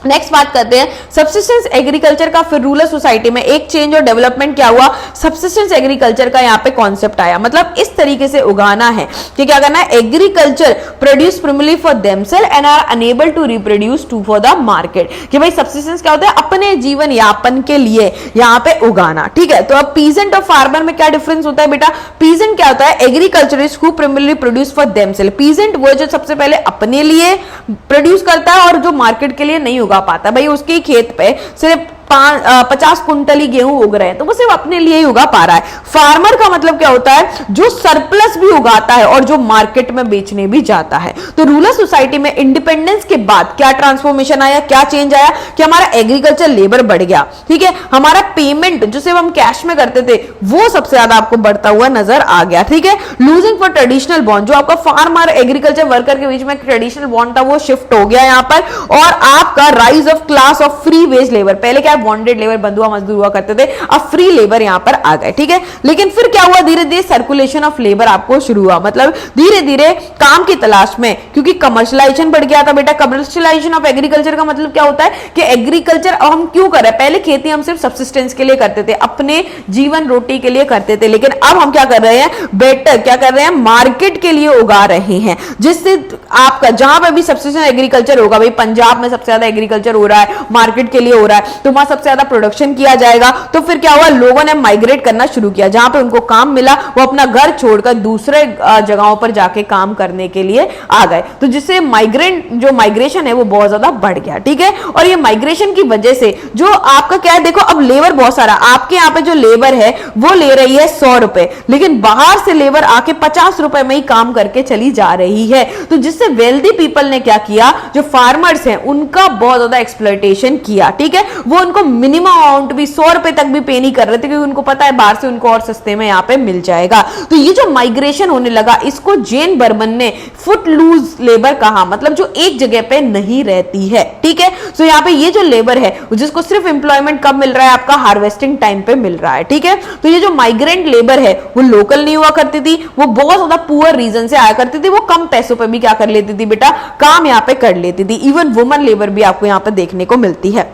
नेक्स्ट बात करते हैं सब्सिस्टेंस एग्रीकल्चर का। फिर रूरल सोसाइटी में एक चेंज और डेवलपमेंट क्या हुआ, सब्सिस्टेंस एग्रीकल्चर का यहाँ पे कॉन्सेप्ट आया, मतलब इस तरीके से उगाना है कि क्या करना है, agriculture produce primarily for themselves and are unable to reproduce to for the market, कि भाई सब्सिस्टेंस क्या होता है, अपने जीवन यापन के लिए यहाँ पे उगाना। ठीक है, तो अब पीजेंट और फार्मर में क्या डिफरेंस होता है बेटा, पीजेंट क्या होता है, agriculturist who primarily produce for themselves, peasant वो जो सबसे पहले अपने लिए प्रोड्यूस करता है और जो मार्केट के लिए नहीं उगा पाता, भाई उसके खेत पे सिर्फ 50 कुंटल ही गेहूं उग रहे हैं तो वो सिर्फ अपने लिए ही उगा पा रहा है। फार्मर का मतलब क्या होता है, जो सरप्लस भी उगाता है और जो मार्केट में बेचने भी जाता है। तो रूरल सोसाइटी में इंडिपेंडेंस के बाद क्या ट्रांसफॉर्मेशन आया, क्या चेंज आया कि हमारा एग्रीकल्चर लेबर बढ़ गया। ठीक है, हमारा पेमेंट जो सिर्फ हम कैश में करते थे वो सबसे ज्यादा आपको बढ़ता हुआ नजर आ गया। ठीक है, लूजिंग फॉर ट्रेडिशनल बॉन्ड, जो आपका फार्मर एग्रीकल्चर वर्कर के बीच में ट्रेडिशनल बॉन्ड था वो शिफ्ट हो गया यहाँ पर, और आपका rise of class of free veg labour, पहले क्या बॉन्डेड लेबर बंधुआ मजदूर हुआ करते थे, अब फ्री लेबर यहां पर आ गए। ठीक है, लेकिन फिर क्या हुआ, धीरे धीरे सर्कुलेशन ऑफ लेबर आपको शुरू हुआ, मतलब धीरे धीरे काम की तलाश में, क्योंकि कमर्शियलाइजेशन बढ़ गया था बेटा। कमर्शियलाइजेशन ऑफ एग्रीकल्चर का मतलब क्या होता है कि एग्रीकल्चर अब हम क्यों कर रहे हैं, पहले खेती हम सिर्फ सब्सिस्टेंस के लिए करते थे, अपने जीवन रोटी के लिए करते थे, लेकिन अब हम क्या कर रहे हैं, बेटर क्या कर रहे हैं, मार्केट के लिए उगा रहे हैं, जिससे आपका जहां पर भी सब्सिस्टेंस एग्रीकल्चर होगा, भाई पंजाब में सबसे ज्यादा एग्रीकल्चर हो रहा है, मार्केट के लिए हो रहा है, तो वहां सबसे ज्यादा प्रोडक्शन किया जाएगा। तो फिर क्या हुआ, लोगों ने माइग्रेट करना शुरू किया, जहां पे उनको काम मिला वो अपना घर छोड़कर दूसरे जगहों पर जाके काम करने के लिए आ गए, तो जिससे माइग्रेशन है वो बहुत ज्यादा बढ़ गया। ठीक है, और ये माइग्रेशन की वजह से जो आपका क्या है, देखो अब लेबर बहुत सारा, आपके यहाँ पे जो लेबर है वो ले रही है 100 रुपए, लेकिन बाहर से लेबर आके 50 रुपए में ही काम करके चली जा रही है, तो जिससे वेल्दी पीपल ने क्या किया, जो फार्मर्स हैं उनका बहुत ज्यादा एक्सप्लॉयटेशन किया। ठीक है, वो उनको मिनिमम अमाउंट भी 100 रुपए तक भी पे नहीं कर रहे थे, क्योंकि उनको पता है बाहर से उनको और सस्ते में यहाँ पे मिल जाएगा। तो ये जो माइग्रेशन होने लगा, इसको जेन बर्मन ने फुट लूज लेबर कहा, मतलब जो एक जगह पे नहीं रहती है। ठीक है, तो यहाँ पे ये जो लेबर है जिसको सिर्फ एम्प्लॉयमेंट कब मिल रहा है, आपका हार्वेस्टिंग टाइम पे मिल रहा है। ठीक है, तो ये जो माइग्रेंट लेबर है वो लोकल नहीं हुआ करती थी, वो बहुत ज्यादा पुअर रीजन से आया करती थी, वो कम पैसों पे भी क्या कर लेती थी बेटा, काम यहाँ पे कर लेती थी। इवन वुमन लेबर भी आपको यहाँ पे देखने को मिलती है।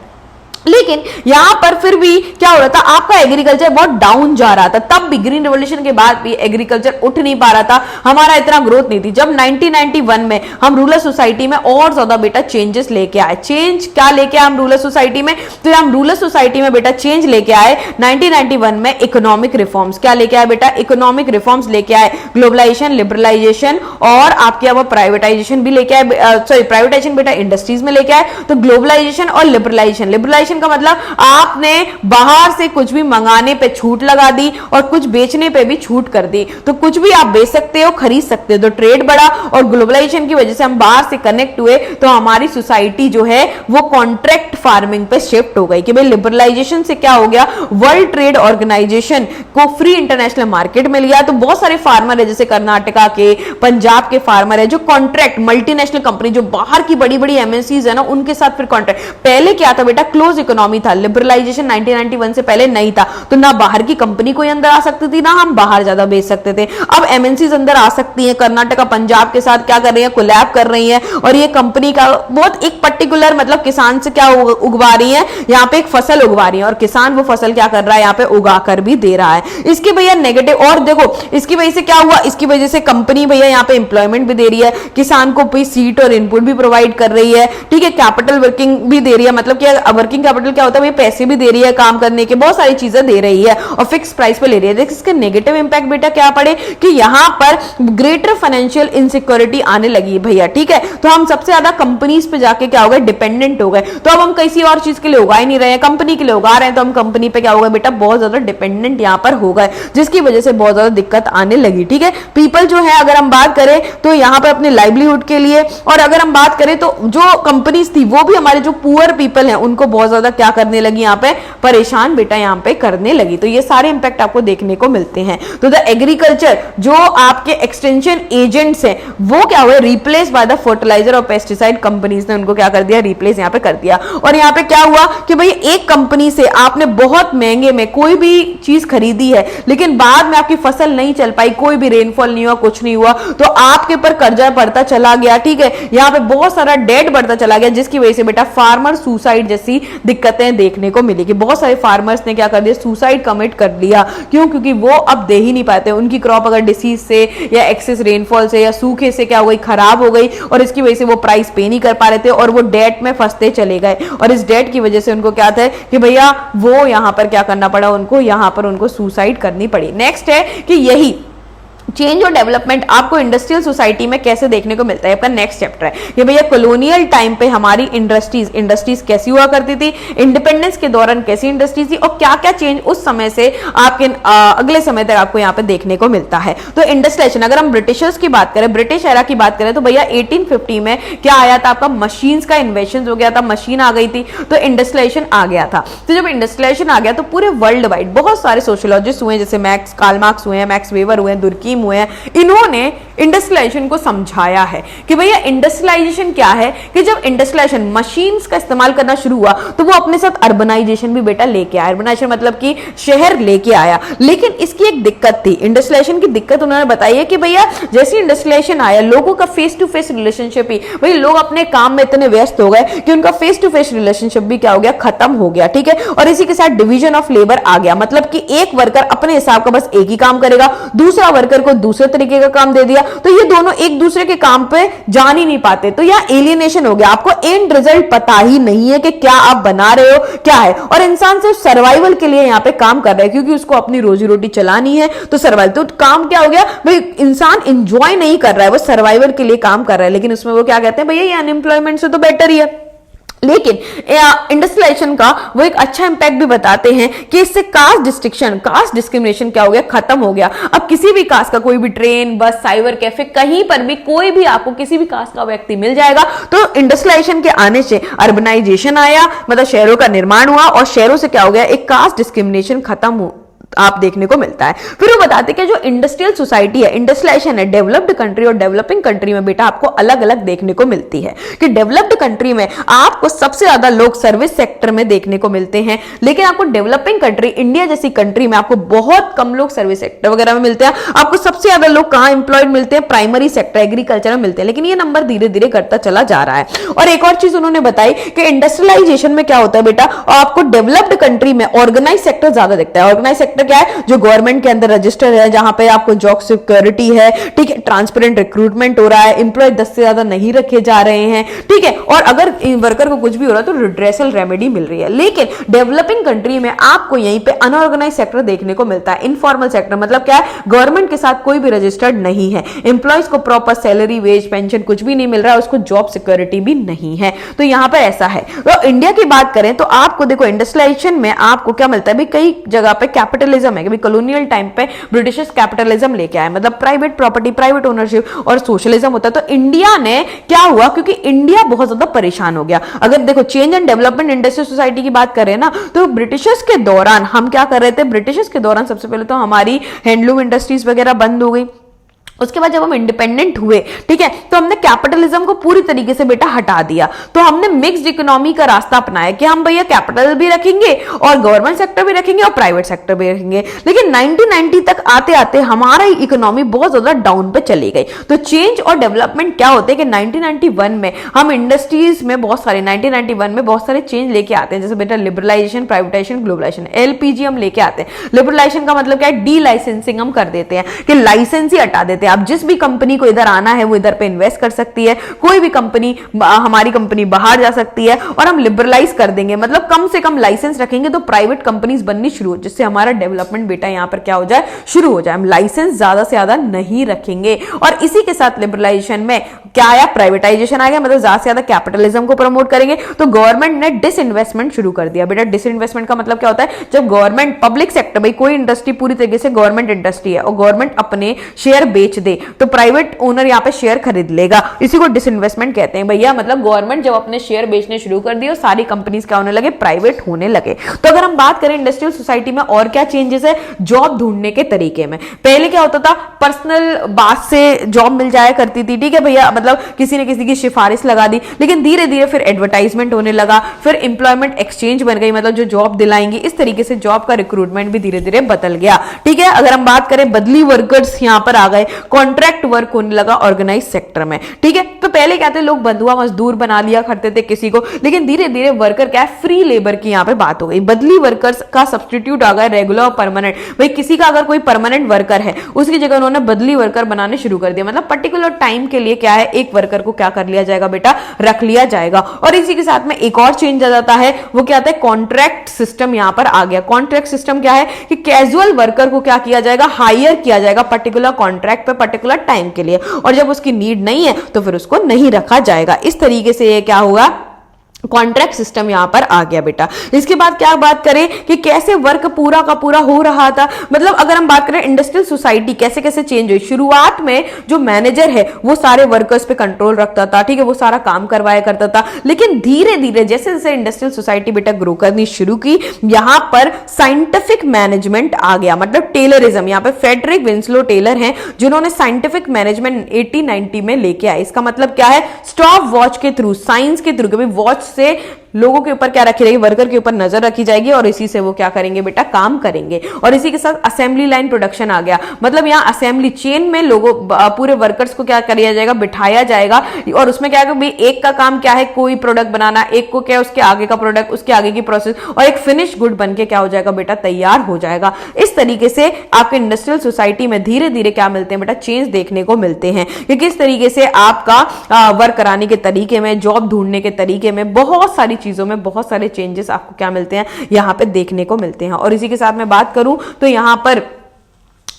लेकिन यहां पर फिर भी क्या हो रहा था, आपका एग्रीकल्चर बहुत डाउन जा रहा था, तब भी ग्रीन रेवोल्यूशन के बाद भी एग्रीकल्चर उठ नहीं पा रहा था, हमारा इतना ग्रोथ नहीं थी। जब 1991 में हम रूरल सोसाइटी में और ज्यादा बेटा चेंजेस लेके आए, चेंज क्या लेके आए हम रूरल सोसाइटी में, तो हम रूरल सोसाइटी में बेटा चेंज लेके आए 1991 में, इकोनॉमिक रिफॉर्म्स क्या लेके आए बेटा, इकोनॉमिक रिफॉर्म्स लेके आए, ग्लोबलाइजेशन, लिबरलाइजेशन और आपके अब प्राइवेटाइजेशन भी लेके आए, सॉरी प्राइवेटाइजेशन बेटा इंडस्ट्रीज में लेके आए। तो ग्लोबलाइजेशन और लिबरलाइजेशन का मतलब आपने बाहर से कुछ भी मंगाने पे छूट लगा दी और कुछ बेचने पे भी छूट कर दी, तो कुछ भी आप बेच सकते हो, खरीद सकते हो, तो ट्रेड बढ़ा। और ग्लोबलाइजेशन की वजह से हम बाहर से कनेक्ट हुए, तो हमारी सोसाइटी जो है वो कॉन्ट्रैक्ट फार्मिंग पे शिफ्ट हो गई कि भाई लिबरलाइजेशन से क्या हो गया, वर्ल्ड ट्रेड ऑर्गेनाइजेशन को फ्री इंटरनेशनल मार्केट में लिया, तो बहुत सारे फार्मर है जैसे कर्नाटका के, पंजाब के फार्मर है जो कॉन्ट्रैक्ट मल्टीनेशनल कंपनी जो बाहर की बड़ी बड़ी एमएनसीज है ना उनके साथ फिर कॉन्ट्रैक्ट। पहले क्या था बेटा, क्लोज इकोनॉमी था, लिबरलाइजेशन 1991 से पहले नहीं था, तो ना बाहर की कंपनी कोई अंदर आ सकती थी, ना हम बाहर ज्यादा बेच सकते थे। अब एमएनसीज अंदर आ सकती हैं, कर्नाटका पंजाब के साथ क्या कर रही है, कोलैब कर रही है, और ये कंपनी का बहुत एक पर्टिकुलर मतलब किसान से क्या उगवा रही है, यहाँ पे एक फसल उगवा रही है, और किसान वो फसल क्या कर रहा है, यहाँ पे उगा कर भी दे रहा है। इसकी भैया नेगेटिव, और देखो इसकी वजह से क्या हुआ, इसकी वजह से कंपनी भैया यहाँ पे एम्प्लॉयमेंट भी दे रही है, किसान को भी सीट और इनपुट भी प्रोवाइड कर रही है, ठीक है, कैपिटल वर्किंग भी दे रही है, मतलब क्या वर्किंग कैपिटल क्या होता है, पैसे भी दे रही है काम करने के, बहुत सारी चीजें दे रही है और फिक्स प्राइस पे ले रही है। देखिए इसके नेगेटिव इंपैक्ट बेटा क्या पड़े कि यहां पर ग्रेटर फाइनेंशियल इनसिक्योरिटी आने लगी भैया, ठीक है, तो हम सबसे ज्यादा कंपनीज पे जाके क्या हो गए, डिपेंडेंट हो गए, तो अब हम किसी और चीज के लिए उगा ही नहीं रहे हैं, कंपनी के लिए उगा रहे हैं, तो हम कंपनी पे क्या हो गए बेटा, बहुत ज्यादा डिपेंडेंट यहां पर हो गए, जिसकी वजह से बहुत ज्यादा दिक्कत आने लगी। ठीक है, पीपल जो है अगर हम बात करें तो यहां पर अपने लाइवलीहुड के लिए, और अगर हम बात करें तो जो कंपनीज थी वो भी हमारे जो पुअर पीपल हैं उनको बहुत ज्यादा क्या करने लगी, यहाँ पे परेशान बेटा यहाँ पे करने लगी। तो ये सारे इंपैक्ट आपको देखने को मिलते हैं। तो द एग्रीकल्चर जो आपके एक्सटेंशन एजेंट्स हैं वो क्या हुए, रिप्लेस बाय द फर्टिलाइजर और पेस्टिसाइड कंपनीज ने उनको क्या कर दिया, रिप्लेस यहाँ पे कर दिया। और यहाँ पे क्या हुआ कि भाई एक कंपनी से आपने बहुत महंगे में कोई भी चीज खरीदी है, लेकिन बाद में आपकी फसल नहीं चल पाई, कोई भी रेनफॉल नहीं हुआ, कुछ नहीं हुआ, तो आपके ऊपर कर्जा बढ़ता चला गया। ठीक है, यहाँ पे बहुत सारा डेट बढ़ता चला गया, जिसकी वजह से बेटा फार्मर सुसाइड जैसी दिक्कतें देखने को मिली कि बहुत सारे फार्मर्स ने क्या कर दिया, सुसाइड कमिट कर लिया। क्यों? क्योंकि वो अब दे ही नहीं पाते, उनकी क्रॉप अगर डिसीज से या एक्सेस रेनफॉल से या सूखे से क्या हो गई, खराब हो गई, और इसकी वजह से वो प्राइस पे नहीं कर पा रहे थे और वो डेट में फंसते चले गए। और इस डेट की वजह से उनको क्या था कि भैया वो यहां पर क्या करना पड़ा, उनको यहां पर उनको सुसाइड करनी पड़ी। नेक्स्ट है कि यही चेंज और डेवलपमेंट आपको इंडस्ट्रियल सोसाइटी में कैसे देखने को मिलता है। आपका नेक्स्ट चैप्टर है कि भैया कॉलोनियल टाइम पे हमारी इंडस्ट्रीज कैसी हुआ करती थी, इंडिपेंडेंस के दौरान कैसी इंडस्ट्रीज थी, और क्या क्या चेंज उस समय से आपके अगले समय तक आपको यहाँ पे देखने को मिलता है। तो इंडस्ट्रियलाइजेशन, अगर हम ब्रिटिशर्स की बात करें, ब्रिटिश एरा की बात करें, तो भैया 1850 में क्या आया था, आपका मशीन्स का इन्वेंशन हो गया था, मशीन आ गई थी, तो इंडस्ट्रियलाइजेशन आ गया था। तो जब इंडस्ट्रियलाइजेशन आ गया तो पूरे वर्ल्ड वाइड बहुत सारे सोशियोलॉजिस्ट हुए, जैसे कार्ल मार्क्स हुए हैं, मैक्स वेबर हुए हैं, दुर्कीम हुए हैं, इन्होंने इंडस्ट्रियलाइजेशन को समझाया है कि भैया इंडस्ट्रियलाइजेशन क्या है, कि जब इंडस्ट्रियलाइजेशन मशीन्स का इस्तेमाल करना शुरू हुआ तो वो अपने साथ अर्बनाइजेशन भी बेटा लेके आया। अर्बनाइजेशन मतलब कि शहर लेके आया, लेकिन इसकी एक दिक्कत थी, इंडस्ट्रियलाइजेशन की दिक्कत उन्होंने बताई है कि भैया जैसे इंडस्ट्रियलाइजेशन आया, लोगों का फेस टू फेस रिलेशनशिप ही, भाई लोग अपने काम में इतने व्यस्त हो गए कि उनका फेस टू फेस रिलेशनशिप भी क्या हो गया, खत्म हो गया। ठीक है, और इसी के साथ डिवीजन ऑफ लेबर आ गया, मतलब कि एक वर्कर अपने हिसाब का बस एक ही काम करेगा, दूसरा वर्कर को दूसरे तरीके का काम दे दिया, तो ये दोनों एक दूसरे के काम पे जान ही नहीं पाते, तो यह एलियनेशन हो गया। आपको एंड रिजल्ट पता ही नहीं है कि क्या आप बना रहे हो क्या है, और इंसान सिर्फ सर्वाइवल के लिए यहां पे काम कर रहा है, क्योंकि उसको अपनी रोजी रोटी चलानी है, तो सर्वाइवल, तो काम क्या हो गया भाई, इंसान एंजॉय नहीं कर रहा है, वो सर्वाइवल के लिए काम कर रहा है, लेकिन उसमें वो क्या कहते हैं, भैया ये अनएम्प्लॉयमेंट से तो बेटर ही है। लेकिन इंडस्ट्रियलाइजेशन का वो एक अच्छा इंपैक्ट भी बताते हैं कि इससे कास्ट डिस्क्रिमिनेशन क्या हो गया, खत्म हो गया। अब किसी भी कास्ट का कोई भी ट्रेन, बस, साइबर कैफे, कहीं पर भी कोई भी आपको किसी भी कास्ट का व्यक्ति मिल जाएगा। तो इंडस्ट्रियलाइजेशन के आने से अर्बनाइजेशन आया, मतलब शहरों का निर्माण हुआ, और शहरों से क्या हो गया, एक कास्ट डिस्क्रिमिनेशन खत्म हो आप देखने को मिलता है। फिर वो बताते हैं कि जो इंडस्ट्रियल सोसाइटी है, इंडस्ट्रियलाइजेशन है, डेवलप्ड कंट्री और डेवलपिंग कंट्री में बेटा आपको अलग अलग देखने को मिलती है। कि डेवलप्ड कंट्री में आपको सबसे ज्यादा लोग सर्विस सेक्टर में देखने को मिलते हैं, लेकिन आपको डेवलपिंग कंट्री, इंडिया जैसी कंट्री में आपको बहुत कम लोग सर्विस सेक्टर वगैरह में मिलते हैं। आपको सबसे ज्यादा लोग कहां एम्प्लॉयड मिलते हैं, प्राइमरी सेक्टर, एग्रीकल्चर में मिलते हैं, लेकिन ये नंबर धीरे धीरे घटता चला जा रहा है। और एक और चीज उन्होंने बताई कि इंडस्ट्रियलाइजेशन में क्या होता है बेटा, आपको डेवलप्ड कंट्री में ऑर्गेनाइज सेक्टर ज्यादा दिखता है। ऑर्गेनाइज सेक्टर क्या है, जो गवर्नमेंट के अंदर रजिस्टर है, जहां पे आपको जॉब सिक्योरिटी है, ठीक है, ट्रांसपेरेंट रिक्रूटमेंट हो रहा है, एम्प्लॉय 10 से ज्यादा नहीं रखे जा रहे हैं, ठीक है, और अगर वर्कर को कुछ भी हो रहा है तो रिड्रेसल रेमेडी मिल रही है। लेकिन डेवलपिंग कंट्री में आपको यहीं पे अनऑर्गेनाइज सेक्टर देखने को मिलता है। इनफॉर्मल सेक्टर मतलब क्या है, गवर्नमेंट के साथ कोई भी रजिस्टर्ड नहीं है, एम्प्लॉयज को प्रॉपर सैलरी, वेज, पेंशन कुछ भी नहीं मिल रहा है, उसको जॉब सिक्योरिटी भी नहीं है। तो यहां पर ऐसा है। तो इंडिया की बात करें तो आपको देखो इंडस्ट्रियलाइजेशन में आपको क्या मिलता है भाई, कई जगह पे कैपिटलिज्म है, कॉलोनियल टाइम पे ब्रिटिशर्स कैपिटलिज्म लेके आए, मतलब प्राइवेट प्रॉपर्टी, प्राइवेट ओनरशिप और सोशलिज्म होता है। तो इंडिया ने क्या हुआ, क्योंकि इंडिया बहुत ज्यादा परेशान हो गया। अगर देखो change and development industrial society की बात करें ना, तो ब्रिटिशर्स के दौरान हम क्या कर रहे थे, ब्रिटिशर्स के दौरान सबसे पहले तो हमारी हैंडलूम इंडस्ट्रीज वगैरह बंद हो गई। उसके बाद जब हम इंडिपेंडेंट हुए, ठीक है, तो हमने कैपिटलिज्म को पूरी तरीके से बेटा हटा दिया। तो हमने मिक्स्ड इकोनॉमी का रास्ता अपनाया कि हम भैया कैपिटल भी रखेंगे और गवर्नमेंट सेक्टर भी रखेंगे और प्राइवेट सेक्टर भी रखेंगे। लेकिन 1990 तक आते आते हमारा इकोनॉमी बहुत ज्यादा डाउन पे चली गई। तो चेंज और डेवलपमेंट क्या होते हैं कि 1991 में हम इंडस्ट्रीज में बहुत सारे 1991 में बहुत सारे चेंज लेके आते हैं, जैसे बेटा लिबरलाइजेशन, प्राइवेटाइजेशन, ग्लोबलाइजेशन। एलपीजी हम लेके आते हैं। लिबरलाइजेशन का मतलब क्या है, डी लाइसेंसिंग हम कर देते हैं कि लाइसेंस ही हटा देते हैं। आप जिस भी कंपनी को इधर आना है वो इधर पे इन्वेस्ट कर सकती है, कोई भी कंपनी, हमारी कंपनी बाहर जा सकती है, और हम लिबरलाइज कर देंगे, मतलब कम से कम लाइसेंस रखेंगे तो प्राइवेट कंपनीज बननी शुरू हो, जिससे हमारा डेवलपमेंट बेटा यहां पर क्या हो जाए, शुरू हो जाए। हम लाइसेंस ज्यादा से ज्यादा नहीं रखेंगे। और इसी के साथ लिबरलाइजेशन में क्या आया, प्राइवेटाइजेशन आ गया, मतलब ज्यादा से ज्यादा कैपिटलिज्म को प्रमोट करेंगे। तो गवर्नमेंट ने डिसइन्वेस्टमेंट शुरू कर दिया। बेटा डिसइन्वेस्टमेंट का मतलब क्या होता है, जब गवर्नमेंट, पब्लिक सेक्टर, भाई कोई इंडस्ट्री पूरी तरीके से गवर्नमेंट इंडस्ट्री है और गवर्नमेंट अपने शेयर बेच बेच दे तो प्राइवेट ओनर यहाँ पे शेयर खरीद लेगा, इसी को डिसइन्वेस्टमेंट कहते हैं भैया। मतलब गवर्नमेंट जब अपने शेयर बेचने शुरू कर दिए, सारी कंपनीज क्या होने लगे, प्राइवेट होने लगे। तो अगर हम बात करें इंडस्ट्रियल सोसाइटी में और क्या चेंजेस है, जॉब ढूंढने के तरीके में। पहले क्या होता था, पर्सनल बात से जॉब मिल जाया करती थी, ठीक है भैया, मतलब किसी ने किसी की सिफारिश लगा दी। लेकिन धीरे धीरे फिर एडवर्टाइजमेंट होने लगा, फिर एम्प्लॉयमेंट एक्सचेंज बन गई, मतलब जो जॉब दिलाएंगे, इस तरीके से जॉब का रिक्रूटमेंट भी धीरे धीरे बदल गया, ठीक है। अगर हम बात करें बदली वर्कर्स यहां पर आ गए, कॉन्ट्रैक्ट वर्क होने लगा ऑर्गेनाइज सेक्टर में, ठीक है। तो पहले क्या थे, लोग बंधुआ मजदूर बना लिया करते थे किसी को, लेकिन धीरे धीरे वर्कर क्या है, फ्री लेबर की यहां पे बात हो गई। बदली वर्कर्स का सब्स्टिट्यूट आ गया रेगुलर और परमानेंट। भाई किसी का अगर कोई परमानेंट वर्कर है, उसकी जगह उन्होंने बदली वर्कर बनाने शुरू कर दिया, मतलब पर्टिकुलर टाइम के लिए क्या है, एक वर्कर को क्या कर लिया जाएगा बेटा, रख लिया जाएगा। और इसी के साथ में एक और चेंज आ जाता है, वो क्या आता है, कॉन्ट्रैक्ट सिस्टम यहां पर आ गया। कॉन्ट्रैक्ट सिस्टम क्या है कि कैजुअल वर्कर को क्या किया जाएगा, हायर किया जाएगा पर्टिकुलर कॉन्ट्रैक्ट पे पर्टिकुलर टाइम के लिए, और जब उसकी नीड नहीं है तो फिर उसको नहीं रखा जाएगा। इस तरीके से ये क्या हुआ, कॉन्ट्रैक्ट सिस्टम यहां पर आ गया बेटा। इसके बाद क्या बात करें कि कैसे वर्क पूरा का पूरा हो रहा था, मतलब अगर हम बात करें इंडस्ट्रियल सोसाइटी कैसे कैसे चेंज हुई। शुरुआत में जो मैनेजर है वो सारे वर्कर्स पे कंट्रोल रखता था, ठीक है, वो सारा काम करवाया करता था। लेकिन धीरे धीरे जैसे जैसे इंडस्ट्रियल सोसाइटी बेटा ग्रो करनी शुरू की, यहां पर साइंटिफिक मैनेजमेंट आ गया, मतलब टेलरिज्म। यहां पर फ्रेडरिक विंसलो टेलर हैं जिन्होंने साइंटिफिक मैनेजमेंट 1890 में लेके आए। इसका मतलब क्या है, स्टॉप वॉच के थ्रू, साइंस के थ्रू, वॉच से लोगों के ऊपर क्या रखी रहेगी, वर्कर के ऊपर नजर रखी जाएगी, और इसी से वो क्या करेंगे बेटा, काम करेंगे। और इसी के साथ असेंबली लाइन प्रोडक्शन आ गया, मतलब यहाँ असेंबली चेन में लोगों पूरे वर्कर्स को क्या किया जाएगा, बिठाया जाएगा। और उसमें क्या है भाई, एक का काम क्या है, कोई प्रोडक्ट बनाना, एक को क्या है उसके आगे का प्रोडक्ट, उसके आगे की प्रोसेस, और एक फिनिश गुड बन के क्या हो जाएगा बेटा, तैयार हो जाएगा। इस तरीके से आपके इंडस्ट्रियल सोसाइटी में धीरे धीरे क्या मिलते हैं बेटा, चेंज देखने को मिलते हैं कि किस तरीके से आपका वर्क कराने के तरीके में, जॉब ढूंढने के तरीके में, बहुत सारी चीजों में बहुत सारे चेंजेस आपको क्या मिलते हैं, यहां पे देखने को मिलते हैं। और इसी के साथ मैं बात करूं तो यहां पर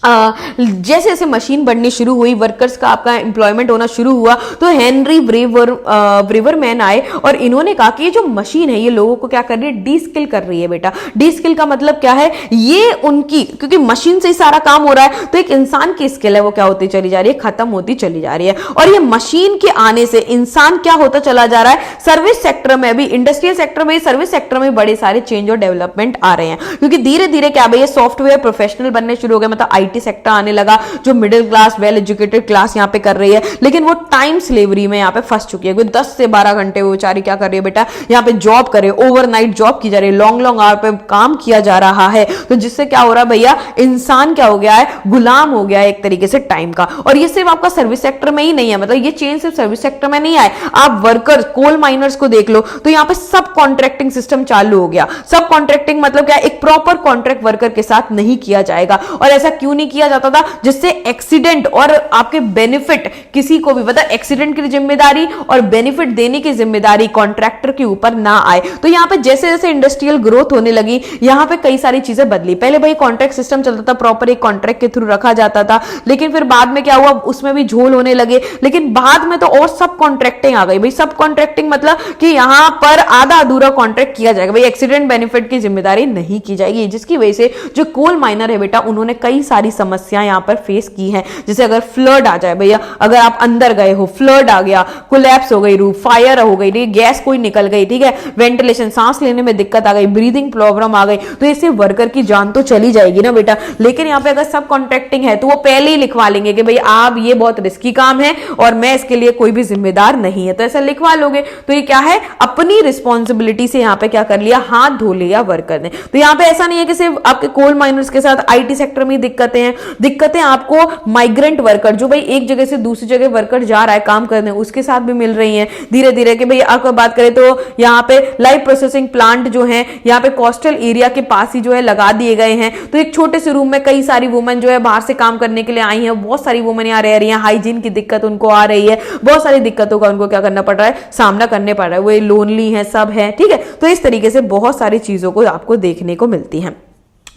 जैसे जैसे मशीन बढ़नी शुरू हुई, वर्कर्स का आपका एम्प्लॉयमेंट होना शुरू हुआ, तो हेनरी ब्रेवरमैन आए और इन्होंने कहा कि ये जो मशीन है ये लोगों को क्या कर रही है, डी स्किल कर रही है बेटा। डी स्किल का मतलब क्या है, ये उनकी, क्योंकि मशीन से ही सारा काम हो रहा है, तो एक इंसान की स्किल है वो क्या होती चली जा रही है, खत्म होती चली जा रही है। और ये मशीन के आने से इंसान क्या होता चला जा रहा है, सर्विस सेक्टर में भी, इंडस्ट्रियल सेक्टर में, सर्विस सेक्टर में बड़े सारे चेंज और डेवलपमेंट आ रहे हैं, क्योंकि धीरे धीरे क्या भाई, सॉफ्टवेयर प्रोफेशनल बनने शुरू हो गए, मतलब आईटी सेक्टर आने लगा, जो middle class well educated class यहां पे कर रही है। लेकिन वो टाइम स्लेवरी में यहां पे फंस चुकी है, 10 से 12 घंटे वो बेचारी क्या कर रही है बेटा, यहां पे जॉब कर रही है, ओवरनाइट जॉब की जा रही है, लॉन्ग लॉन्ग आवर पे काम किया जा रहा है। तो जिससे क्या हो रहा है भैया, इंसान क्या हो गया है, गुलाम हो गया है एक तरीके से टाइम का। और ये सिर्फ आपका सर्विस सेक्टर में ही नहीं है, मतलब ये चेंज सिर्फ सर्विस सेक्टर में नहीं आए, आप वर्कर्स, कोल माइनर्स को देख लो, तो यहां पे सब कॉन्ट्रैक्टिंग सिस्टम चालू हो गया। सब कॉन्ट्रैक्टिंग मतलब क्या, एक प्रॉपर कॉन्ट्रैक्ट वर्कर के साथ नहीं किया जाएगा। और ऐसा क्यों नहीं किया जाता था, जिससे एक्सीडेंट और आपके बेनिफिट किसी को भी, मतलब एक्सीडेंट की जिम्मेदारी और बेनिफिट देने की जिम्मेदारी कॉन्ट्रैक्टर के ऊपर ना आए। तो यहां पे जैसे जैसे इंडस्ट्रियल ग्रोथ होने लगी, यहां पे कई सारी चीजें बदली। पहले भाई कॉन्ट्रैक्ट सिस्टम चलता था, प्रॉपर एक कॉन्ट्रैक्ट के थ्रू रखा जाता था, लेकिन फिर बाद में क्या हुआ, उसमें भी झोल होने लगे। लेकिन बाद में तो और सब कॉन्ट्रैक्टिंग आ गई। भाई सब कॉन्ट्रैक्टिंग मतलब कि यहां पर आधा अधूरा कॉन्ट्रैक्ट किया जाएगा, भाई एक्सीडेंट बेनिफिट की जिम्मेदारी नहीं की जाएगी, जिसकी वजह से जो कोल माइनर है बेटा, उन्होंने कई सारी समस्याएं यहां पर फेस की है। जैसे अगर फ्लड आ जाए भैया, अगर आप अंदर गए हो, फ्लड आ गया, कोलैप्स हो गई रूफ, फायर हो गई, गैस कोई निकल गई, ठीक है, वेंटिलेशन, सांस लेने में दिक्कत आ गई, ब्रीदिंग प्रॉब्लम आ गई, तो इससे वर्कर की जान तो चली जाएगी ना बेटा। लेकिन यहां पे अगर सब कॉन्ट्रैक्टिंग है तो वो पहले ही लिखवा लेंगे कि भाई आप, ये बहुत रिस्की काम है और मैं इसके लिए कोई भी जिम्मेदार नहीं है, तो ऐसा लिखवा लोगे। तो ये क्या है, अपनी रिस्पॉन्सिबिलिटी से यहां पे क्या कर लिया, हाथ धो लिया वर्कर ने। तो यहां पे ऐसा नहीं है कि सिर्फ आपके कोल माइनर्स के साथ आईटी सेक्टर में दिक्कतें हैं, दिक्कतें आपको माइग्रेंट वर्कर, जो भाई एक जगह से दूसरी जगह वर्कर जा रहा है काम करने, उसके साथ भी मिल रही हैं धीरे धीरे। कि भाई आपको बात करें तो यहाँ पे लाइव प्रोसेसिंग प्लांट जो है यहाँ पे कोस्टल एरिया के पास ही जो है लगा दिए गए हैं। तो एक छोटे से रूम में कई सारी वुमेन जो है बाहर से काम करने के लिए आई हैं, बहुत सारी वुमेन यहाँ रह रही हैं, हाइजीन की दिक्कत उनको आ रही है, बहुत सारी दिक्कतों का उनको क्या करना पड़ रहा है, सामना करने पड़ रहा है, वो लोनली है, सब है, ठीक है। तो इस तरीके से बहुत सारी चीजों को आपको देखने को मिलती है।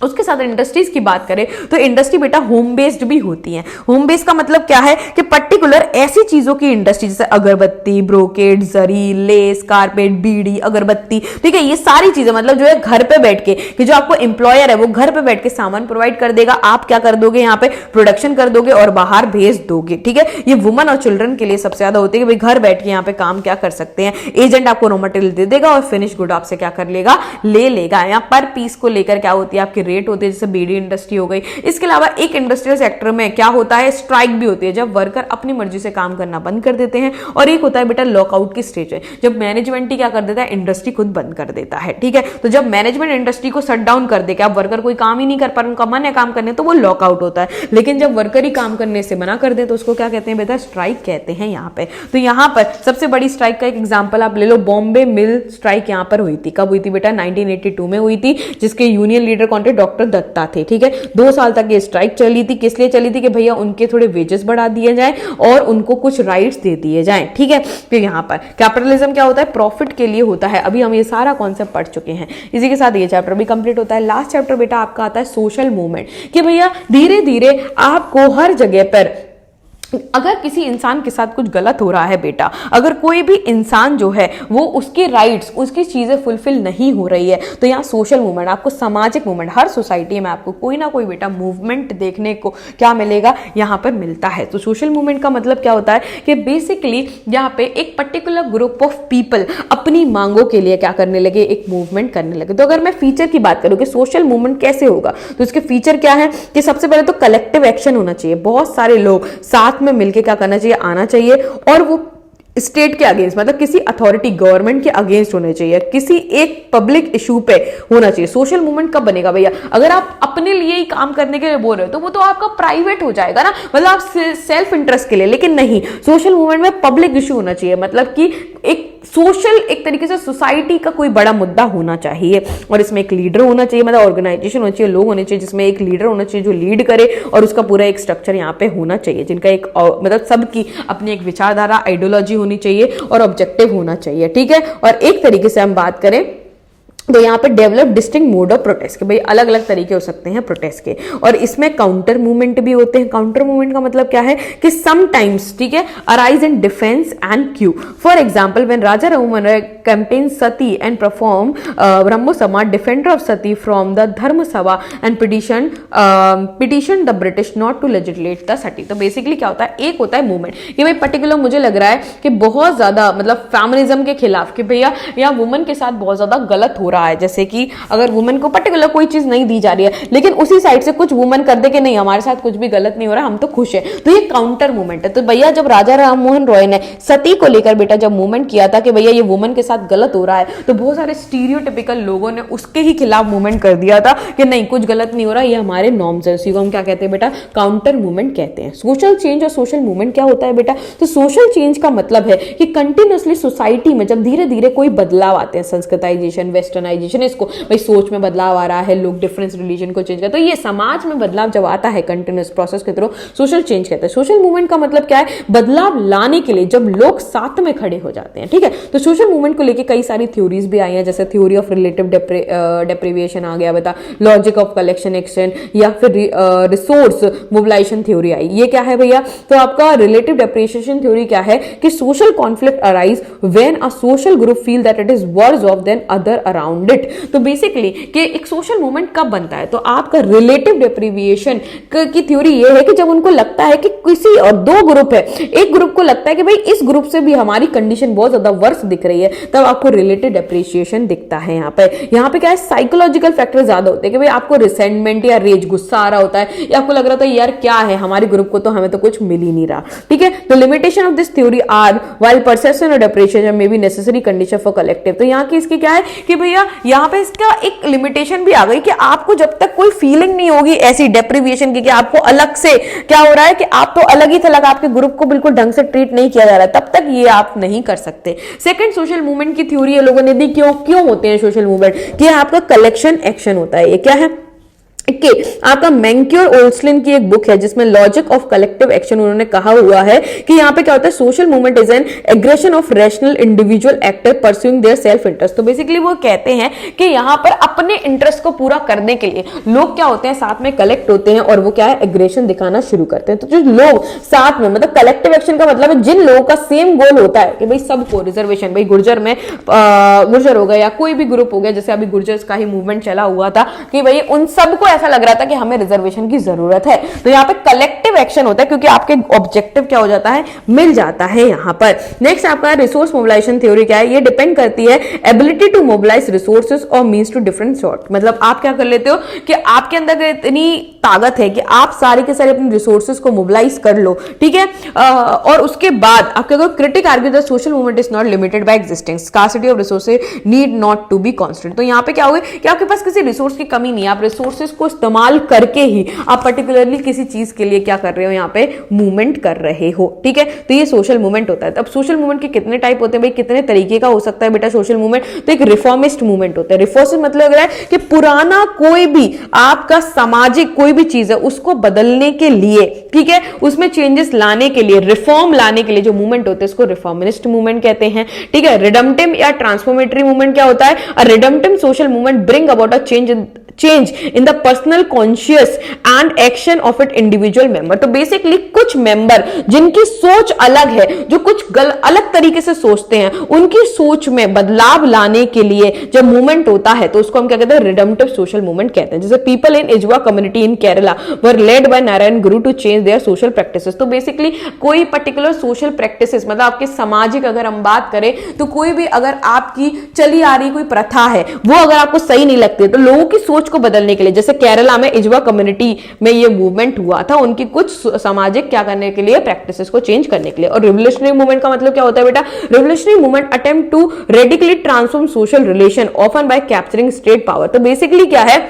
उसके साथ इंडस्ट्रीज की बात करें तो इंडस्ट्री बेटा होम बेस्ड भी होती है। होम बेस्ड का मतलब क्या है कि पर्टिकुलर ऐसी चीजों की इंडस्ट्री जैसे अगरबत्ती, ब्रोकेड, जरी, लेस, कारपेट, बीड़ी, अगरबत्ती, ठीक है, ये सारी चीजें मतलब जो है घर पे बैठ के कि जो आपको एम्प्लॉयर है वो घर पे बैठ के सामान प्रोवाइड कर देगा, आप क्या कर दोगे यहाँ पे प्रोडक्शन कर दोगे और बाहर भेज दोगे, ठीक है। ये वुमन और चिल्ड्रन के लिए सबसे ज्यादा होती है कि भाई घर बैठ के यहाँ पे काम क्या कर सकते हैं, एजेंट आपको रॉ मटेरियल दे देगा और फिनिश गुड आपसे क्या कर लेगा, ले लेगा। यहाँ पर पीस को लेकर क्या होती है आपकी रेट होती है, जैसे बीड़ी इंडस्ट्री हो गई। इसके अलावा एक इंडस्ट्रियल सेक्टर में क्या होता है, स्ट्राइक भी होती है, जब वर्कर अपनी मर्जी से काम करना बंद कर देते हैं। और एक होता है बेटा लॉकआउट की स्टेज है, जब मैनेजमेंट ही क्या कर देता है, इंडस्ट्री खुद बंद कर देता है, ठीक है। तो जब मैनेजमेंट इंडस्ट्री को शट डाउन कर दे कि आप वर्कर कोई काम ही नहीं कर पा रहे, उनका मन है काम करने, तो वो लॉकआउट होता है। लेकिन जब वर्कर ही काम करने से मना कर दे तो उसको क्या कहते हैं बेटा, स्ट्राइक कहते हैं यहाँ पे। तो यहाँ पर सबसे बड़ी स्ट्राइक का एक एग्जाम्पल आप ले लो, बॉम्बे मिल स्ट्राइक यहाँ पर हुई थी। कब हुई थी बेटा, 1982 में हुई थी, जिसके यूनियन लीडर कौन थे, डॉक्टर दत्ता थे, ठीक है। 2 साल तक ये स्ट्राइक चली थी। किस लिए चली थी कि भैया उनके थोड़े वेजेस बढ़ा दिए जाए और उनको कुछ राइट्स दे दिए जाएं, ठीक है। फिर यहाँ पर कैपिटलिज्म क्या होता है, प्रॉफिट के लिए होता है। अभी हम ये सारा कॉन्सेप्ट पढ़ चुके हैं, इसी के साथ ये चैप्टर भी कंप्लीट होता है। लास्ट चैप्टर बेटा आपका आता है सोशल मूवमेंट, कि भैया धीरे धीरे आपको हर जगह पर अगर किसी इंसान के साथ कुछ गलत हो रहा है बेटा, अगर कोई भी इंसान जो है वो उसके राइट्स, उसकी चीजें फुलफिल नहीं हो रही है, तो यहाँ सोशल मूवमेंट, आपको सामाजिक मूवमेंट, हर सोसाइटी में आपको कोई ना कोई बेटा मूवमेंट देखने को क्या मिलेगा, यहाँ पर मिलता है। तो सोशल मूवमेंट का मतलब क्या होता है कि बेसिकली यहाँ पे एक पर्टिकुलर ग्रुप ऑफ पीपल अपनी मांगों के लिए क्या करने लगे, एक मूवमेंट करने लगे। तो अगर मैं फीचर की बात करूँ कि सोशल मूवमेंट कैसे होगा, तो इसके फीचर क्या है कि सबसे पहले तो कलेक्टिव एक्शन होना चाहिए, बहुत सारे लोग साथ में मिलके क्या करना चाहिए, आना चाहिए, और वो स्टेट के अगेंस्ट, मतलब किसी अथॉरिटी, गवर्नमेंट के अगेंस्ट होने चाहिए, किसी एक पब्लिक इशू पे होना चाहिए। सोशल मूवमेंट कब बनेगा भैया, अगर आप अपने लिए ही काम करने के लिए बोल रहे हो तो वो तो आपका प्राइवेट हो जाएगा ना, मतलब आप सेल्फ इंटरेस्ट के लिए। लेकिन नहीं, सोशल मूवमेंट में पब्लिक इशू होना चाहिए, मतलब कि एक सोशल, एक तरीके से सोसाइटी का कोई बड़ा मुद्दा होना चाहिए, और इसमें एक लीडर होना चाहिए, मतलब ऑर्गेनाइजेशन होना चाहिए, लोग होने चाहिए जिसमें एक लीडर होना चाहिए जो लीड करे, और उसका पूरा एक स्ट्रक्चर यहाँ पे होना चाहिए, जिनका एक मतलब सबकी अपनी एक विचारधारा, आइडियोलॉजी होनी चाहिए और ऑब्जेक्टिव होना चाहिए, ठीक है। और एक तरीके से हम बात करें तो यहाँ पे develop distinct mode of protest के, भाई अलग अलग तरीके हो सकते हैं प्रोटेस्ट के, और इसमें काउंटर मूवमेंट भी होते हैं। काउंटर मूवमेंट का मतलब क्या है कि समटाइम्स, ठीक है, arise in defence and queue. For example when Raja Raghuvan Roy campaign sati and perform Brahmo Samaj, defender of sati from the Dharma Sabha and petition the British not to legislate the sati. तो बेसिकली क्या होता है, एक होता है मूवमेंट कि भाई पर्टिकुलर मुझे लग रहा है कि बहुत ज्यादा मतलब फेमिनिज्म के खिलाफ, कि भैया यहाँ वुमन के साथ बहुत ज्यादा गलत हो रहा है, जैसे कि अगर वुमेन को पर्टिकुलर कोई चीज नहीं दी जा रही है, लेकिन उसी साइड से कुछ वुमेन कर दे कि नहीं हमारे साथ कुछ भी गलत नहीं हो रहा, हम तो खुश है, तो ये काउंटर मूवमेंट है। तो भैया जब राजा राममोहन रॉय ने सती को लेकर बेटा जब मूवमेंट किया था कि भैया ये वुमेन के साथ गलत हो रहा है, तो बहुत सारे स्टीरियोटिपिकल लोगों ने उसके ही खिलाफ मूवमेंट कर दिया था कि नहीं कुछ गलत नहीं हो रहा, ये हमारे नॉर्म्स है। इसी को हम क्या कहते हैं बेटा, काउंटर मूवमेंट कहते हैं। सोशल चेंज और सोशल मूवमेंट क्या होता है बेटा, तो सोशल चेंज का मतलब है कि कंटिन्यूअसली सोसाइटी में जब धीरे धीरे कोई बदलाव आते हैं, संस्कृताइजेशन, वेस्टर्नाइजेशन, इसको भाई सोच में बदलाव आ रहा है, लोग डिफरेंस रिलीजन को चेंज करते हैं, तो ये समाज में बदलाव जब आता है कंटिन्यूअस प्रोसेस के थ्रू, सोशल चेंज कहते हैं। सोशल मूवमेंट का मतलब क्या है, बदलाव लाने के लिए जब लोग साथ में खड़े हो जाते हैं, ठीक है। तो सोशल मूवमेंट को लेकर कई सारी थ्योरीज भी आई हैं, जैसे थ्योरी ऑफ रिलेटिव डेप्रिविएशन आ गया बेटा, लॉजिक ऑफ कलेक्शन एक्शन, या फिर रिसोर्स मोबिलाइजेशन थ्योरी आई। ये क्या है भैया, तो आपका रिलेटिव डेप्रिसिएशन थ्योरी क्या है कि social conflict arise when a social group feel that it is worse off than other around it. तो बेसिकली कि एक सोशल मूवमेंट कब बनता है, तो आपका रिलेटिव डेप्रिविएशन की थ्योरी ये है कि जब उनको लगता है कि किसी और दो ग्रुप है, एक ग्रुप को लगता है कि भाई इस ग्रुप से भी हमारी कंडीशन बहुत ज्यादा वर्स दिख रही है, तब आपको रिलेटिव डेप्रिसिएशन दिखता है। यहाँ पे क्या है, साइकोलॉजिकल फैक्टर ज्यादा होते हैं कि भाई आपको रिसेंटमेंट या रेज, गुस्सा आ रहा होता है, या आपको लग रहा था यार क्या है हमारे ग्रुप को तो हमें तो कुछ मिल ही नहीं रहा, ठीक है। तो limitation of this theory are while perception of depreciation may be necessary condition for collective. तो यहाँ की इसकी क्या है कि भैया यहाँ पे इसका एक लिमिटेशन भी आ गई कि आपको जब तक कोई फीलिंग नहीं होगी ऐसी डेप्रिविएशन की कि आपको अलग से क्या हो रहा है कि आप तो अलग ही थे, आपके ग्रुप को बिल्कुल ढंग से ट्रीट नहीं किया जा रहा है, तब तक ये आप नहीं कर सकते। सेकंड सोशल मूवमेंट की थ्योरी ये लोगों ने दी, क्यों होते हैं सोशल मूवमेंट, कि आपका कलेक्शन एक्शन होता है। ये क्या है, कि आपका मैंक्योर ओल्सलिन की एक बुक है जिसमें लॉजिक ऑफ कलेक्टिव एक्शन उन्होंने कहा हुआ है कि यहाँ पे क्या होता है, social movement is an aggression of rational individual actor pursuing their self interest. तो बेसिकली वो कहते हैं कि यहाँ पर अपने इंटरेस्ट को पूरा करने के लिए लोग क्या होते हैं, साथ में कलेक्ट होते हैं और वो क्या है, एग्रेशन दिखाना शुरू करते हैं। तो जो लोग साथ में, मतलब कलेक्टिव एक्शन का मतलब है जिन लोगों का सेम गोल होता है कि भाई सबको रिजर्वेशन, भाई गुर्जर में गुर्जर हो गया या कोई भी ग्रुप हो गया, जैसे अभी गुर्जर्स का ही मूवमेंट चला हुआ था कि भाई उन सबको ऐसा लग रहा था कि हमें रिजर्वेशन की जरूरत है, तो यहाँ पे कलेक्टिव एक्शन होता है क्योंकि आपके ऑब्जेक्टिव क्या हो जाता है, मिल जाता है यहाँ पर। नेक्स्ट आपका रिसोर्स मोबिलाइजेशन थ्योरी क्या है, ये डिपेंड करती है एबिलिटी टू मोबिलाइज रिसोर्सेज और मींस टू डिफरेंट सॉर्ट। मतलब आप क्या कर लेते हो कि आपके अंदर इतनी ताकत है कि आप सारे के सारे अपने रिसोर्सेज को मोबिलाइज कर लो, ठीक है। और उसके बाद आपके अगर critic argue the social movement is not limited by existing scarcity of resources need not to be constant. तो यहाँ पे क्या होगा कि आपके पास किसी रिसोर्स की कमी नहीं है, आप रिसोर्सेज को इस्तेमाल करके ही आप पर्टिकुलरली किसी चीज के लिए क्या कर रहे हो, यहाँ पे मूवमेंट कर रहे हो, ठीक है। तो ये सोशल मूवमेंट होता है। अब सोशल मूवमेंट के कितने टाइप होते हैं भाई, कितने तरीके का हो सकता है बेटा सोशल मूवमेंट। तो एक रिफॉर्मिस्ट मूवमेंट होता है। रिफॉर्मिस्ट मतलब है कि पुराना कोई भी आपका सामाजिक कोई भी चीज है उसको बदलने के लिए, ठीक है, उसमें चेंजेस लाने के लिए, रिफॉर्म लाने के लिए जो मूवमेंट होते हैं उसको रिफॉर्मिस्ट मूवमेंट कहते हैं, ठीक है। रिडम्पटिव या ट्रांसफॉर्मेटरी मूवमेंट क्या होता है, a redemptive social movement bring about a change in the personal conscious and action of it individual member. तो बेसिकली कुछ मेंबर जिनकी सोच अलग है, जो कुछ अलग तरीके से सोचते हैं, उनकी सोच में बदलाव लाने के लिए जब मूवमेंट होता है तो उसको हम क्या कहते हैं, रिडम्पटिव सोशल मूवमेंट कहते हैं। जैसे people in Ezhava community in Kerala were led by Narayana Guru to change their social practices. तो बेसिकली कोई पर्टिकुलर सोशल प्रैक्टिसेस, मतलब आपके सामाजिक अगर हम बात करें तो कोई भी अगर आपकी चली आ रही कोई प्रथा है वो अगर आपको सही नहीं लगती है तो लोगों की सोच को बदलने के लिए, जैसे केरला में इजवा कम्युनिटी में ये मूवमेंट हुआ था, उनकी कुछ सामाजिक क्या करने के लिए, प्रैक्टिसेस को चेंज करने के लिए। और रिवोल्यूशनरी मूवमेंट का मतलब क्या होता है बेटा, revolutionary movement attempt to radically transform social relation often by capturing state power. तो बेसिकली क्या है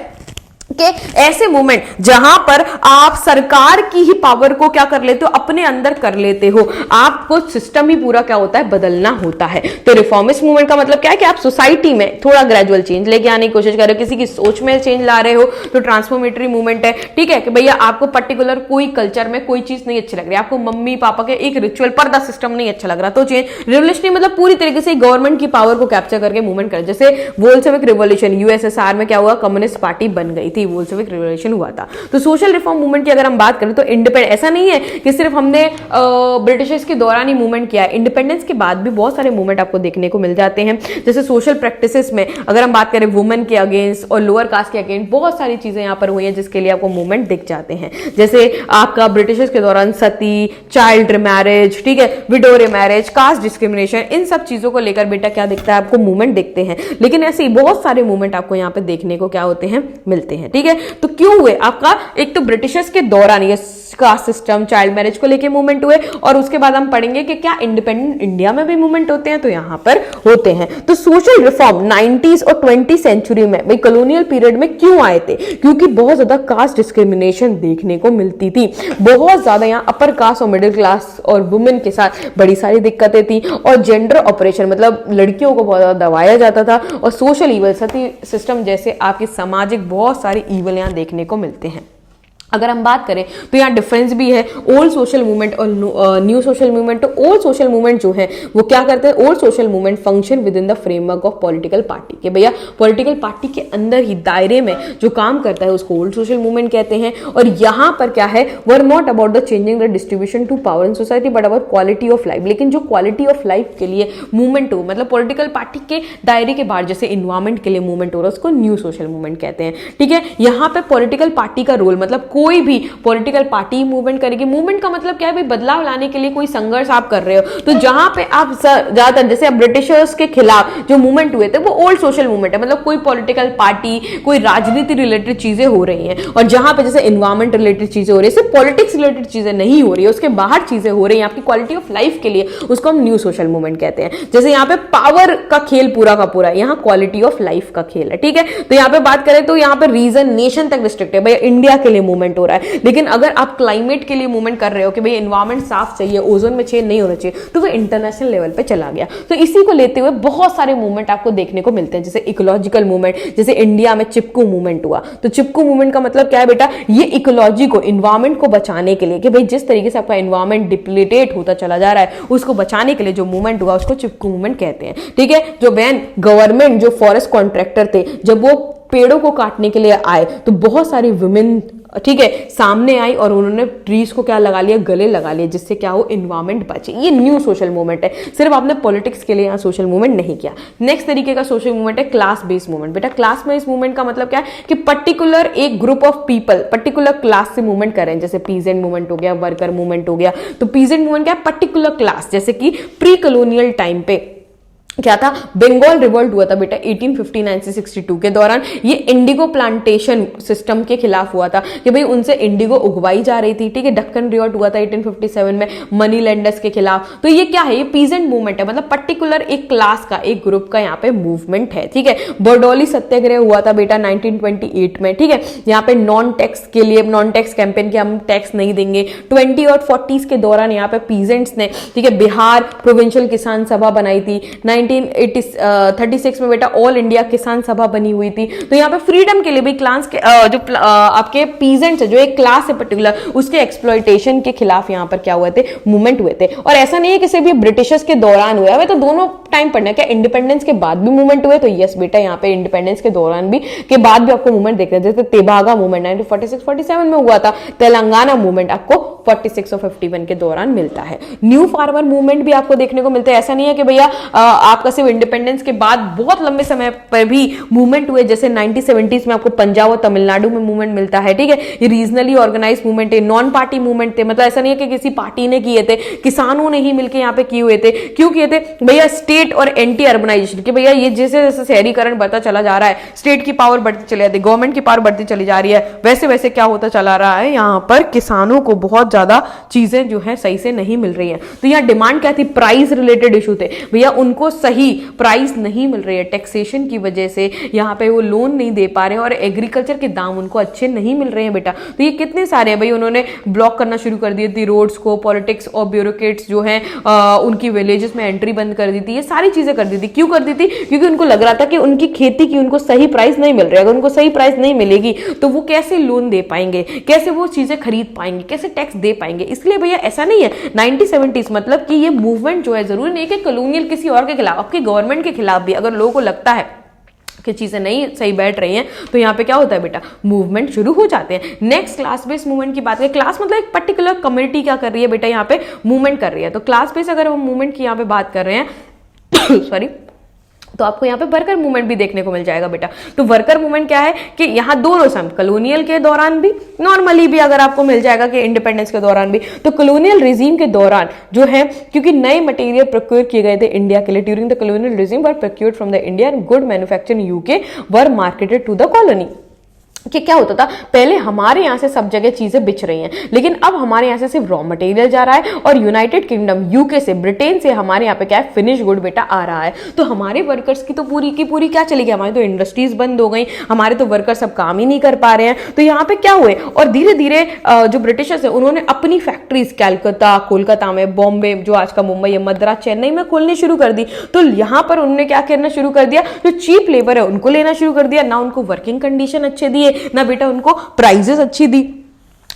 कि ऐसे मूवमेंट जहां पर आप सरकार की ही पावर को क्या कर लेते हो, अपने अंदर कर लेते हो, आपको सिस्टम ही पूरा क्या होता है, बदलना होता है। तो रिफॉर्मिस्ट मूवमेंट का मतलब क्या है कि आप सोसाइटी में थोड़ा ग्रेजुअल चेंज लेके आने की कोशिश कर रहे हो, किसी की सोच में चेंज ला रहे हो, तो ट्रांसफॉर्मेटरी मूवमेंट है, ठीक है। कि भैया आपको पर्टिकुलर कोई कल्चर में कोई चीज नहीं अच्छी लग रही, आपको मम्मी पापा के एक रिचुअल पर्दा सिस्टम नहीं अच्छा लग रहा, तो चेंज। रिवोल्यूशनरी मतलब पूरी तरीके से गवर्नमेंट की पावर को कैप्चर करके मूवमेंट कर, जैसे बोल्शेविक रिवॉल्यूशन, यूएसएसआर में क्या हुआ, कम्युनिस्ट पार्टी बन गई थी, बोल्शेविक रिवॉल्यूशन हुआ था। तो सोशल रिफॉर्म मूवमेंट की अगर हम बात करें तो इंडिपेंडेंट, ऐसा नहीं है कि सिर्फ हमने ब्रिटिशर्स के दौरान ही मूवमेंट किया है, इंडिपेंडेंस के बाद भी बहुत सारे मूवमेंट आपको देखने को मिल जाते हैं। जैसे सोशल प्रैक्टिसेस में अगर हम बात करें वुमेन के अगेंस्ट और लोअर कास्ट के अगेंस्ट बहुत सारी चीजें यहां पर हुई है जिसके लिए आपको मूवमेंट दिख जाते हैं। जैसे आपका ब्रिटिशर्स के दौरान सती, चाइल्ड मैरिज, ठीक है, विडोरे मैरिज, कास्ट डिस्क्रिमिनेशन, इन सब चीजों को लेकर बेटा क्या दिखता है, आपको मूवमेंट दिखते हैं। लेकिन ऐसे ही बहुत सारे मूवमेंट आपको यहाँ पे देखने को क्या होते हैं, मिलते हैं, ठीक है। तो क्यों हुए, आपका एक तो ब्रिटिशर्स के दौरान ये कास्ट सिस्टम, चाइल्ड मैरिज को लेके मूवमेंट हुए, और उसके बाद हम पढ़ेंगे कि क्या इंडिपेंडेंट इंडिया में भी मूवमेंट होते हैं, तो यहां पर होते हैं। तो सोशल रिफॉर्म 90s और 20th सेंचुरी में भाई कॉलोनियल पीरियड में क्यों आए थे, क्योंकि बहुत ज्यादा कास्ट डिस्क्रिमिनेशन देखने को मिलती थी, बहुत ज्यादा यहाँ अपर कास्ट और मिडिल क्लास और वुमेन के साथ बड़ी सारी दिक्कतें थी, और जेंडर ऑपरेशन मतलब लड़कियों को बहुत ज्यादा दबाया जाता था, और सोशल ईवल, सती सिस्टम जैसे आपकी सामाजिक बहुत सारी ईवल यहाँ देखने को मिलते हैं। अगर हम बात करें तो यहाँ डिफरेंस भी है ओल्ड सोशल मूवमेंट और न्यू सोशल मूवमेंट। तो ओल्ड सोशल मूवमेंट जो है वो क्या करते हैं, old social movement function with in the framework of political party, कि भैया पॉलिटिकल पार्टी के अंदर ही दायरे में जो काम करता है उसको ओल्ड सोशल मूवमेंट कहते हैं। और यहाँ पर क्या है, were not about the changing the distribution to power in society but about quality of life. लेकिन जो क्वालिटी ऑफ लाइफ के लिए मूवमेंट हो, मतलब पॉलिटिकल पार्टी के दायरे के बाहर जैसे इन्वायरमेंट के लिए मूवमेंट हो रहा है, उसको न्यू सोशल मूवमेंट कहते हैं, ठीक है। यहाँ पे पॉलिटिकल पार्टी का रोल, मतलब कोई भी पॉलिटिकल पार्टी मूवमेंट करेगी, मूवमेंट का मतलब क्या है भाई, बदलाव लाने के लिए कोई संघर्ष आप कर रहे हो। तो जहां पे आप ज्यादातर जैसे अब ब्रिटिशर्स के खिलाफ जो मूवमेंट हुए थे वो ओल्ड सोशल मूवमेंट है, मतलब कोई पॉलिटिकल पार्टी, कोई राजनीति रिलेटेड चीजें हो रही हैं। और जहां पे जैसे एनवायरमेंट रिलेटेड चीजें हो रही है, सिर्फ पॉलिटिक्स रिलेटेड चीजें नहीं हो रही है, उसके बाहर चीजें हो रही है आपकी क्वालिटी ऑफ लाइफ के लिए, उसको हम न्यू सोशल मूवमेंट कहते हैं। जैसे यहाँ पे पावर का खेल पूरा का पूरा, यहाँ क्वालिटी ऑफ लाइफ का खेल है, ठीक है। तो यहाँ पे बात करें तो यहाँ पे रीजन नेशन तक रिस्ट्रिक्ट है, भाई इंडिया के लिए मूवमेंट मूवमेंट हो रहा है। लेकिन अगर आप क्लाइमेट के लिए मूवमेंट कर रहे हो कि भाई एनवायरमेंट साफ चाहिए, ओजोन में चेंज नहीं होना चाहिए, तो वो इंटरनेशनल लेवल पे चला गया। तो इसी को लेते हुए बहुत सारे मूवमेंट आपको देखने को मिलते हैं, जैसे इकोलॉजिकल मूवमेंट, जैसे इंडिया में चिपकू मूवमेंट हुआ। तो चिपकू मूवमेंट का मतलब क्या है बेटा, ये इकोलॉजी को, एनवायरमेंट को बचाने के लिए, कि भाई जिस तरीके से आपका एनवायरमेंट डिप्लीटेट होता चला जा रहा है, उसको बचाने के लिए जो मूवमेंट हुआ उसको चिपकू मूवमेंट कहते हैं। ठीक है, जो गवर्नमेंट, जो फॉरेस्ट कॉन्ट्रैक्टर थे, जब वो पेड़ों को काटने के लिए आए तो बहुत सारी वुमेन, ठीक है, सामने आई और उन्होंने ट्रीज को क्या लगा लिया, गले लगा लिए, जिससे क्या हो, एनवायरमेंट बचे। ये न्यू सोशल मूवमेंट है, सिर्फ आपने पॉलिटिक्स के लिए यहाँ सोशल मूवमेंट नहीं किया। नेक्स्ट तरीके का सोशल मूवमेंट है क्लास बेस्ड मूवमेंट। बेटा क्लास बेस्ड मूवमेंट का मतलब क्या है कि पर्टिकुलर एक group of people particular class से मूवमेंट करें, जैसे पीजेंट मूवमेंट हो गया, वर्कर मूवमेंट हो गया। तो पीजेंट मूवमेंट क्या है, पर्टिकुलर क्लास, जैसे कि प्री कॉलोनियल टाइम पे क्या था, बंगाल रिवोल्ट हुआ था बेटा 1859 से 62 के दौरान। ये इंडिगो प्लांटेशन सिस्टम के खिलाफ हुआ था कि भाई उनसे इंडिगो उगवाई जा रही थी। ठीक है, डक्कन रिवोल्ट हुआ था 1857 में मनी लैंडर्स के खिलाफ। तो ये क्या है, ये पीजेंट मूवमेंट है, मतलब पर्टिकुलर एक क्लास का, एक ग्रुप का यहाँ पे मूवमेंट है। ठीक है, बरडोली सत्याग्रह हुआ था बेटा 1928 में। ठीक है, यहाँ पे नॉन टैक्स के लिए, नॉन टैक्स कैंपेन के, हम टैक्स नहीं देंगे। 20 और 40s के दौरान यहाँ पे पीजेंट्स ने, ठीक है, बिहार प्रोविंशियल किसान सभा बनाई थी। 1936 में बेटा ऑल इंडिया किसान सभा बनी हुई थी। तो यहाँ पे फ्रीडम के लिए भी क्लास के जो आपके पीजेंट्स है, जो एक क्लास है पर्टिकुलर, उसके एक्सप्लॉयटेशन के खिलाफ यहाँ पर क्या हुए थे, मूवमेंट हुए थे। और ऐसा नहीं है कि सिर्फ ये ब्रिटिशर्स के दौरान हुए, हमें तो दोनों टाइम पढ़ना। क्या इंडिपेंडेंस के बाद भी मूवमेंट हुए? तो यस बेटा, यहाँ पे इंडिपेंडेंस के दौरान भी, के बाद भी आपको मूवमेंट देख रहे हैं। जैसे तेभागा मूवमेंट 1946-47 में हुआ था। तेलंगाना मूवमेंट आपको 46 और 51 के दौरान मिलता है। न्यू फार्मर मूवमेंट भी आपको देखने को मिलता है। ऐसा नहीं है कि भैया आपका सिर्फ इंडिपेंडेंस के बाद बहुत लंबे समय पर भी मूवमेंट हुए, जैसे 1970s में आपको पंजाब और तमिलनाडु में मूवमेंट मिलता है। ठीक है, ये रीजनली ऑर्गेनाइज मूवमेंट है, नॉन पार्टी मूवमेंट थे, मतलब ऐसा नहीं है कि किसी पार्टी ने किए थे, किसानों ने ही मिलकर यहाँ पे किए हुए थे। क्यों किए थे भैया? स्टेट और एंटी अर्बनाइजेशन, कि भैया ये जैसे जैसे शहरीकरण बढ़ता चला जा रहा है, स्टेट की पावर बढ़ती चली जाती है, गवर्नमेंट की पावर बढ़ती चली जा रही है, वैसे वैसे क्या होता चला रहा है, यहाँ पर किसानों को बहुत ज्यादा चीजें जो है सही से नहीं मिल रही है। तो यहाँ डिमांड क्या थी? प्राइस रिलेटेड इशू थे भैया, उनको सही प्राइस नहीं मिल रही है, टैक्सेशन की वजह से यहाँ पे वो लोन नहीं दे पा रहे हैं और एग्रीकल्चर के दाम उनको अच्छे नहीं मिल रहे हैं बेटा। तो ये कितने सारे हैं भाई, उन्होंने ब्लॉक करना शुरू कर दिए थी रोड्स को, पॉलिटिक्स और ब्यूरोक्रेट्स जो हैं उनकी विलेजेस में एंट्री बंद कर दी थी, ये सारी चीजें कर दी थी। क्यों कर दी थी? क्योंकि उनको लग रहा था कि उनकी खेती की उनको सही प्राइस नहीं मिल रही है। अगर उनको सही प्राइस नहीं मिलेगी तो वो कैसे लोन दे पाएंगे, कैसे वो चीजें खरीद पाएंगे, कैसे टैक्स दे पाएंगे। इसलिए भैया ऐसा नहीं है 1970s मतलब कि ये मूवमेंट जो है, जरूरी नहीं कि कॉलोनियल किसी और के खिलाफ, आपके गवर्नमेंट के खिलाफ भी अगर लोगों को लगता है कि चीजें नहीं सही बैठ रही हैं, तो यहाँ पे क्या होता है बेटा, मूवमेंट शुरू हो जाते हैं। नेक्स्ट क्लास बेस्ड मूवमेंट की बात करें, क्लास मतलब एक पर्टिकुलर कम्युनिटी क्या कर रही है बेटा, यहाँ पे मूवमेंट कर रही है। तो क्लास बेस्ड अगर हम मूवमेंट की यहाँ पे बात कर रहे हैं सॉरी, तो आपको यहाँ पे वर्कर मूवमेंट भी देखने को मिल जाएगा बेटा। तो वर्कर मूवमेंट क्या है कि यहाँ दोनों सम, कॉलोनियल के दौरान भी, नॉर्मली भी अगर आपको मिल जाएगा कि इंडिपेंडेंस के दौरान भी। तो कॉलोनियल रिजीम के दौरान जो है, क्योंकि नए मटेरियल प्रोक्योर किए गए थे इंडिया के लिए, during the colonial regime were procured from the India and good manufacturing UK were marketed to the colony. कि क्या होता था, पहले हमारे यहाँ से सब जगह चीजें बिच रही हैं, लेकिन अब हमारे यहाँ से सिर्फ रॉ मटेरियल जा रहा है और यूनाइटेड किंगडम, यूके से, ब्रिटेन से हमारे यहाँ पे क्या है, फिनिश गुड बेटा आ रहा है। तो हमारे वर्कर्स की तो पूरी की पूरी क्या चली गई, हमारी तो इंडस्ट्रीज बंद हो गई, हमारे तो वर्कर सब काम ही नहीं कर पा रहे हैं। तो यहाँ पे क्या हुए, और धीरे धीरे जो ब्रिटिशर्स है उन्होंने अपनी फैक्ट्रीज कलकत्ता, कोलकाता में, बॉम्बे जो आज का मुंबई है, मद्रास, चेन्नई में खोलनी शुरू कर दी। तो यहाँ पर उन्होंने क्या करना शुरू कर दिया, जो चीप लेबर है उनको लेना शुरू कर दिया, ना उनको वर्किंग कंडीशन अच्छे दिए, ना बेटा उनको प्राइजेस अच्छी दी।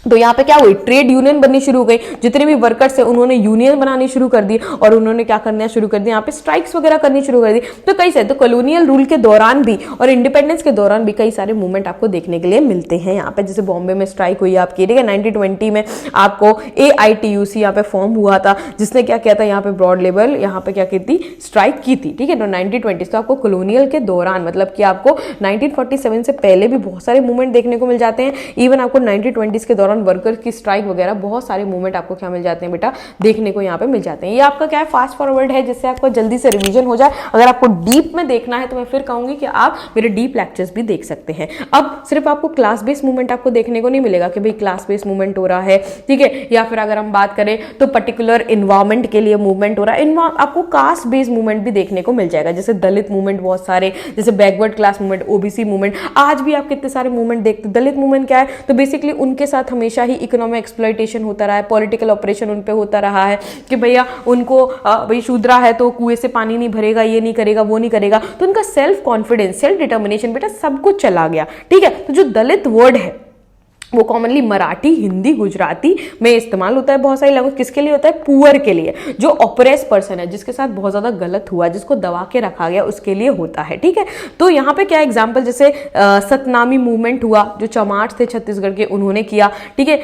तो यहाँ पे क्या हुई, ट्रेड यूनियन बननी शुरू हो गई, जितने भी वर्कर्स है उन्होंने यूनियन बनानी शुरू कर दी और उन्होंने क्या करना शुरू कर दिया, यहाँ पे स्ट्राइक्स वगैरह करनी शुरू कर दी। तो कई सारे, तो कॉलोनियल रूल के दौरान भी और इंडिपेंडेंस के दौरान भी कई सारे मूवमेंट आपको देखने के लिए मिलते हैं यहाँ पे। जैसे बॉम्बे में स्ट्राइक हुई आपकी, ठीक है, 1920 में आपको AITUC यहाँ पे फॉर्म हुआ था, जिसने क्या किया था, यहाँ पे ब्रॉड लेवल यहाँ पे क्या की थी, स्ट्राइक की थी। ठीक है, तो 1920 तो आपको कॉलोनियल के दौरान, मतलब कि आपको 1947 से पहले भी बहुत सारे मूवमेंट देखने को मिल जाते हैं। इवन आपको 1920 के दौरान दौरान वर्कर्स की स्ट्राइक वगैरह बहुत सारे मूवमेंट आपको क्या मिल जाते हैं बेटा, देखने को यहाँ पे मिल जाते हैं। ये आपका क्या है, फास्ट फॉरवर्ड है, जिससे आपको जल्दी से रिवीजन हो जाए। अगर आपको डीप में देखना है तो मैं फिर कहूंगी कि आप मेरे डीप लेक्चर्स भी देख सकते हैं। अब सिर्फ आपको क्लास बेस्ड मूवमेंट आपको देखने को नहीं मिलेगा कि भाई क्लास बेस्ड मूवमेंट हो रहा है, ठीक है, या फिर अगर हम बात करें तो पर्टिकुलर इन्वायरमेंट के लिए मूवमेंट हो रहा है, आपको कास्ट बेस्ड मूवमेंट भी देखने को मिल जाएगा, जैसे दलित मूवमेंट बहुत सारे, जैसे backward class movement, OBC movement. आज भी आप कितने सारे मूवमेंट देखते हैं। दलित मूवमेंट क्या है, तो बेसिकली उनके साथ हमेशा ही इकोनॉमिक एक्सप्लॉयटेशन होता रहा है, पॉलिटिकल ऑपरेशन उन पे होता रहा है कि भैया उनको भाई शूद्रा है तो कुएं से पानी नहीं भरेगा, ये नहीं करेगा, वो नहीं करेगा, तो उनका सेल्फ कॉन्फिडेंस, सेल्फ डिटर्मिनेशन बेटा सब कुछ चला गया, ठीक है। तो जो दलित वर्ड है वो कॉमनली मराठी, हिंदी, गुजराती में इस्तेमाल होता है, बहुत सारी लैंग्वेज। किसके लिए होता है, पुअर के लिए, जो ऑपरेस पर्सन है, जिसके साथ बहुत ज्यादा गलत हुआ, जिसको दबा के रखा गया, उसके लिए होता है, ठीक है। तो यहाँ पे क्या एग्जाम्पल, जैसे सतनामी मूवमेंट हुआ, जो चमार थे छत्तीसगढ़ के, उन्होंने किया, ठीक है,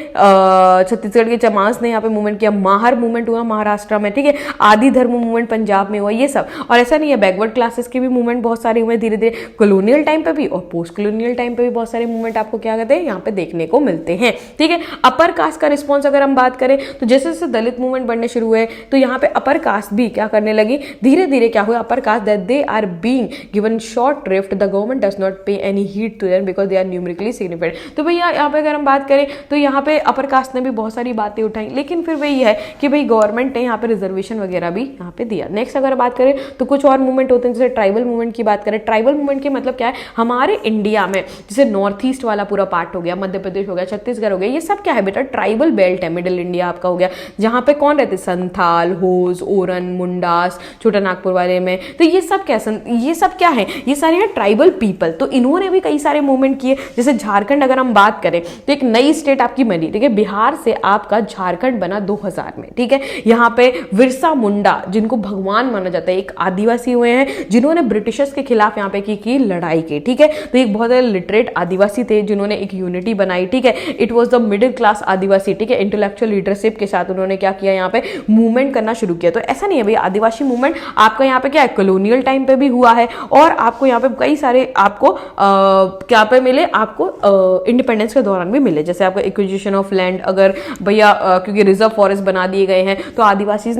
छत्तीसगढ़ के चमार्स ने यहाँ पे मूवमेंट किया। माहर मूवमेंट हुआ महाराष्ट्र में, ठीक है। आदि धर्म मूवमेंट पंजाब में हुआ, ये सब। और ऐसा नहीं है, बैकवर्ड क्लासेस के भी मूवमेंट बहुत सारे हुए धीरे धीरे, कॉलोनियल टाइम पे भी और पोस्ट कॉलोनियल टाइम पे भी बहुत सारे मूवमेंट आपको क्या कहते हैं यहाँ पे देखने को मिलते हैं, ठीक है। अपर कास्ट का रिस्पॉन्स अगर हम बात करें तो जैसे जैसे दलित मूवमेंट बढ़ने शुरू हुए तो यहाँ पे अपर कास्ट भी क्या करने लगी, धीरे धीरे क्या हुआ, upper caste that they are being given short drift, the government does not pay any heat to them because they are numerically significant. तो भैया यहाँ पे अगर हम बात करें तो यहाँ पे अपर कास्ट ने भी बहुत सारी बातें उठाई, लेकिन फिर वही है कि भाई गवर्नमेंट ने यहाँ पे रिजर्वेशन वगैरह भी यहाँ पे दिया। नेक्स्ट अगर बात करें तो कुछ और मूवमेंट होते हैं, जैसे ट्राइबल मूवमेंट की बात करें। ट्राइबल मूवमेंट के मतलब क्या है, हमारे इंडिया में जैसे नॉर्थ ईस्ट वाला पूरा पार्ट हो गया, मध्य प्रदेश हो गया, छत्तीसगढ़ हो गया, ये सब क्या है बेटा, ट्राइबल बेल्ट है, मिडिल इंडिया आपका हो गया, जहां पे कौन रहते, संथाल, होस, ओरन, मुंडास, छोटा नागपुर वाले में। तो ये सब क्या है, ये सारे हैं ट्राइबल पीपल। तो इन्होंने भी कई सारे मूवमेंट किए। जैसे झारखंड अगर हम बात करें तो एक नई स्टेट आपकी बनी, ठीक है, बिहार से आपका झारखंड बना 2000 में, ठीक है। यहाँ पे बिरसा मुंडा, जिनको भगवान माना जाता है, एक आदिवासी हुए हैं जिन्होंने ब्रिटिशर्स के खिलाफ यहाँ पे की लड़ाई की, ठीक है। तो एक बहुत लिटरेट आदिवासी थे जिन्होंने एक यूनिटी बनाई, ठीक है। It was the middle class Adivasi, ठीक है। इंटेलेक्चुअल लीडरशिप के साथ उन्होंने क्या किया, यहाँ पे मूवमेंट करना शुरू किया। तो ऐसा नहीं है भाई, आदिवासी मूवमेंट आपका यहाँ पे क्या है, कॉलोनियल टाइम पे भी हुआ है, और आपको यहाँ पे कई सारे आपको क्या पे मिले, आपको इंडिपेंडेंस के दौरान भी मिले। जैसे आपका एक्विजिशन ऑफ लैंड, अगर भैया क्योंकि रिजर्व फॉरेस्ट बना दिए गए हैं तो आदिवासी ने